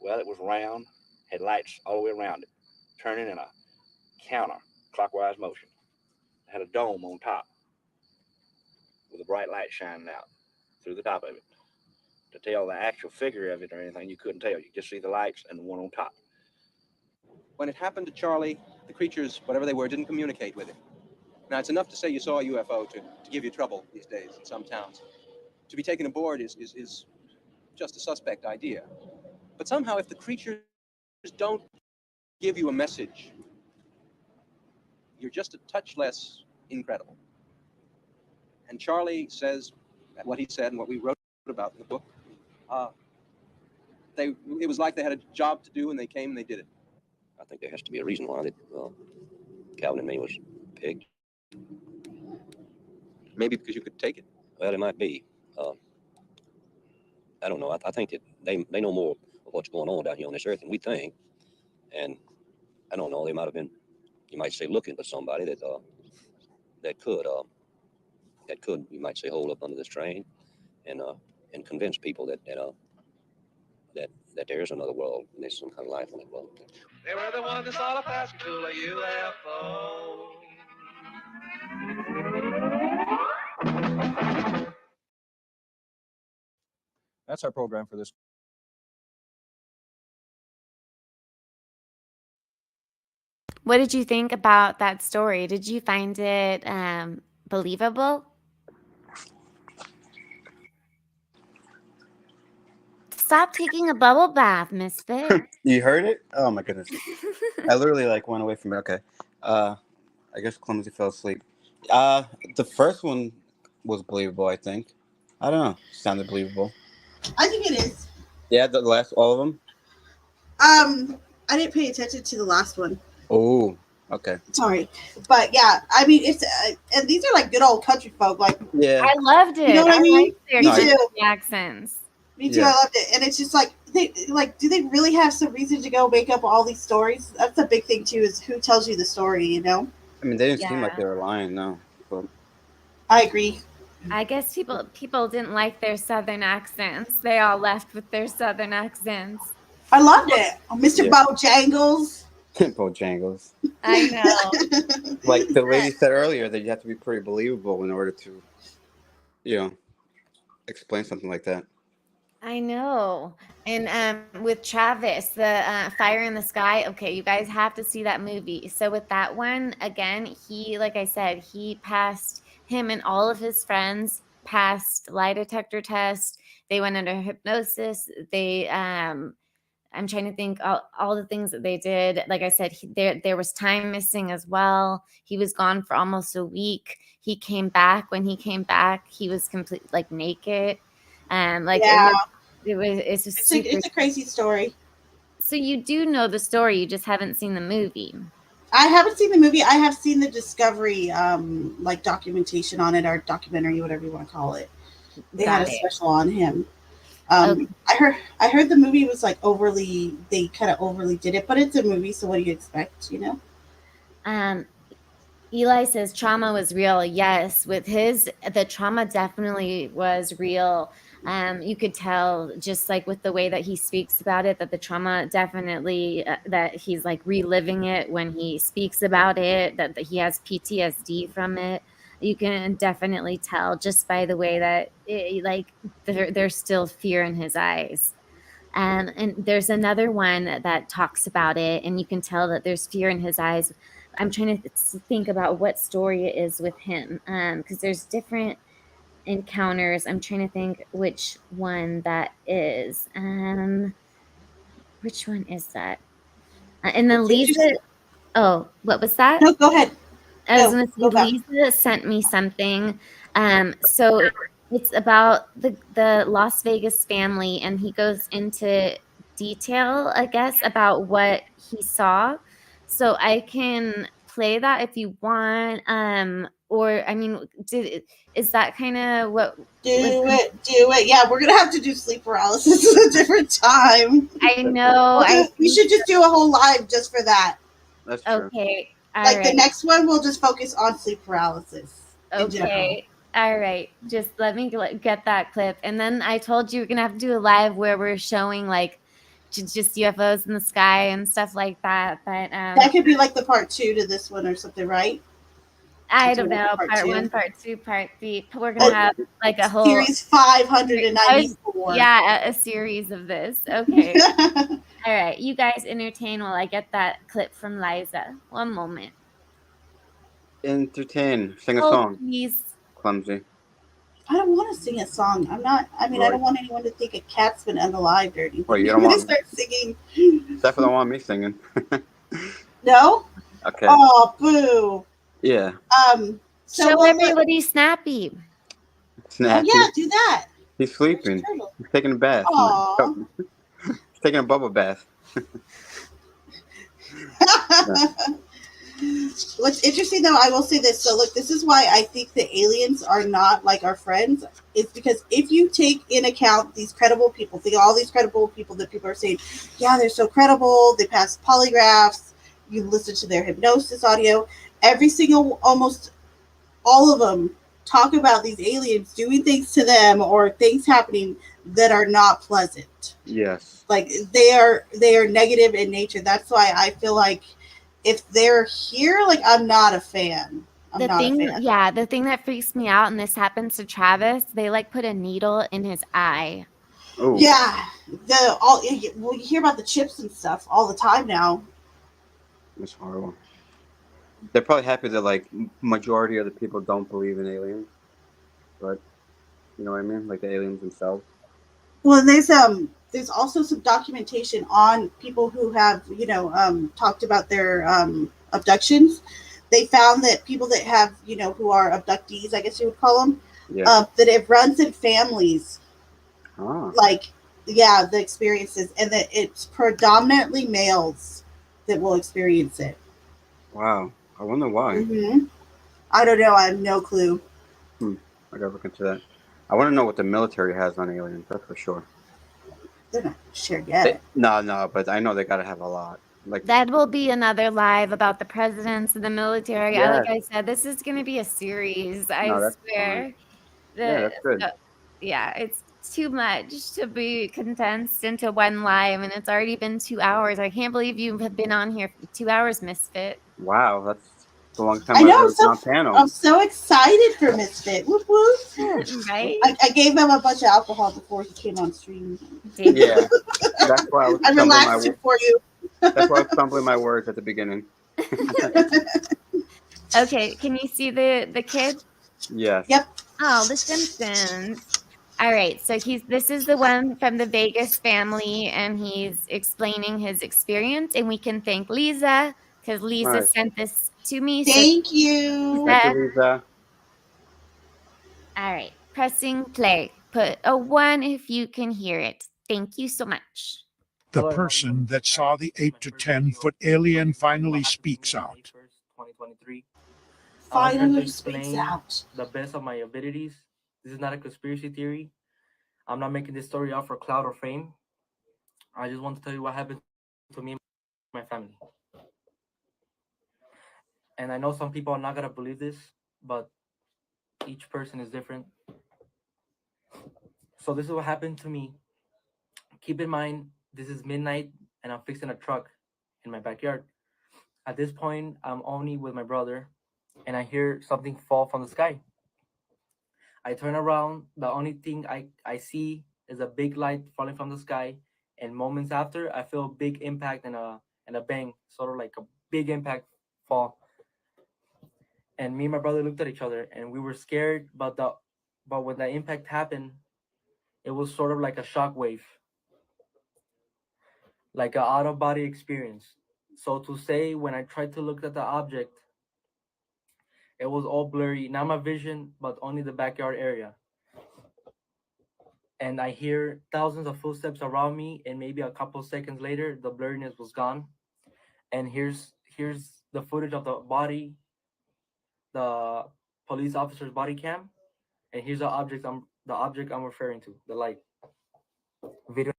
Well, it was round, had lights all the way around it, turning in a counter-clockwise motion. It had a dome on top with a bright light shining out through the top of it. To tell the actual figure of it or anything, you couldn't tell. You could just see the lights and the one on top. When it happened to Charlie, the creatures, whatever they were, didn't communicate with him. Now, it's enough to say you saw a UFO to give you trouble these days in some towns. To be taken aboard is just a suspect idea. But somehow, if the creatures don't give you a message, you're just a touch less incredible. And Charlie says what he said and what we wrote about in the book. It was like they had a job to do, and they came and they did it. I think there has to be a reason why that Calvin and me was picked. Maybe because you could take it. Well, it might be. I don't know. I think that they know more of what's going on down here on this earth than we think. And I don't know. They might have been, you might say, looking for somebody that could, you might say, hold up under this train and convince people that that there is another world and there's some kind of life on that world. They were the ones that saw the Pascagoula UFO. That's our program for this. What did you think about that story? Did you find it believable? Stop taking a bubble bath, Misfit. You heard it? Oh my goodness! I literally like went away from it. Okay, I guess Clumsy fell asleep. The first one was believable. I think. I don't know. Sounded believable. I think it is. Yeah, the last all of them. I didn't pay attention to the last one. Oh, okay. Sorry, but yeah, I mean, it's and these are like good old country folk. Like, Yeah, I loved it. You know what I mean? liked their Me country too. accents. Me too. Yeah. I loved it, and it's just like do they really have some reason to go make up all these stories? That's a big thing too. Is who tells you the story? You know. I mean, they didn't seem like Yeah. they were lying, no. But I agree. I guess people didn't like their southern accents. They all left with their southern accents. I loved it, Mr. Yeah. Bojangles. Bojangles. I know. Like the lady said earlier, that you have to be pretty believable in order to, explain something like that. I know. And with Travis, the Fire in the Sky, okay, you guys have to see that movie. So with that one, again, he, like I said, him and all of his friends passed lie detector tests. They went under hypnosis. I'm trying to think all the things that they did. Like I said, there was time missing as well. He was gone for almost a week. He came back. When he came back, he was completely like naked. It's just super. It's a crazy story. So you do know the story, you just haven't seen the movie. I haven't seen the movie. I have seen the Discovery like documentation on it, or documentary, whatever you want to call it. They had a special on him. I heard the movie was like they kind of overly did it, but it's a movie, so what do you expect, Eli says trauma was real. Yes, the trauma definitely was real. You could tell just like with the way that he speaks about it, that the trauma definitely, that he's like reliving it when he speaks about it, that he has PTSD from it. You can definitely tell just by the way that there's still fear in his eyes. And there's another one that talks about it, and you can tell that there's fear in his eyes. I'm trying to think about what story it is with him, because there's different encounters. I'm trying to think which one that is. Which one is that? And then Lisa. Oh, what was that? No, go ahead. I was going to say Lisa sent me something. So it's about the Las Vegas family, and he goes into detail, I guess, about what he saw. So I can play that if you want. Or I mean, is that kind of what? Do it. Yeah, we're gonna have to do sleep paralysis at a different time. I know. We should just do a whole live just for that. That's true. Okay. The next one, we'll just focus on sleep paralysis. Okay. All right. Just let me get that clip. And then I told you we're going to have to do a live where we're showing like just UFOs in the sky and stuff like that. But that could be like the part 2 to this one or something, right? I don't know. Part 1, part 2, part 3. We're going to have like a whole series 594. Yeah, a series of this. Okay. All right. You guys entertain while I get that clip from Liza. One moment. Entertain. Sing a song. Please. Clumsy. I don't want to sing a song. I don't want anyone to think a cat's been unalived or anything. Well, you don't want to start singing. Definitely don't want me singing. No? Okay. Oh, boo. Yeah. So show everybody Snappy. Snappy. Oh, yeah, do that. He's sleeping. He's taking a bath. He's taking a bubble bath. What's interesting, though, I will say this. So, look, this is why I think the aliens are not like our friends. It's because if you take in account these credible people, all these credible people that people are saying, yeah, they're so credible, they pass polygraphs, you listen to their hypnosis audio, almost all of them talk about these aliens doing things to them or things happening that are not pleasant. Yes. Like they are negative in nature. That's why I feel like if they're here, like I'm not a fan. I'm not a fan. Yeah, the thing that freaks me out, and this happens to Travis, they like put a needle in his eye. Oh. Yeah, you hear about the chips and stuff all the time now. It's horrible. They're probably happy that like majority of the people don't believe in aliens, but you know what I mean, like the aliens themselves. Well, there's also some documentation on people who have talked about their abductions. They found that people that have who are abductees, I guess you would call them, Yeah. that it runs in families. Ah. Like, yeah, the experiences, and that it's predominantly males that will experience it. Wow. I wonder why. Mm-hmm. I don't know. I have no clue. I gotta look into that. I want to know what the military has on aliens. That's for sure. They're not sure yet. No, but I know they gotta have a lot. Like That will be another live about the presidents and the military. Yes. Like I said, this is going to be a series. I that's swear. fine. Yeah, that's good. Yeah, it's too much to be condensed into one live, and it's already been 2 hours. I can't believe you have been on here for 2 hours, Misfit. Wow, that's a long time I I've know. ever been on panel. I'm so excited for Misfit. Whoop, whoop. Right? I gave him a bunch of alcohol before he came on stream. Yeah, that's why I was. I relaxed it for you. That's why I was stumbling my words at the beginning. Okay, can you see the kid? Yes. Yep. Oh, the Simpsons. All right, so this is the one from the Vegas family, and he's explaining his experience, and we can thank Lisa because Lisa Nice. sent this to me. Thank you. Thank you, Lisa. All right, pressing play. Put a 1 if you can hear it. Thank you so much. The person that saw the 8 to 10-foot alien finally speaks out. 2023. Finally speaks out. The best of my abilities. This is not a conspiracy theory. I'm not making this story up for clout or fame. I just want to tell you what happened to me and my family. And I know some people are not going to believe this, but each person is different. So this is what happened to me. Keep in mind, this is midnight and I'm fixing a truck in my backyard. At this point, I'm only with my brother and I hear something fall from the sky. I turn around. The only thing I see is a big light falling from the sky. And moments after, I feel a big impact and a bang, sort of like a big impact fall. And me and my brother looked at each other and we were scared, but when the impact happened, it was sort of like a shock wave, like an out of body experience. So to say, when I tried to look at the object, it was all blurry, not my vision, but only the backyard area. And I hear thousands of footsteps around me, and maybe a couple seconds later, the blurriness was gone. And here's the footage of the body, the police officer's body cam, and here's the object I'm referring to, the light. Video.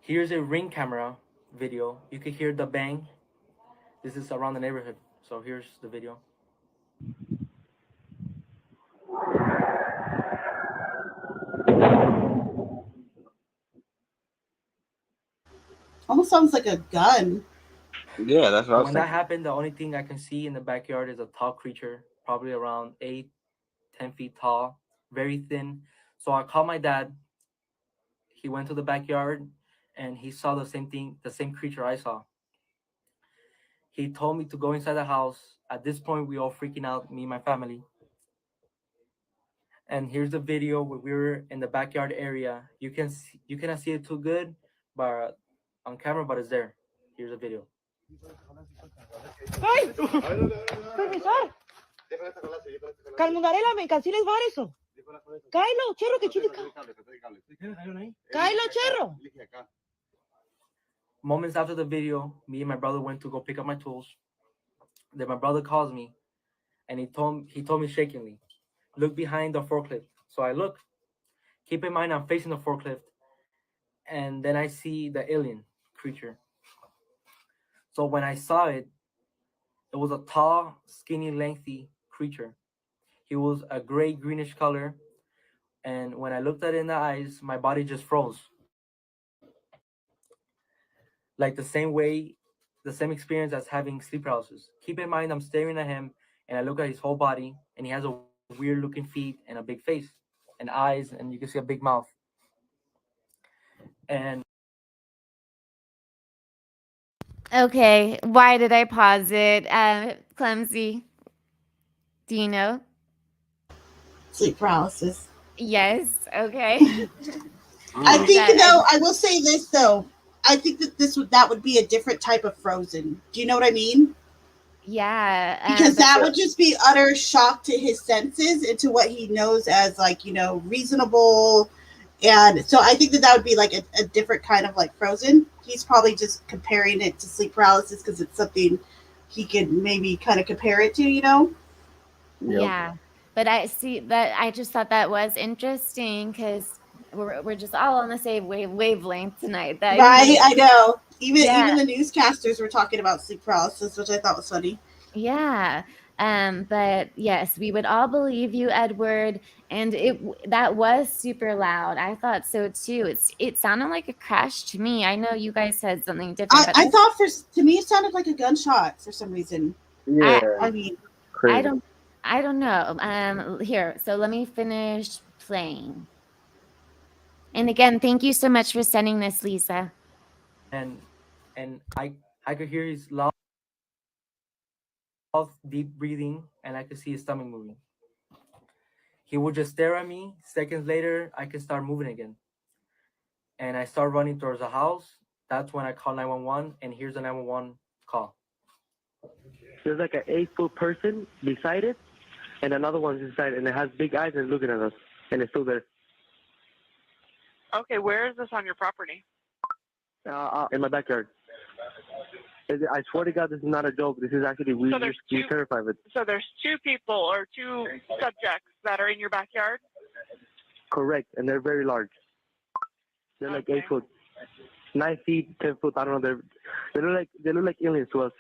Here's a ring camera video. You can hear the bang. This is around the neighborhood. So here's the video. Almost sounds like a gun. Yeah, that's what I was When that thinking. happened, the only thing I can see in the backyard is a tall creature, probably around 8-10 feet tall, very thin. So I called my dad. He went to the backyard and he saw the same thing, the same creature I saw. He told me to go inside the house. At this point, we all freaking out, me and my family. And here's the video where we were in the backyard area. You cannot see it too good, but on camera, but it's there. Here's the video. ¡Ay! Permisar! Calmundarela, me canceles var eso. Kylo, Cherro, que chica. Kylo, Cherro. Moments after the video, me and my brother went to go pick up my tools. Then my brother calls me, and he told me shakingly, "Look behind the forklift." So I look. Keep in mind, I'm facing the forklift, and then I see the alien creature. So when I saw it, it was a tall, skinny, lengthy creature. He was a gray, greenish color. And when I looked at it in the eyes, my body just froze. Like the same experience as having sleep paralysis. Keep in mind, I'm staring at him and I look at his whole body, and he has a weird looking feet and a big face and eyes, and you can see a big mouth. And Okay, why did I pause it? Clumsy, do you know? Sleep paralysis. Yes, okay. I Is think that- though, I will say this though. I think that would be a different type of frozen. Do you know what I mean? Yeah, Because but- that would just be utter shock to his senses and to what he knows as like, you know, reasonable. And so I think that would be like a different kind of like frozen. He's probably just comparing it to sleep paralysis because it's something he could maybe kind of compare it to, you know? Yeah, but I just thought that was interesting because we're just all on the same wavelength tonight. That Right, I know. Even Yeah. the newscasters were talking about sleep paralysis, which I thought was funny. Yeah. But yes, we would all believe you, Edward, and that was super loud. I thought so too. It sounded like a crash to me. I know you guys said something different, but I thought to me it sounded like a gunshot for some reason. Yeah. I mean, I don't know. Here, so let me finish playing. And again, thank you so much for sending this, Lisa. and I could hear his loud, deep breathing, and I could see his stomach moving. He would just stare at me. Seconds later, I could start moving again, and I start running towards the house. That's when I call 911, and here's the 911 call. There's like an 8-foot person beside it, and another one's inside, and it has big eyes and looking at us, and it's still there. Okay, where is this on your property? In my backyard. I swear to God, this is not a joke. This is actually we're terrified of it. So there's two people or two subjects that are in your backyard? Correct, and they're very large. They're like 8 foot, 9 feet, 10 foot. I don't know. They look like aliens to us.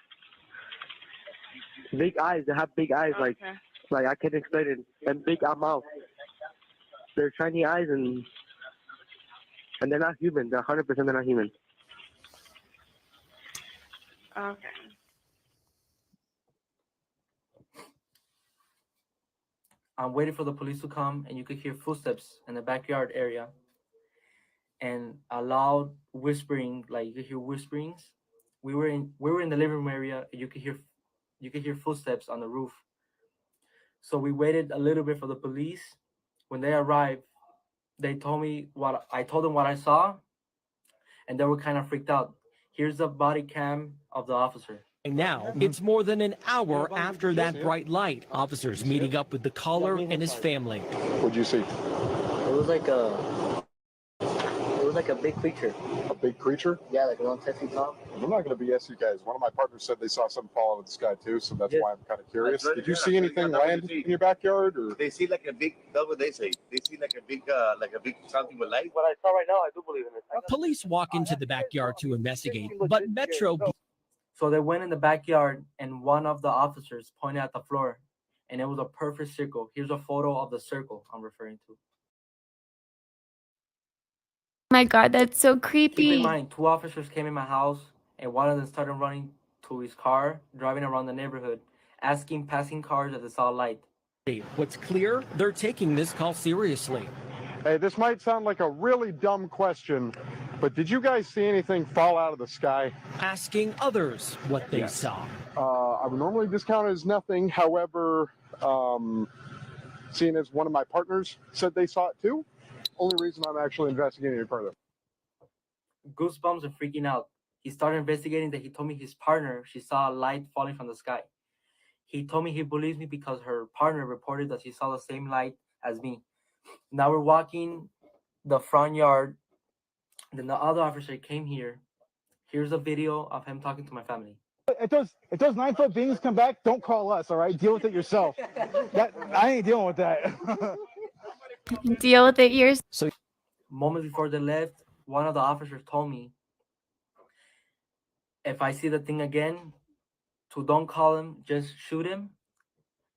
Big eyes. They have big eyes, like I can't explain it. And big mouth. They're shiny eyes, and they're not human. They're 100% they're not human. Okay. I'm waiting for the police to come, and you could hear footsteps in the backyard area, and a loud whispering, like you could hear whisperings. We were in the living room area, and you could hear footsteps on the roof. So we waited a little bit for the police. When they arrived, they told me I told them what I saw, and they were kind of freaked out. Here's the body cam of the officer. Now, it's more than an hour after that bright light. Officers meeting up with the caller and his family. What'd you see? It was like a big creature. A big creature? Yeah, like around 10 feet tall. I'm not going to BS you guys. One of my partners said they saw something fall out of the sky too, so that's why I'm kind of curious. Did you see anything land in your backyard? Or They see like a big, that's what they say. They see like a big something with light. What I saw right now, I do believe in it. Police walk into the backyard to investigate, but Metro. So they went in the backyard, and one of the officers pointed at the floor, and it was a perfect circle. Here's a photo of the circle I'm referring to. My God, that's so creepy. Keep in mind, 2 officers came in my house, and one of them started running to his car, driving around the neighborhood, asking passing cars if they saw light. What's clear, they're taking this call seriously. Hey, this might sound like a really dumb question, but did you guys see anything fall out of the sky? Asking others what they saw. I would normally discount it as nothing. However, seeing as one of my partners said they saw it too, only reason I'm actually investigating it further. Goosebumps and freaking out. He started investigating that he told me his partner, she saw a light falling from the sky. He told me he believes me because her partner reported that she saw the same light as me. Now we're walking the front yard. Then the other officer came here. Here's a video of him talking to my family. If those 9-foot beings come back, don't call us, all right? Deal with it yourself. I ain't dealing with that. Deal with it yourself. So, moments before they left, one of the officers told me if I see the thing again, to don't call him, just shoot him.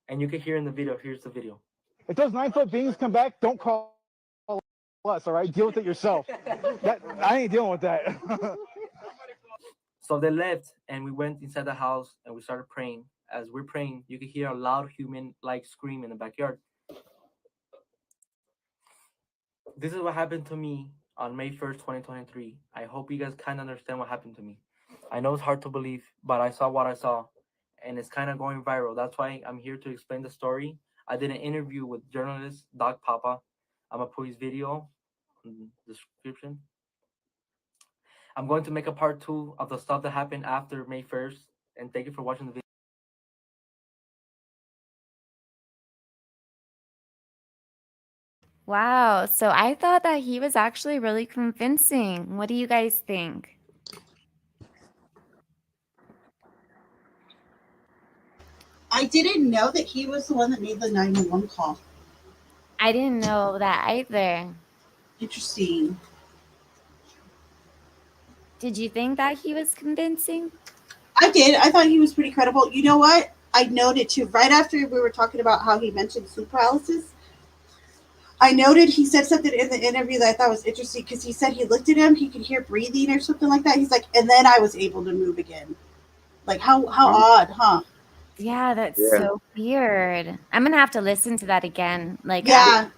And you can hear in the video. Here's the video. If those 9-foot beings come back, don't call us, all right? Deal with it yourself. I ain't dealing with that. So they left, and we went inside the house, and we started praying. As we're praying, you can hear a loud human-like scream in the backyard. This is what happened to me on May 1st, 2023. I hope you guys kind of understand what happened to me. I know it's hard to believe, but I saw what I saw, and it's kind of going viral. That's why I'm here to explain the story. I did an interview with journalist Doc Papa. I'm going to put his video in the description. I'm going to make a part 2 of the stuff that happened after May 1st, and thank you for watching the video. Wow. So I thought that he was actually really convincing. What do you guys think? I didn't know that he was the one that made the 911 call. I didn't know that either. Interesting. Did you think that he was convincing? I did. I thought he was pretty credible. You know what? I noted too, right after we were talking about how he mentioned sleep paralysis, I noted he said something in the interview that I thought was interesting because he said he looked at him, he could hear breathing or something like that. He's like, and then I was able to move again. Like, how odd, huh? Yeah, that's so weird. I'm gonna have to listen to that again. Like, Yeah.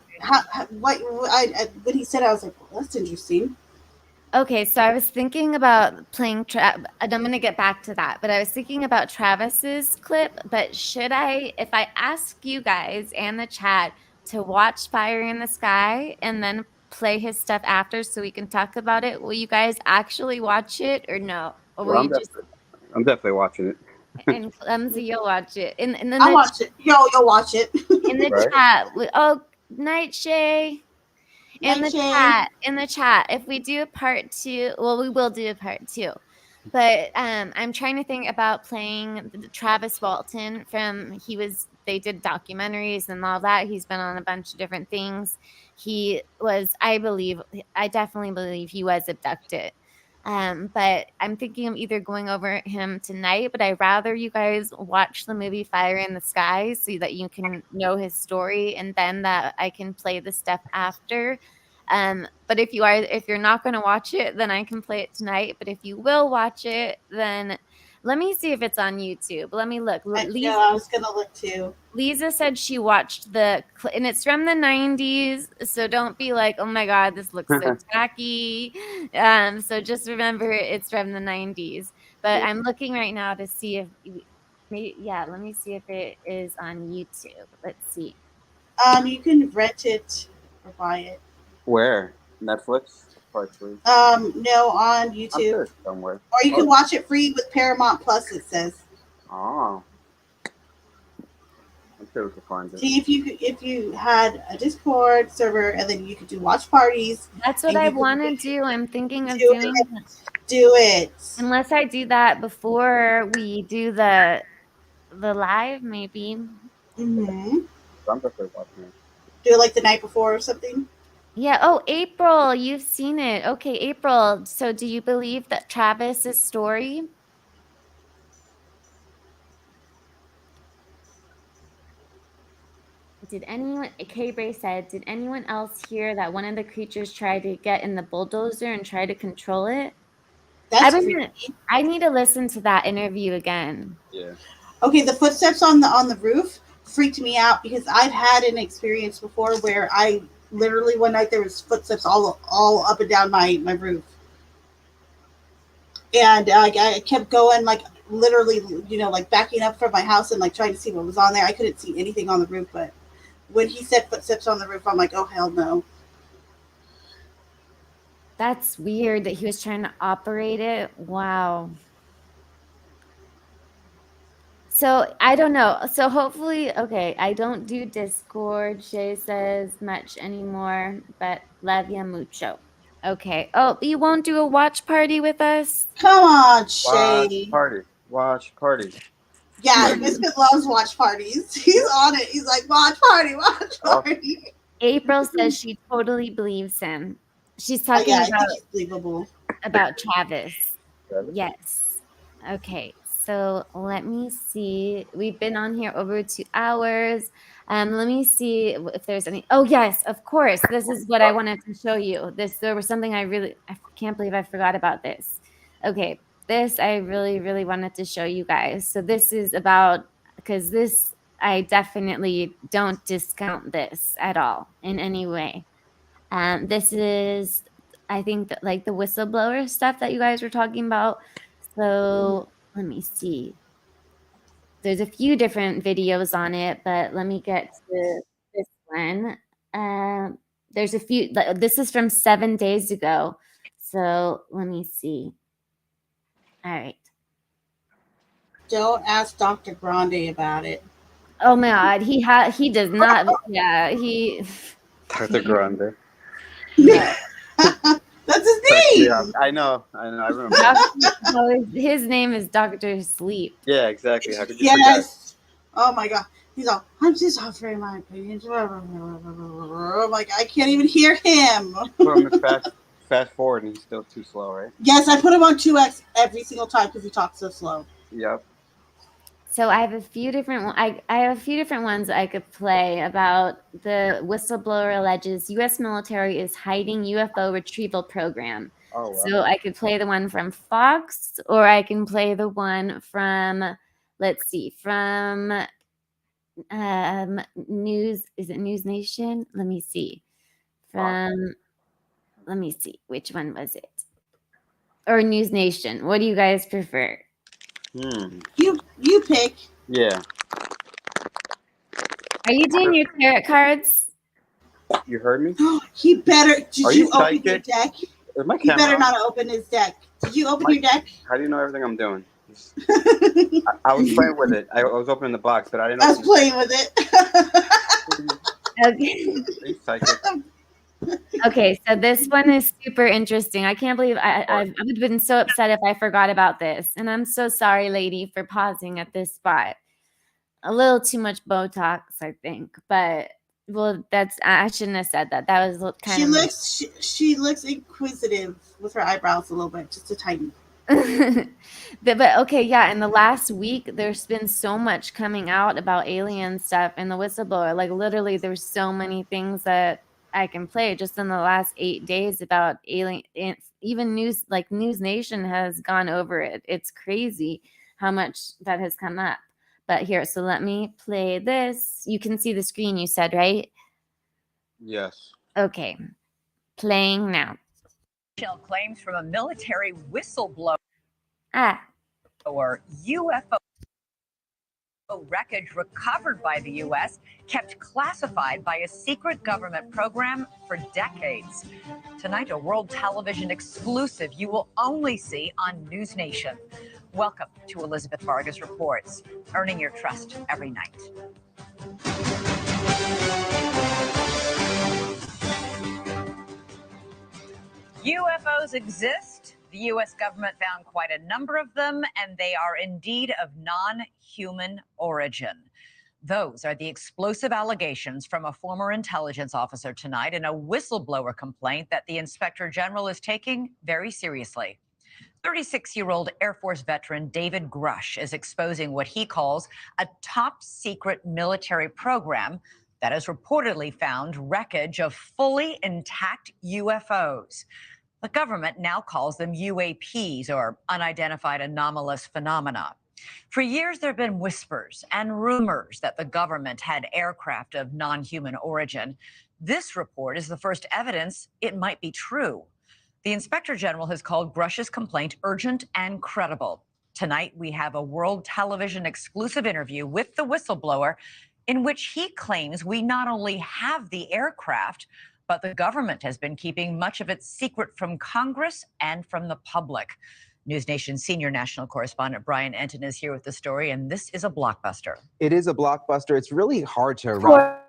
When he said, I was like, well, that's interesting. Okay, so I was thinking about playing and I'm gonna get back to that, but I was thinking about Travis's clip. But should I, if I ask you guys and the chat to watch Fire in the Sky and then play his stuff after so we can talk about it, will you guys actually watch it or no? Or will Well, you just I'm definitely watching it. and Clumsy, you'll watch it. And then I'll watch it. You'll watch it. in the Right. chat. Oh, night Shay. In Night, the Shay. chat, if we do a part 2, well, we will do a part 2. But I'm trying to think about playing Travis Walton they did documentaries and all that. He's been on a bunch of different things. He was, I definitely believe he was abducted. But I'm thinking of either going over him tonight, but I'd rather you guys watch the movie Fire in the Sky so that you can know his story, and then that I can play the stuff after. But if you're not going to watch it, then I can play it tonight. But if you will watch it, then let me see if it's on YouTube. Let me look. Yeah, I was gonna look too. Lisa said she watched and it's from the 90s. So don't be like, oh my God, this looks so tacky. So just remember it's from the 90s. But I'm looking right now to see if let me see if it is on YouTube. Let's see. You can rent it or buy it. Where? Netflix? Partially. No, on YouTube. I'm sure it's somewhere. Or you can watch it free with Paramount Plus, it says. Oh. I'm sure we can find it. See, if you had a Discord server and then you could do watch parties. That's what I want to do. I'm thinking of Do it. Unless I do that before we do the live, maybe. Mm-hmm. I'm definitely watching it. Do it like the night before or something. Yeah. Oh, April, you've seen it. Okay, April. So do you believe that Travis's story? K-Bray said, did anyone else hear that one of the creatures tried to get in the bulldozer and try to control it? I need to listen to that interview again. Yeah. Okay, the footsteps on the roof freaked me out because I've had an experience before where I literally one night there was footsteps all up and down my roof, and I kept going, like literally, like backing up from my house and like trying to see what was on there. I couldn't see anything on the roof, but when he said footsteps on the roof, I'm like, oh hell no. That's weird that he was trying to operate it. Wow. So I don't know. So hopefully, okay, I don't do Discord, Shay says, much anymore, but love ya mucho. Okay. Oh, you won't do a watch party with us? Come on, Shay. Watch party. Yeah, Biscuit loves watch parties. He's on it. He's like, watch party. April says she totally believes him. She's talking I think he's believable. about Travis. Yes. Okay, so let me see. We've been on here over 2 hours. Let me see if there's any. Oh yes, of course. This is what I wanted to show you. There was something I can't believe I forgot about this. Okay, this I really wanted to show you guys. So this is about, because this, I definitely don't discount this at all in any way. This is, I think, that, like the whistleblower stuff that you guys were talking about. So let me see. There's a few different videos on it, but let me get to this one. There's a few. This is from 7 days ago. So let me see. All right. Don't ask Dr. Grande about it. Oh my God, he does not. Yeah, he. Dr. Grande. Yeah. That's his name. Yeah, I know. I remember. His name is Dr. Sleep. Yeah, exactly. How could you Yes. Oh my God. He's all, I'm just offering my opinion. Like, I can't even hear him. Put him fast forward and he's still too slow, right? Yes, I put him on 2x every single time because he talks so slow. Yep. So I have a few different. I have a few different ones I could play about the whistleblower alleges U.S. military is hiding UFO retrieval program. Oh, wow. So I could play the one from Fox, or I can play the one from, let's see, from News. Is it News Nation? Let me see. Let me see. Which one was it? Or News Nation? What do you guys prefer? You pick. Yeah. Are you doing your tarot cards? You heard me? He better. Did Are you you open psychic? your deck? Is my He camera better on? not open his deck. Did you open your deck? How do you know everything I'm doing? I was playing with it. I was opening the box, but I didn't. I was playing with it. Okay. Are you psychic? Okay, so this one is super interesting. I can't believe I would have been so upset if I forgot about this. And I'm so sorry, lady, for pausing at this spot. A little too much Botox, I think. But, well, I shouldn't have said that. That was kind of... She looks inquisitive with her eyebrows a little bit, just a tiny. But okay, yeah, in the last week there's been so much coming out about alien stuff and the whistleblower. Like literally there's so many things that I can play just in the last 8 days about alien. Even News Nation has gone over it. It's crazy how much that has come up. But here, so let me play this. You can see the screen, you said, right? Yes. Okay. Playing now. Claims from a military whistleblower. Or UFO wreckage recovered by the U.S., kept classified by a secret government program for decades. Tonight, a world television exclusive you will only see on News Nation. Welcome to Elizabeth Vargas Reports, earning your trust every night. UFOs exist. The U.S. government found quite a number of them, and they are indeed of non-human origin. Those are the explosive allegations from a former intelligence officer tonight in a whistleblower complaint that the Inspector General is taking very seriously. 36-year-old Air Force veteran David Grush is exposing what he calls a top-secret military program that has reportedly found wreckage of fully intact UFOs. The government now calls them UAPs, or unidentified anomalous phenomena. For years, there have been whispers and rumors that the government had aircraft of non-human origin. This report is the first evidence it might be true. The Inspector General has called Grush's complaint urgent and credible. Tonight, we have a world television exclusive interview with the whistleblower in which he claims we not only have the aircraft, but the government has been keeping much of its secret from Congress and from the public. News Nation's senior national correspondent Brian Enton is here with the story, and this is a blockbuster. It is a blockbuster. It's really hard to wrap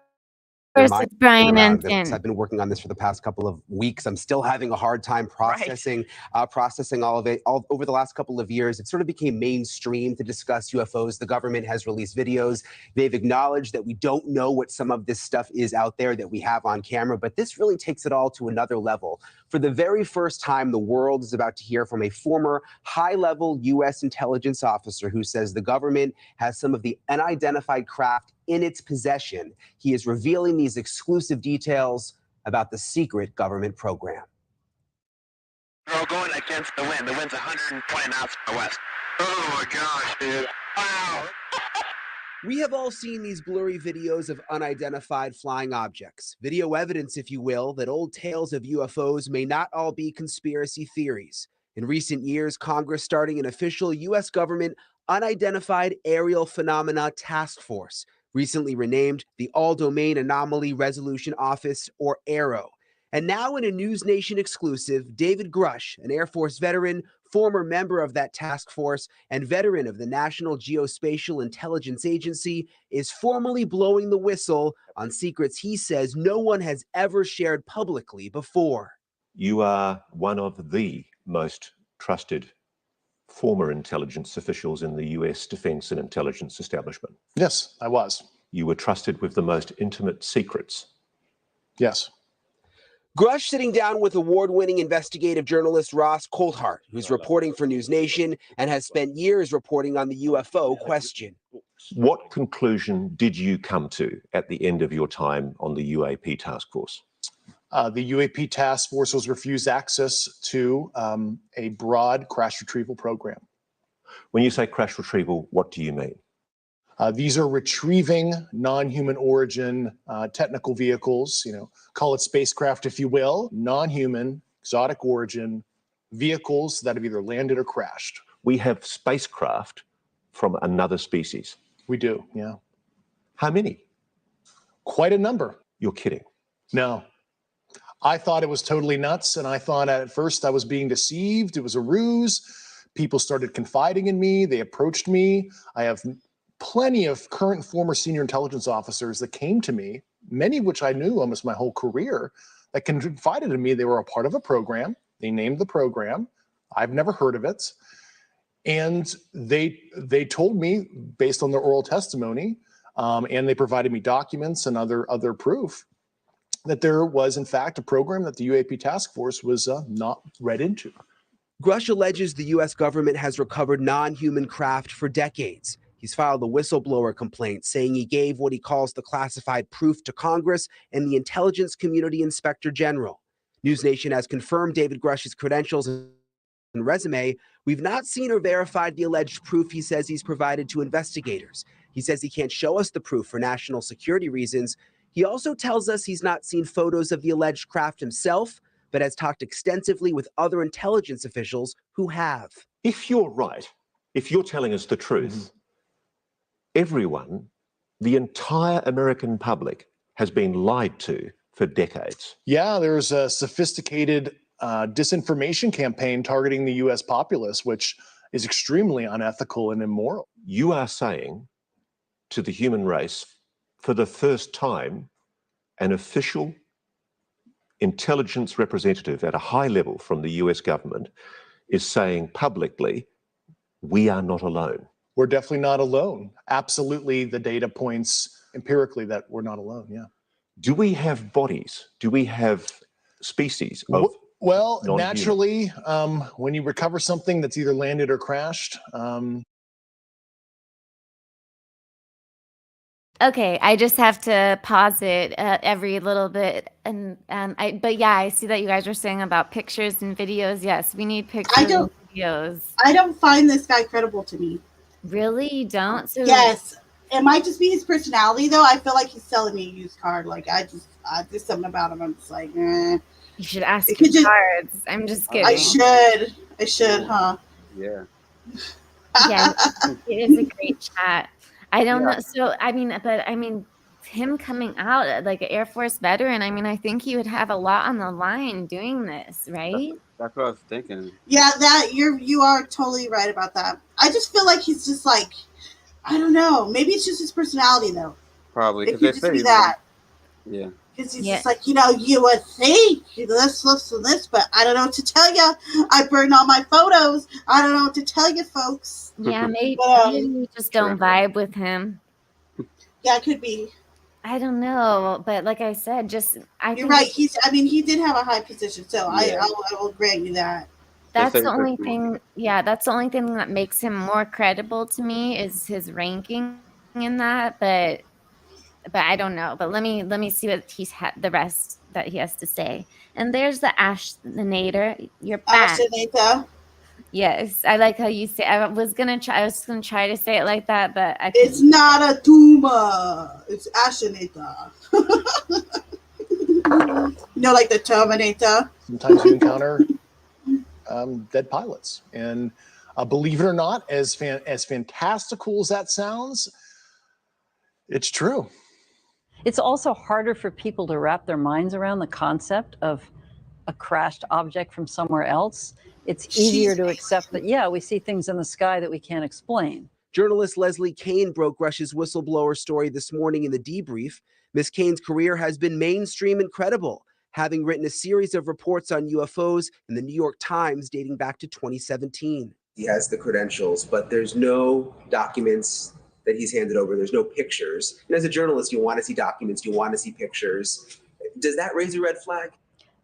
your mind around this. I've been working on this for the past couple of weeks. I'm still having a hard time processing all of it. All over the last couple of years, it sort of became mainstream to discuss UFOs. The government has released videos. They've acknowledged that we don't know what some of this stuff is out there that we have on camera, but this really takes it all to another level. For the very first time, the world is about to hear from a former high-level U.S. intelligence officer who says the government has some of the unidentified craft in its possession. He is revealing these exclusive details about the secret government program. We're all going against the wind. The wind's 120 knots from the west. Oh my gosh, dude. Wow. We have all seen these blurry videos of unidentified flying objects, video evidence, if you will, that old tales of UFOs may not all be conspiracy theories. In recent years, Congress starting an official U.S. government unidentified aerial phenomena task force, recently renamed the All-Domain Anomaly Resolution Office, or AARO. And now in a News Nation exclusive, David Grush, an Air Force veteran, former member of that task force, and veteran of the National Geospatial Intelligence Agency, is formally blowing the whistle on secrets he says no one has ever shared publicly before. You are one of the most trusted former intelligence officials in the US defense and intelligence establishment. Yes, I was. You were trusted with the most intimate secrets. Yes. Grush sitting down with award-winning investigative journalist Ross Coulthart, who's reporting for News Nation and has spent years reporting on the UFO question. What conclusion did you come to at the end of your time on the UAP task force? The UAP task force was refused access to a broad crash retrieval program. When you say crash retrieval, what do you mean? These are retrieving non-human origin technical vehicles, call it spacecraft if you will, non-human, exotic origin vehicles that have either landed or crashed. We have spacecraft from another species. We do, yeah. How many? Quite a number. You're kidding. No. I thought it was totally nuts, and I thought at first I was being deceived. It was a ruse. People started confiding in me. They approached me. I have plenty of current and former senior intelligence officers that came to me, many of which I knew almost my whole career, that confided in me they were a part of a program. They named the program. I've never heard of it. And they told me, based on their oral testimony, and they provided me documents and other proof, that there was, in fact, a program that the UAP task force was not read into. Grush alleges the U.S. government has recovered non-human craft for decades. He's filed a whistleblower complaint saying he gave what he calls the classified proof to Congress and the Intelligence Community Inspector General. News Nation has confirmed David Grush's credentials and resume. We've not seen or verified the alleged proof he says he's provided to investigators. He says he can't show us the proof for national security reasons. He also tells us he's not seen photos of the alleged craft himself, but has talked extensively with other intelligence officials who have. If you're right, if you're telling us the truth, everyone, the entire American public, has been lied to for decades. Yeah, there's a sophisticated disinformation campaign targeting the U.S. populace, which is extremely unethical and immoral. You are saying to the human race, for the first time, an official intelligence representative at a high level from the US government is saying publicly, we are not alone. We're definitely not alone. Absolutely, the data points empirically that we're not alone, yeah. Do we have bodies? Do we have species of Well, non-human? naturally, when you recover something that's either landed or crashed, Okay, I just have to pause it every little bit, and but yeah, I see that you guys were saying about pictures and videos. Yes, we need pictures and videos. I don't find this guy credible to me. Really, you don't? So yes, it might just be his personality, though. I feel like he's selling me a used card. Like there's something about him. I'm just like, eh. You should ask his cards. I'm just kidding. I should, huh? Yeah. Yeah, it is a great chat. I don't know. So, I mean, him coming out like an Air Force veteran, I mean, I think he would have a lot on the line doing this, right? That's what I was thinking. Yeah, you are totally right about that. I just feel like he's just like, I don't know. Maybe it's just his personality, though. Probably. It could just be that. Yeah. Because he's just like, you would think this, and this, but I don't know what to tell you. I burned all my photos. I don't know what to tell you, folks. Yeah, maybe we just don't vibe with him. Yeah, it could be. I don't know, but like I said, You're right. He did have a high position, so Yeah. I will grant you that. That's the only thing. Yeah, that's the only thing that makes him more credible to me is his ranking in that. But I don't know. But let me see what the rest that he has to say. And there's the Ashinator. You're back. Ashinator. Yes, I like how you say. I was gonna try to say it like that, but I It's not a tumor. It's Ashinator. Like the Terminator. Sometimes you encounter dead pilots, and believe it or not, as fantastical as that sounds, it's true. It's also harder for people to wrap their minds around the concept of a crashed object from somewhere else. It's easier to accept that, yeah, we see things in the sky that we can't explain. Journalist Leslie Kane broke Rush's whistleblower story this morning in the debrief. Ms. Kane's career has been mainstream and credible, having written a series of reports on UFOs in the New York Times dating back to 2017. He has the credentials, but there's no documents that he's handed over. There's no pictures. And as a journalist, you want to see documents, you want to see pictures. Does that raise a red flag?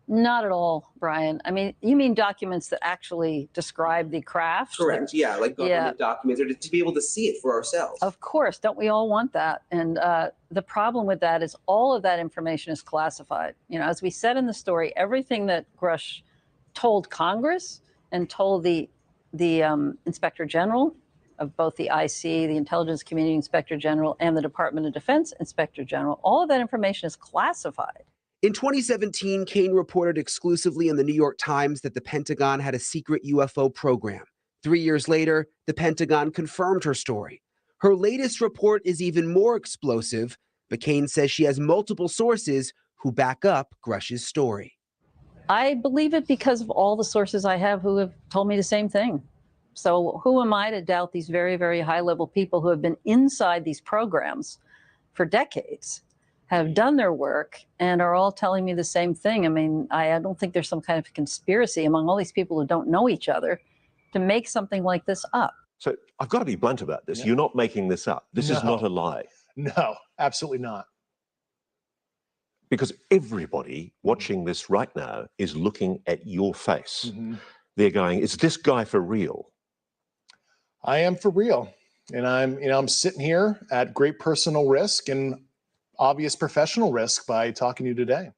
Not at all, Brian. I mean, you mean documents that actually describe the craft? Correct. Yeah, like government documents, or to be able to see it for ourselves. Of course. Don't we all want that? And the problem with that is all of that information is classified. As we said in the story, everything that Grush told Congress and told the Inspector General of both the IC, the Intelligence Community Inspector General, and the Department of Defense Inspector General, all of that information is classified. In 2017, Kane reported exclusively in the New York Times that the Pentagon had a secret UFO program. 3 years later, the Pentagon confirmed her story. Her latest report is even more explosive, but Kane says she has multiple sources who back up Grush's story. I believe it because of all the sources I have who have told me the same thing. So who am I to doubt these very, very high-level people who have been inside these programs for decades, have done their work, and are all telling me the same thing? I mean, I don't think there's some kind of conspiracy among all these people who don't know each other to make something like this up. So I've got to be blunt about this. Yeah. You're not making this up. This is not a lie. No, absolutely not. Because everybody watching this right now is looking at your face. Mm-hmm. They're going, is this guy for real? I am for real. And I'm sitting here at great personal risk and obvious professional risk by talking to you today.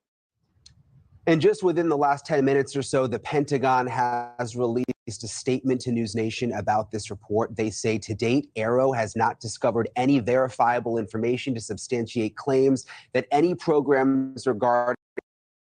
And just within the last 10 minutes or so, the Pentagon has released a statement to News Nation about this report. They say to date, AARO has not discovered any verifiable information to substantiate claims that any programs regarding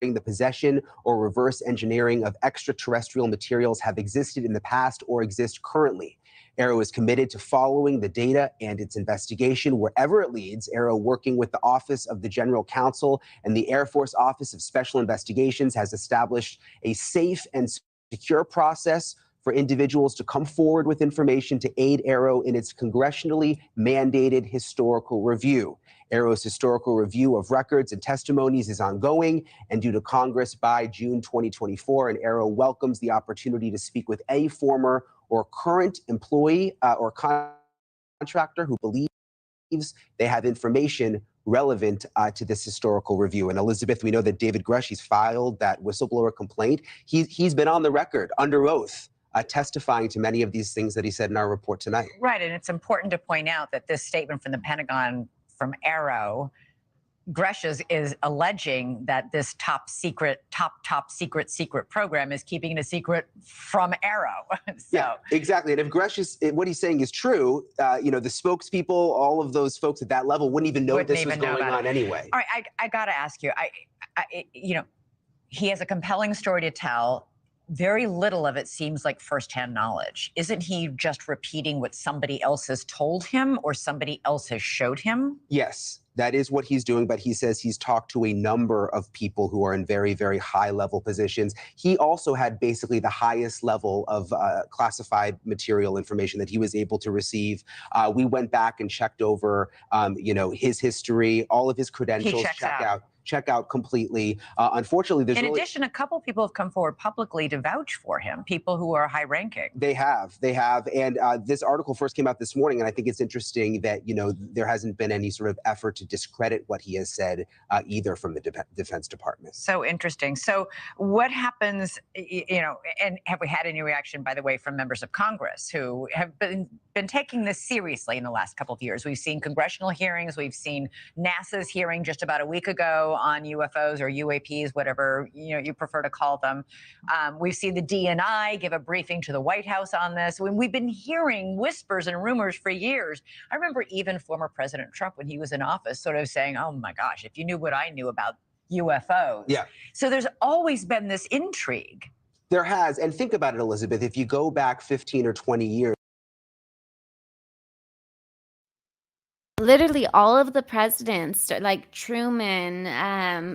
the possession or reverse engineering of extraterrestrial materials have existed in the past or exist currently. AARO is committed to following the data and its investigation wherever it leads. AARO, working with the Office of the General Counsel and the Air Force Office of Special Investigations, has established a safe and secure process for individuals to come forward with information to aid AARO in its congressionally mandated historical review. AARO's historical review of records and testimonies is ongoing and due to Congress by June 2024, and AARO welcomes the opportunity to speak with any former or current employee or contractor who believes they have information relevant to this historical review. And Elizabeth, we know that David Grush, he's filed that whistleblower complaint. He's been on the record under oath testifying to many of these things that he said in our report tonight. Right, and it's important to point out that this statement from the Pentagon, from AARO, Grush is alleging that this top secret program is keeping it a secret from AARO. Yeah, exactly. And if Grush is, what he's saying is true, the spokespeople, all of those folks at that level wouldn't even know this was going on anyway. All right, I got to ask you, he has a compelling story to tell. Very little of it seems like firsthand knowledge. Isn't he just repeating what somebody else has told him or somebody else has showed him? Yes, that is what he's doing. But he says he's talked to a number of people who are in very, very high level positions. He also had basically the highest level of classified material information that he was able to receive. We went back and checked over, his history, all of his credentials, check out completely. Unfortunately, there's In addition, a couple people have come forward publicly to vouch for him, people who are high ranking. They have. And this article first came out this morning, and I think it's interesting that, there hasn't been any sort of effort to discredit what he has said either from the Defense Department. So interesting. So what happens, and have we had any reaction, by the way, from members of Congress who have been taking this seriously in the last couple of years? We've seen congressional hearings. We've seen NASA's hearing just about a week ago on UFOs or UAPs, whatever you prefer to call them. We've seen the DNI give a briefing to the White House on this. When we've been hearing whispers and rumors for years. I remember even former President Trump, when he was in office, sort of saying, oh my gosh, if you knew what I knew about UFOs. Yeah. So there's always been this intrigue. There has. And think about it, Elizabeth, if you go back 15 or 20 years, literally all of the presidents, like Truman,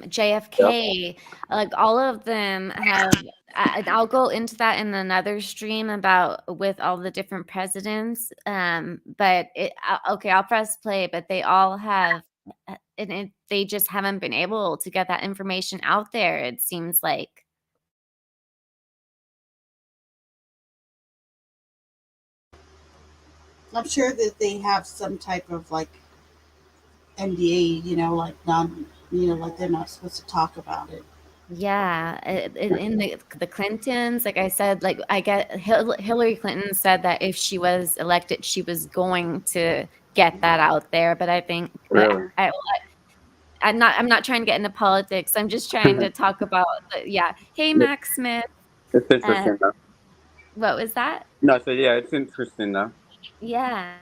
JFK, like all of them have. I'll go into that in another stream about with all the different presidents. But okay, I'll press play. But they all have, and they just haven't been able to get that information out there. It seems like. I'm sure that they have some type of like NDA, like like they're not supposed to talk about it. Yeah, in the Clintons, like I said, like I get Hillary Clinton said that if she was elected, she was going to get that out there. But I think Really? I'm not trying to get into politics. I'm just trying to talk about Hey, Max Smith. It's interesting though. What was that? No, so yeah, it's interesting though. Yeah.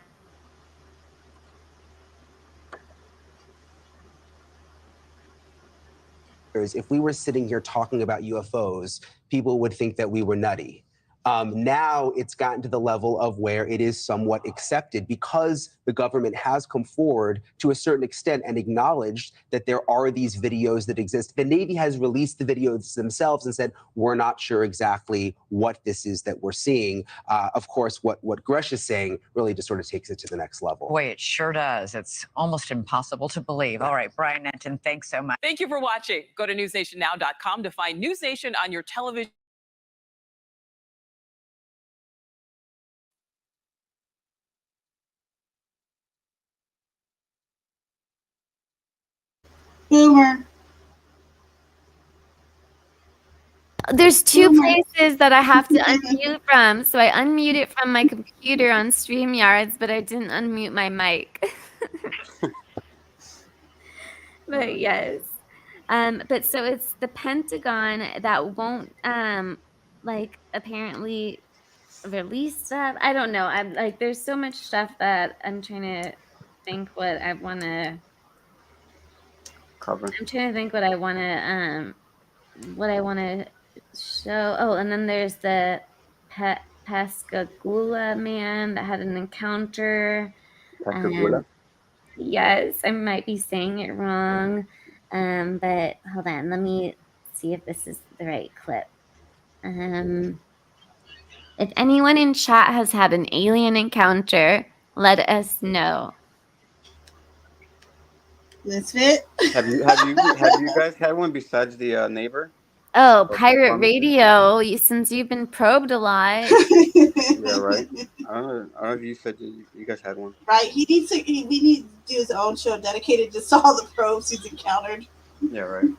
if we were sitting here talking about UFOs, people would think that we were nutty. Now it's gotten to the level of where it is somewhat accepted because the government has come forward to a certain extent and acknowledged that there are these videos that exist. The Navy has released the videos themselves and said, we're not sure exactly what this is that we're seeing. Of course, what Gresh is saying really just sort of takes it to the next level. Boy, it sure does. It's almost impossible to believe. All right, Brian Nenton, thanks so much. Thank you for watching. Go to newsnationnow.com to find News Nation on your television. Boomer. There's two places that I have to unmute from. So I unmute it from my computer on StreamYards, but I didn't unmute my mic. But yes. But so it's the Pentagon that won't apparently release stuff. I don't know. I'm like there's so much stuff that I'm trying to think what I want to cover. I'm trying to think what I want to show. Oh, and then there's the Pascagoula man that had an encounter. Pascagoula? Yes, I might be saying it wrong. But hold on, let me see if this is the right clip. If anyone in chat has had an alien encounter, let us know. That's it. Have you guys had one besides the neighbor? Oh, pirate radio! Since you've been probed a lot. Yeah, right. I don't know if you said you guys had one. Right. We need to do his own show dedicated to all the probes he's encountered. Yeah, right.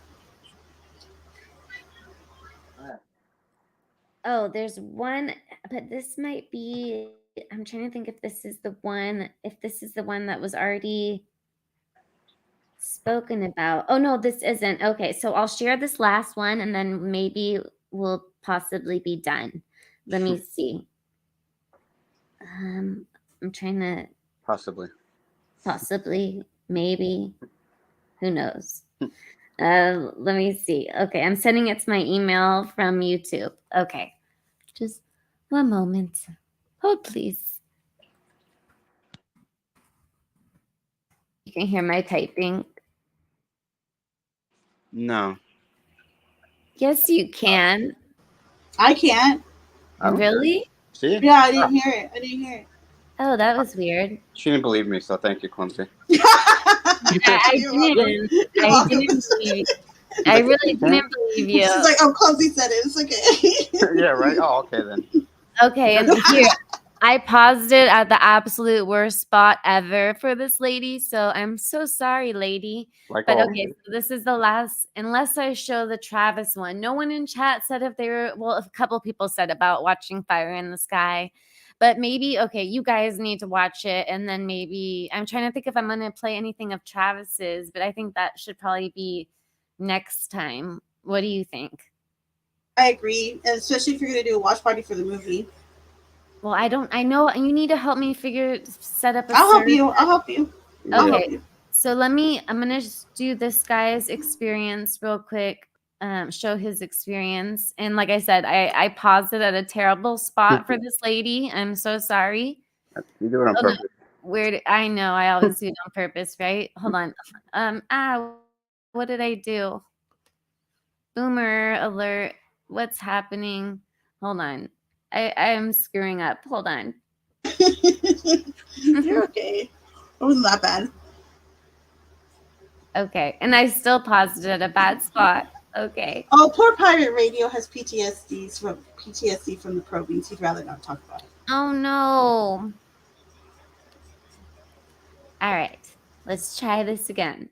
Oh, there's one, but this might be. I'm trying to think if this is the one. If this is the one that was already spoken about. Oh no, this isn't. Okay, so I'll share this last one and then maybe we'll possibly be done. Let me see. I'm trying to possibly, maybe, who knows. Let me see. Okay, I'm sending it to my email from YouTube. Okay, just one moment. Hold please. You can hear my typing. No. Yes, you can. I can't. Really? See? Yeah, I didn't hear it. Oh, that was weird. She didn't believe me, so thank you, Clumsy. didn't. You're I welcome. didn't believe. I really didn't believe you. She's like, oh, Clumsy said it. It's okay. Yeah, right. Oh, okay then. Okay, and here I paused it at the absolute worst spot ever for this lady. So I'm so sorry, lady. Like But all. okay, so this is the last. Unless I show the Travis one, no one in chat said if they were. Well, a couple people said about watching Fire in the Sky. But maybe, okay, you guys need to watch it. And then maybe I'm trying to think if I'm going to play anything of Travis's, but I think that should probably be next time. What do you think? I agree, and especially if you're going to do a watch party for the movie. Well, I know you need to help me set up a I'll help server. you. I'll help you. I'll help Okay, you. so I'm going to just do this guy's experience real quick. Show his experience. And like I said, I paused it at a terrible spot for this lady. I'm so sorry. You do it on purpose. I know I always do it on purpose, right? Hold on. What did I do? Boomer alert. What's happening? Hold on. I am screwing up. Hold on. You're okay. It wasn't that bad. Okay. And I still paused it at a bad spot. Okay. Oh, poor Pirate Radio has PTSD from the probings. He'd rather not talk about it. Oh no. All right. Let's try this again.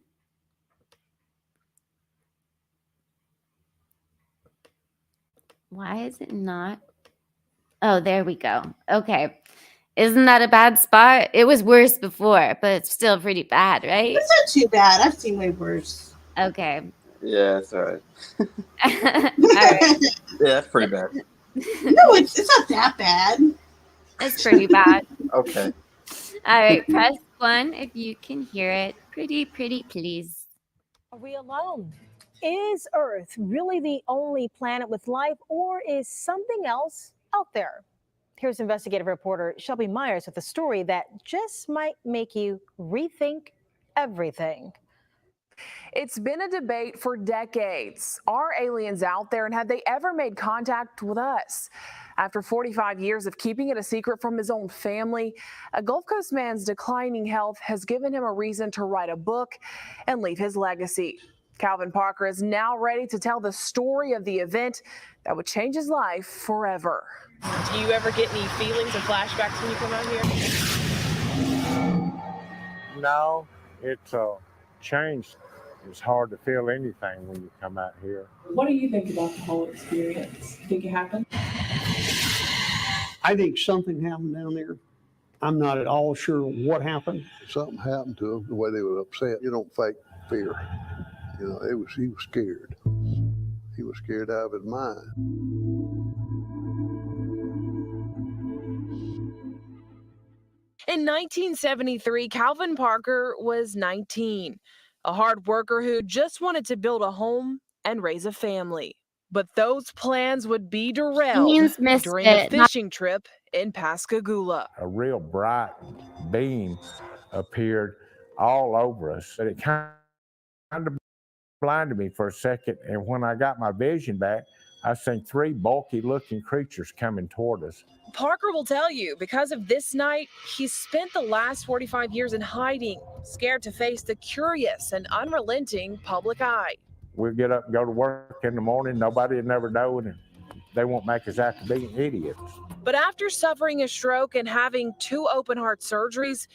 Why is it not? Oh, there we go. Okay. Isn't that a bad spot? It was worse before, but it's still pretty bad, right? It's not too bad. I've seen way worse. Okay. Yeah, it's all right. All right. Yeah, that's pretty bad. No, it's not that bad. It's pretty bad. Okay. All right. Press 1 if you can hear it. Pretty, please. Are we alone? Is Earth really the only planet with life, or is something else out there? Here's investigative reporter Shelby Myers with a story that just might make you rethink everything. It's been a debate for decades. Are aliens out there, and have they ever made contact with us? After 45 years of keeping it a secret from his own family, a Gulf Coast man's declining health has given him a reason to write a book and leave his legacy. Calvin Parker is now ready to tell the story of the event that would change his life forever. Do you ever get any feelings or flashbacks when you come out here? No, it's changed. It's hard to feel anything when you come out here. What do you think about the whole experience? Think it happened? I think something happened down there. I'm not at all sure what happened. Something happened to him, the way they were upset. You don't fake fear. You know, he was scared. He was scared out of his mind. In 1973, Calvin Parker was 19, a hard worker who just wanted to build a home and raise a family. But those plans would be derailed during a fishing trip in Pascagoula. A real bright beam appeared all over us, but it kind of blinded me for a second, and when I got my vision back, I seen 3 bulky-looking creatures coming toward us. Parker will tell you, because of this night, he's spent the last 45 years in hiding, scared to face the curious and unrelenting public eye. We'll get up and go to work in the morning, nobody would never know, and they won't make us out to be idiots. But after suffering a stroke and having 2 open-heart surgeries,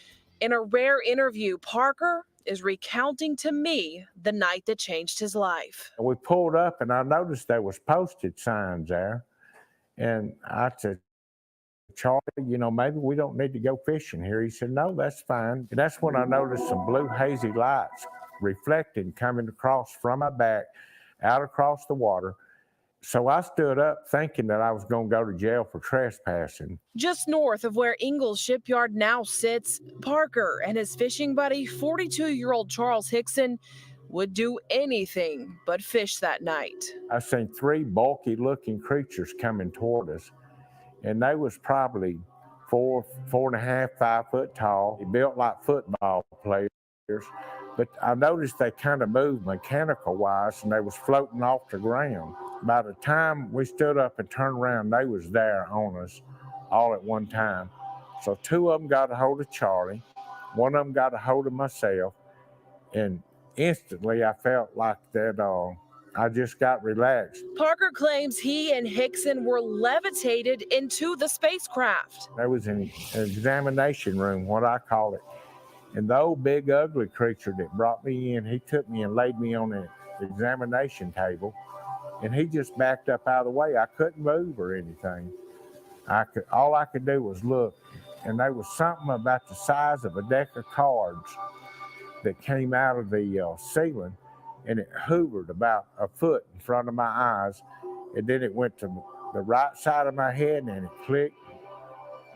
in a rare interview, Parker is recounting to me the night that changed his life. We pulled up, and I noticed there was postage signs there, and I said, Charlie, you know, maybe we don't need to go fishing here. He said, no, that's fine. And that's when I noticed some blue hazy lights reflecting coming across from my back, out across the water. So I stood up thinking that I was going to go to jail for trespassing. Just north of where Ingalls Shipyard now sits, Parker and his fishing buddy, 42-year-old Charles Hickson, would do anything but fish that night. I seen 3 bulky-looking creatures coming toward us, and they was probably 4.5, 5 foot tall. They built like football players. But I noticed they kind of moved mechanical-wise, and they was floating off the ground. By the time we stood up and turned around, they was there on us all at one time. So 2 of them got a hold of Charlie, 1 of them got a hold of myself, And instantly I felt like that I just got relaxed. Parker claims he and Hickson were levitated into the spacecraft. There was an examination room, what I call it. And the old big ugly creature that brought me in, he took me and laid me on the examination table. And he just backed up out of the way. I couldn't move or anything. All I could do was look. And there was something about the size of a deck of cards that came out of the ceiling, and it hovered about a foot in front of my eyes, and then it went to the right side of my head, and it clicked,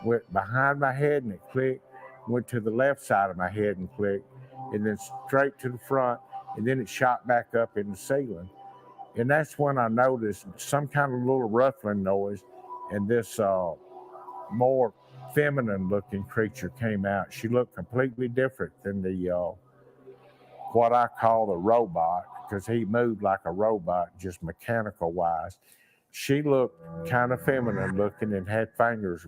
went behind my head, and it clicked, went to the left side of my head and clicked, and then straight to the front, and then it shot back up in the ceiling. And that's when I noticed some kind of little ruffling noise, and this more feminine looking creature came out. She looked completely different than the what I call the robot, because he moved like a robot, just mechanical wise. She looked kind of feminine looking and had fingers,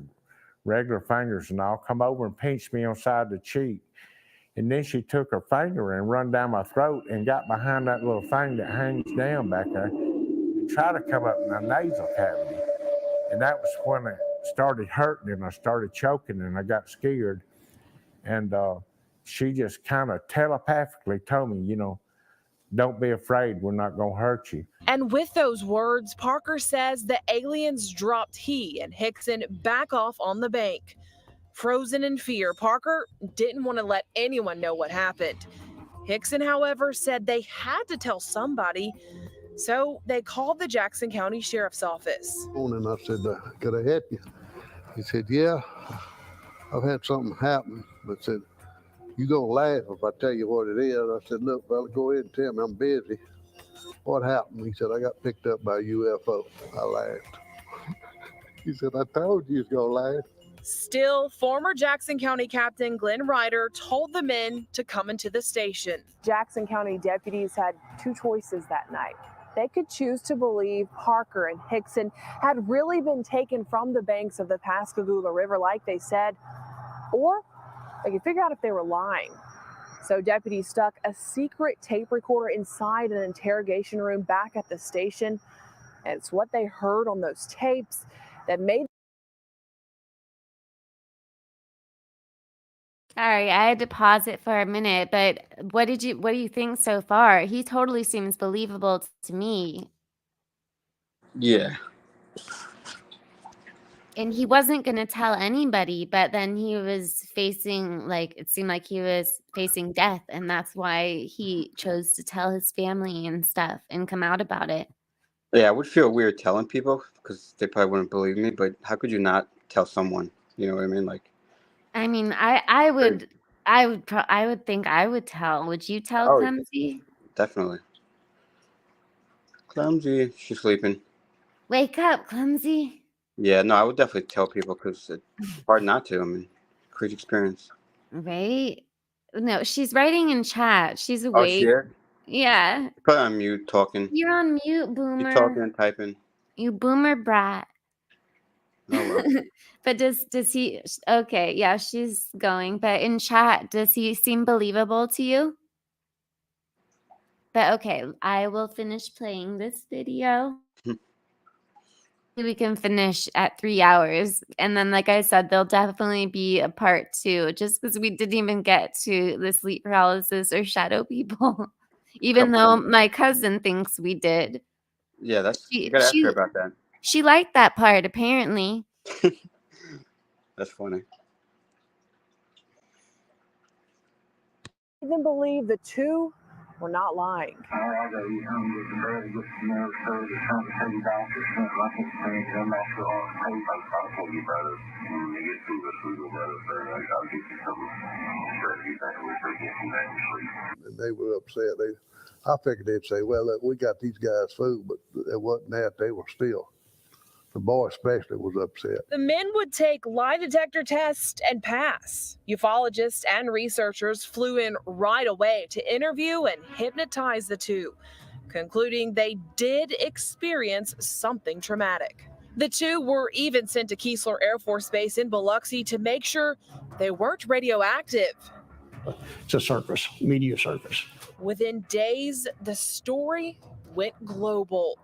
regular fingers and all, come over and pinched me on the side of the cheek. And then she took her finger and run down my throat and got behind that little thing that hangs down back there and tried to come up in my nasal cavity. And that was when it started hurting and I started choking and I got scared. And she just kind of telepathically told me, don't be afraid, we're not going to hurt you. And with those words, Parker says the aliens dropped he and Hickson back off on the bank. Frozen in fear, Parker didn't want to let anyone know what happened. Hickson, however, said they had to tell somebody, so they called the Jackson County Sheriff's Office. And I said, could I help you? He said, yeah, I've had something happen, but said, you gonna laugh if I tell you what it is. I said, look, fella, go ahead and tell me, I'm busy. What happened? He said, I got picked up by a UFO. I laughed. He said, I told you was gonna laugh. Still, former Jackson County Captain Glenn Ryder told the men to come into the station. Jackson County deputies had two choices that night. They could choose to believe Parker and Hickson had really been taken from the banks of the Pascagoula River like they said, or they could figure out if they were lying. So deputies stuck a secret tape recorder inside an interrogation room back at the station. And it's what they heard on those tapes that made. Sorry, I had to pause it for a minute, but what do you think so far? He totally seems believable to me. Yeah. And he wasn't going to tell anybody, but then he was facing, it seemed like he was facing death, and that's why he chose to tell his family and stuff and come out about it. Yeah, I would feel weird telling people because they probably wouldn't believe me, but how could you not tell someone? You know what I mean? I mean, I would think I would tell. Would you tell Clumsy? Definitely. Clumsy, she's sleeping. Wake up, Clumsy. Yeah, no, I would definitely tell people because it's hard not to. I mean, crazy experience. Right? No, she's writing in chat. She's awake. Oh, she is? Yeah. Probably on mute talking. You're on mute, boomer. You're talking and typing. You boomer brat. Oh, well. But does he? Okay, yeah, she's going. But in chat, does he seem believable to you? But okay, I will finish playing this video. We can finish at 3 hours. And then, like I said, there'll definitely be a part 2, just because we didn't even get to the sleep paralysis or shadow people, even though my cousin thinks we did. Yeah, you gotta ask her about that. She liked that part, apparently. That's funny. Even believe the two were not lying. And they were upset. I figured they'd say, well, look, we got these guys food, but it wasn't that. They were still. The boy especially was upset. The men would take lie detector tests and pass. Ufologists and researchers flew in right away to interview and hypnotize the two, concluding they did experience something traumatic. The two were even sent to Keesler Air Force Base in Biloxi to make sure they weren't radioactive. It's a circus, media circus. Within days, the story went global.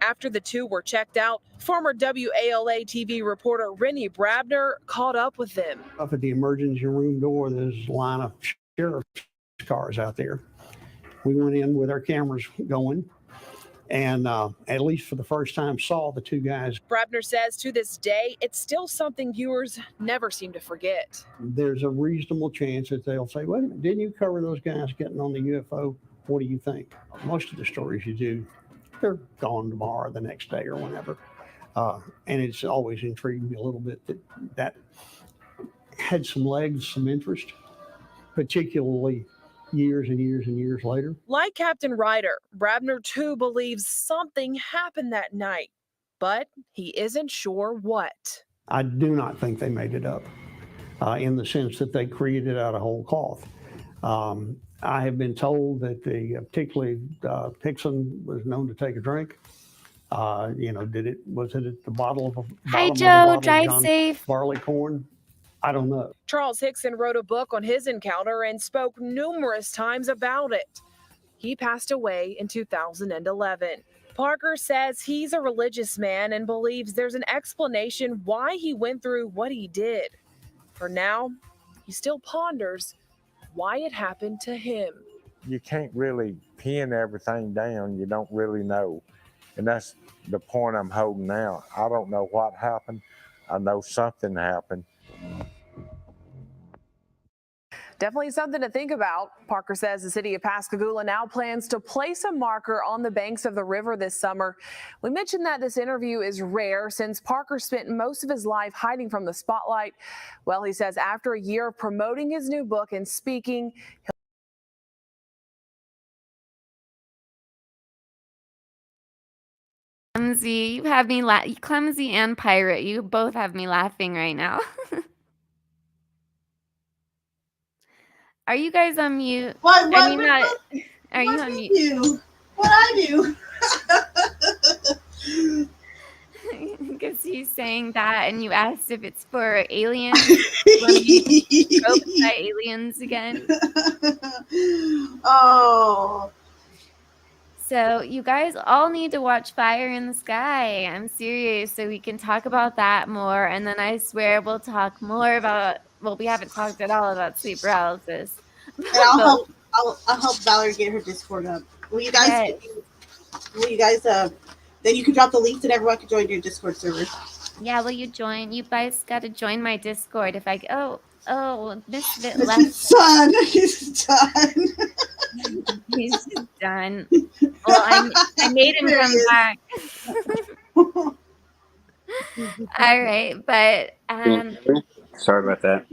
After the two were checked out, former WALA TV reporter Rennie Brabner caught up with them. Up at the emergency room door, there's a line of sheriff's cars out there. We went in with our cameras going and at least for the first time saw the two guys. Brabner says to this day, it's still something viewers never seem to forget. There's a reasonable chance that they'll say, wait a minute, didn't you cover those guys getting on the UFO? What do you think? Most of the stories you do, they're gone tomorrow, the next day or whenever. And it's always intrigued me a little bit that had some legs, some interest, particularly years and years and years later. Like Captain Ryder, Brabner too believes something happened that night, but he isn't sure what. I do not think they made it up in the sense that they created it out of whole cloth. I have been told that particularly Hickson was known to take a drink. Was it at the bottom of Hi, Joe. Drive safe. Barleycorn? I don't know. Charles Hickson wrote a book on his encounter and spoke numerous times about it. He passed away in 2011. Parker says he's a religious man and believes there's an explanation why he went through what he did. For now, he still ponders why it happened to him. You can't really pin everything down. You don't really know. And that's the point I'm holding now. I don't know what happened. I know something happened. Definitely something to think about. Parker says the city of Pascagoula now plans to place a marker on the banks of the river this summer. We mentioned that this interview is rare since Parker spent most of his life hiding from the spotlight. Well, he says after a year of promoting his new book and speaking, Clumsy, you have me Clumsy and Pirate, you both have me laughing right now. Are you guys on mute? What I mean, are you on mute? You? What I do? Because he's saying that, and you asked if it's for aliens. Roped by aliens again. Oh. So you guys all need to watch Fire in the Sky. I'm serious, so we can talk about that more, and then I swear we'll talk more about. Well, we haven't talked at all about sleep paralysis. And I'll help Valerie get her Discord up. Will you guys? Then you can drop the links and everyone can join your Discord server. Yeah, will you join? You guys got to join my Discord. If I Misfit left. Done. He's done. He's just done. Well, I made him come back. All right, but sorry about that.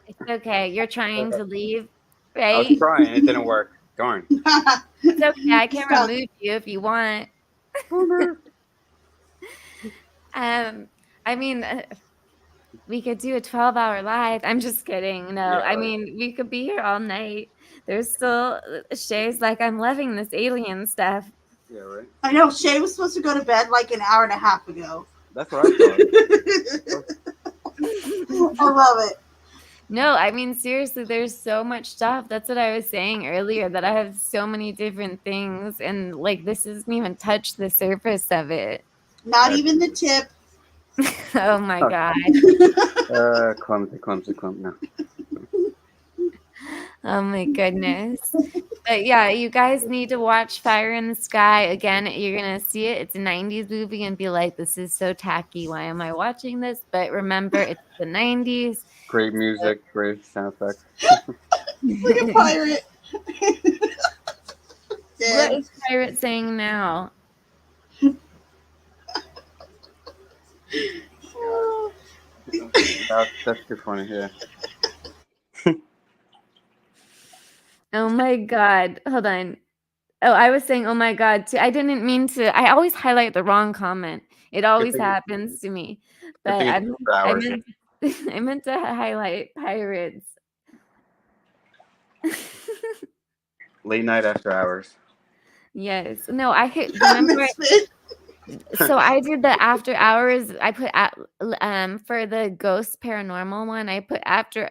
it's okay. You're trying to leave, right? I was trying. It didn't work. Darn. It's okay. I can remove you if you want. I mean, we could do a 12-hour live. I'm just kidding. No, Yeah, I mean, we could be here all night. There's still Shay's like, I'm loving this alien stuff. Yeah, right. I know Shay was supposed to go to bed like an hour and a half ago. That's what I thought. I love it. No, I mean, seriously, there's so much stuff. That's what I was saying earlier, that I have so many different things. And like, this doesn't even touch the surface of it. Not even the tip. Oh my God. Clumsy. No. Oh my goodness. But yeah, you guys need to watch Fire in the Sky. Again, you're going to see it. It's a 90s movie and be like, this is so tacky. Why am I watching this? But remember, it's the 90s. Great music, great sound effects. Like a pirate. What is Pirate saying now? That's too funny, yeah. Oh my God. Hold on. Oh, I was saying, oh my God, too. I didn't mean to. I always highlight the wrong comment. It always happens to me. But I meant to highlight Pirates. Late night after hours. Yes. No, remember So I did the after hours. I put for the ghost paranormal one. I put after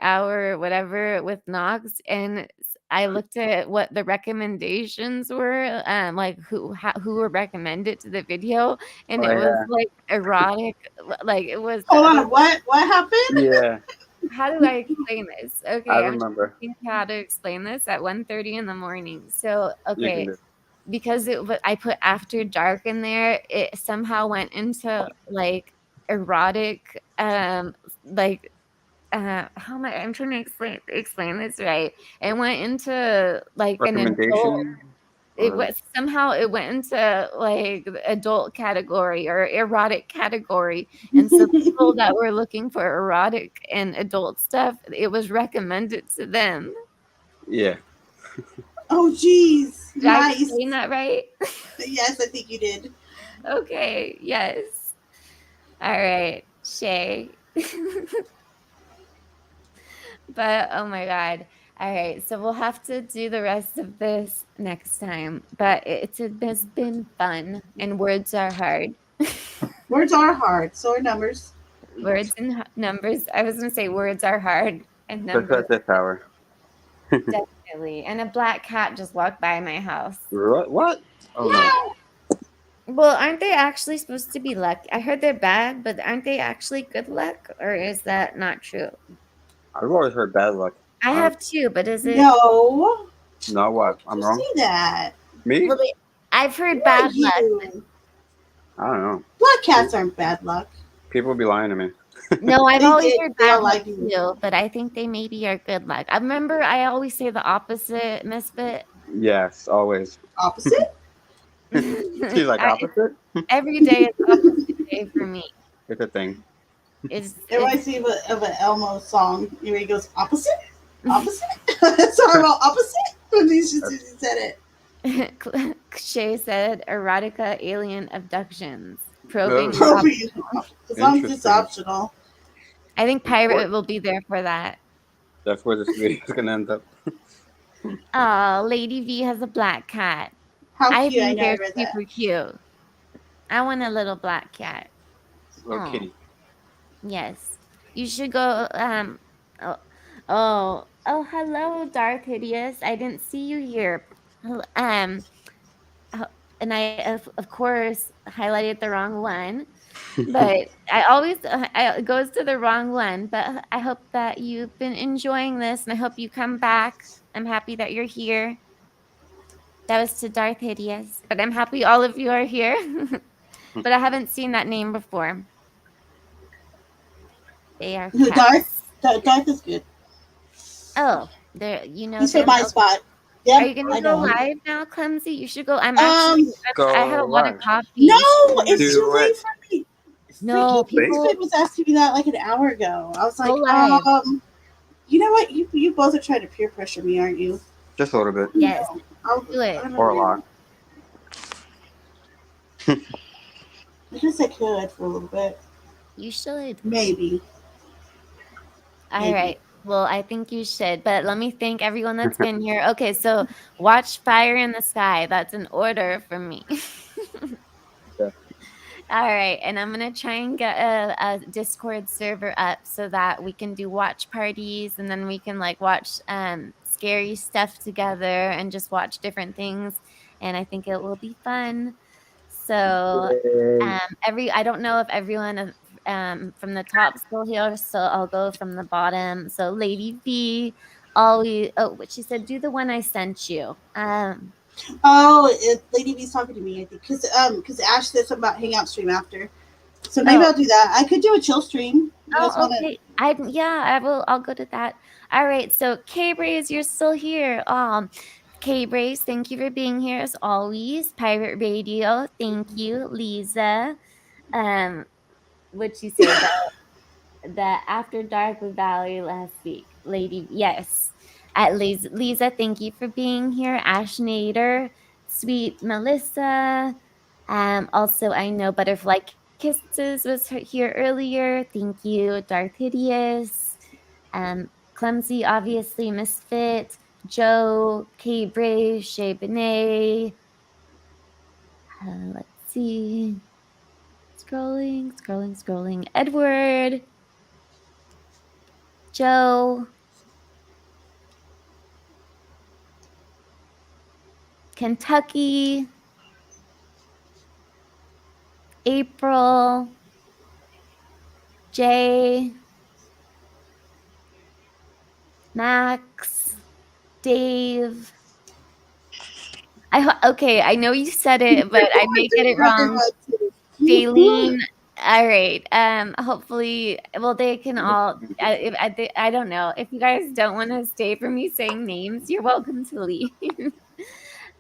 hour whatever with Knox, and I looked at what the recommendations were, like who were recommended to the video, and Oh it was yeah. like erotic, like it was. Hold on, what happened? Yeah, How do I explain this? I Okay, I'm trying to remember. think how to explain this at 1:30 in the morning. So You can okay, do. because I put after dark in there, it somehow went into like erotic, like how am I'm trying to explain this right. It went into like an adult. Recommendation or It went into like the adult category or erotic category, and so people that were looking for erotic and adult stuff, it was recommended to them. yeah. Oh, geez. Did I Nice. explain that right? Yes, I think you did. Okay, yes. All right, Shay. But oh my God. All right, so we'll have to do the rest of this next time. But it's been fun, and words are hard. Words are hard. So are numbers. Words and numbers. I was gonna say words are hard, and Just numbers at this hour. definitely. And a black cat just walked by my house. What? Oh no. Well, aren't they actually supposed to be luck? I heard they're bad, but aren't they actually good luck, or is that not true? I've always heard bad luck. I have too, but is it? No. No, what? I'm wrong. See that? Me? Well, I've heard Who bad are you? luck. I don't know. Black cats aren't bad luck. People be lying to me. No, I've They always did. heard They bad are luck like you. too, but I think they maybe are good luck. I remember I always say the opposite, Misfit. Yes, always. Opposite? She's like opposite? Every day is opposite day for me. It's a thing. It's It reminds me of an Elmo song where he goes, opposite? Opposite? Sorry about opposite? When he said it. Shay said erotica alien abductions. Probing. is Probing. As long as it's Interesting. optional. I think Pirate will be there for that. That's where this video is gonna end up. Oh, Lady V has a black cat. How I cute. I think know, I they're read that. super cute. I want a little black cat. Little Aw. kitty. Yes. You should go hello, Darth Hideous. I didn't see you here. And I of course highlighted the wrong one. But I always it goes to the wrong one. But I hope that you've been enjoying this, and I hope you come back. I'm happy that you're here. That was to Darth Hideous, but I'm happy all of you are here. But I haven't seen that name before. They are cats. Darth is good. Oh, there. You know. He's from them? my Okay. spot. Yep, Are you gonna I go know him. live now, Clumsy? You should go. I'm actually. Go I haven't want a live. copy. No, You should it's go. too late for me. No, people. Elizabeth was asking me that like an hour ago. I was like, Go live. you know what? You both are trying to peer pressure me, aren't you? Just a little bit. Yes. I'll Do it. Or a lot. I guess I could for a little bit. You should. Maybe. All right. Well, I think you should. But let me thank everyone that's been here. Okay, so watch Fire in the Sky. That's an order for me. Yeah. All right, and I'm gonna try and get a Discord server up so that we can do watch parties, and then we can like watch scary stuff together and just watch different things. And I think it will be fun. So I don't know if everyone from the top still here, so I'll go from the bottom. So Lady V, what she said, do the one I sent you. Lady V's talking to me, I think, because Ash said something about hangout stream after. So maybe I'll do that. I could do a chill stream. Okay. I will. I'll go to that. All right. So K-Braze, you're still here. K-Braze, thank you for being here as always. Pirate Radio, thank you. Lisa, what'd you say about the After Dark Valley last week? Lady, yes. At Lisa, thank you for being here. Ash Nader, Sweet Melissa. Also, I know Butterfly Kisses was here earlier. Thank you. Darth Hideous. Clumsy, obviously. Misfit. Joe. K. Brave. Shay Benet. Let's see. Scrolling. Edward. Joe. Kentucky. April. Jay. Max. Dave. Okay, I know you said it, but I may get it wrong. Daleen. All right. Hopefully, well, they can all. I don't know. If you guys don't want to stay for me saying names, you're welcome to leave.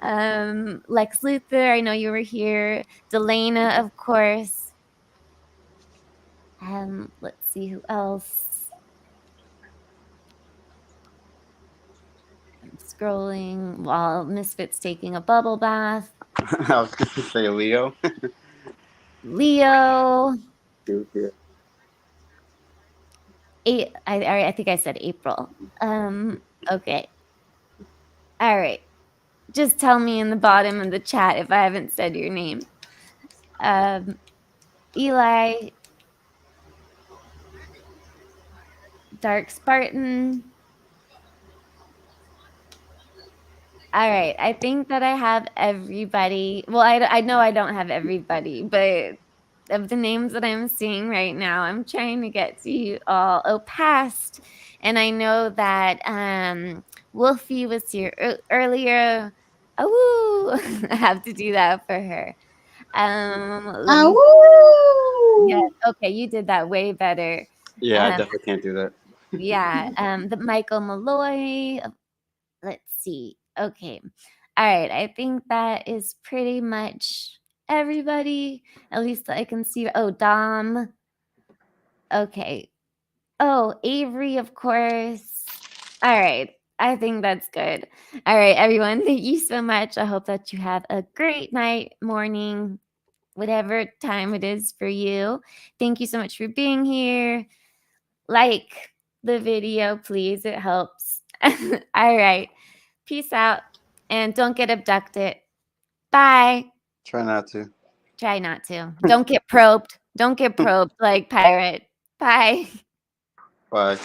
Lex Luthor, I know you were here. Delana, of course. Let's see who else. I'm scrolling while Misfit's taking a bubble bath. I was going to say Leo. Leo. I think I said April. Okay. All right. Just tell me in the bottom of the chat if I haven't said your name. Eli. Dark Spartan. All right. I think that I have everybody. Well, I know I don't have everybody, but of the names that I'm seeing right now, I'm trying to get to you all. Oh, past. And I know that Wolfie was here earlier. Oh, I have to do that for her. Let me. Yeah, okay, you did that way better. Yeah, I definitely can't do that. Yeah, the Michael Malloy. Let's see. Okay. All right. I think that is pretty much everybody. At least I can see. Oh, Dom. Okay. Oh, Avery, of course. All right. I think that's good. All right, everyone. Thank you so much. I hope that you have a great night, morning, whatever time it is for you. Thank you so much for being here. Like the video, please. It helps. All right. Peace out. And don't get abducted. Bye. Try not to. Try not to. Don't get probed. Don't get probed like pirate. Bye. Bye.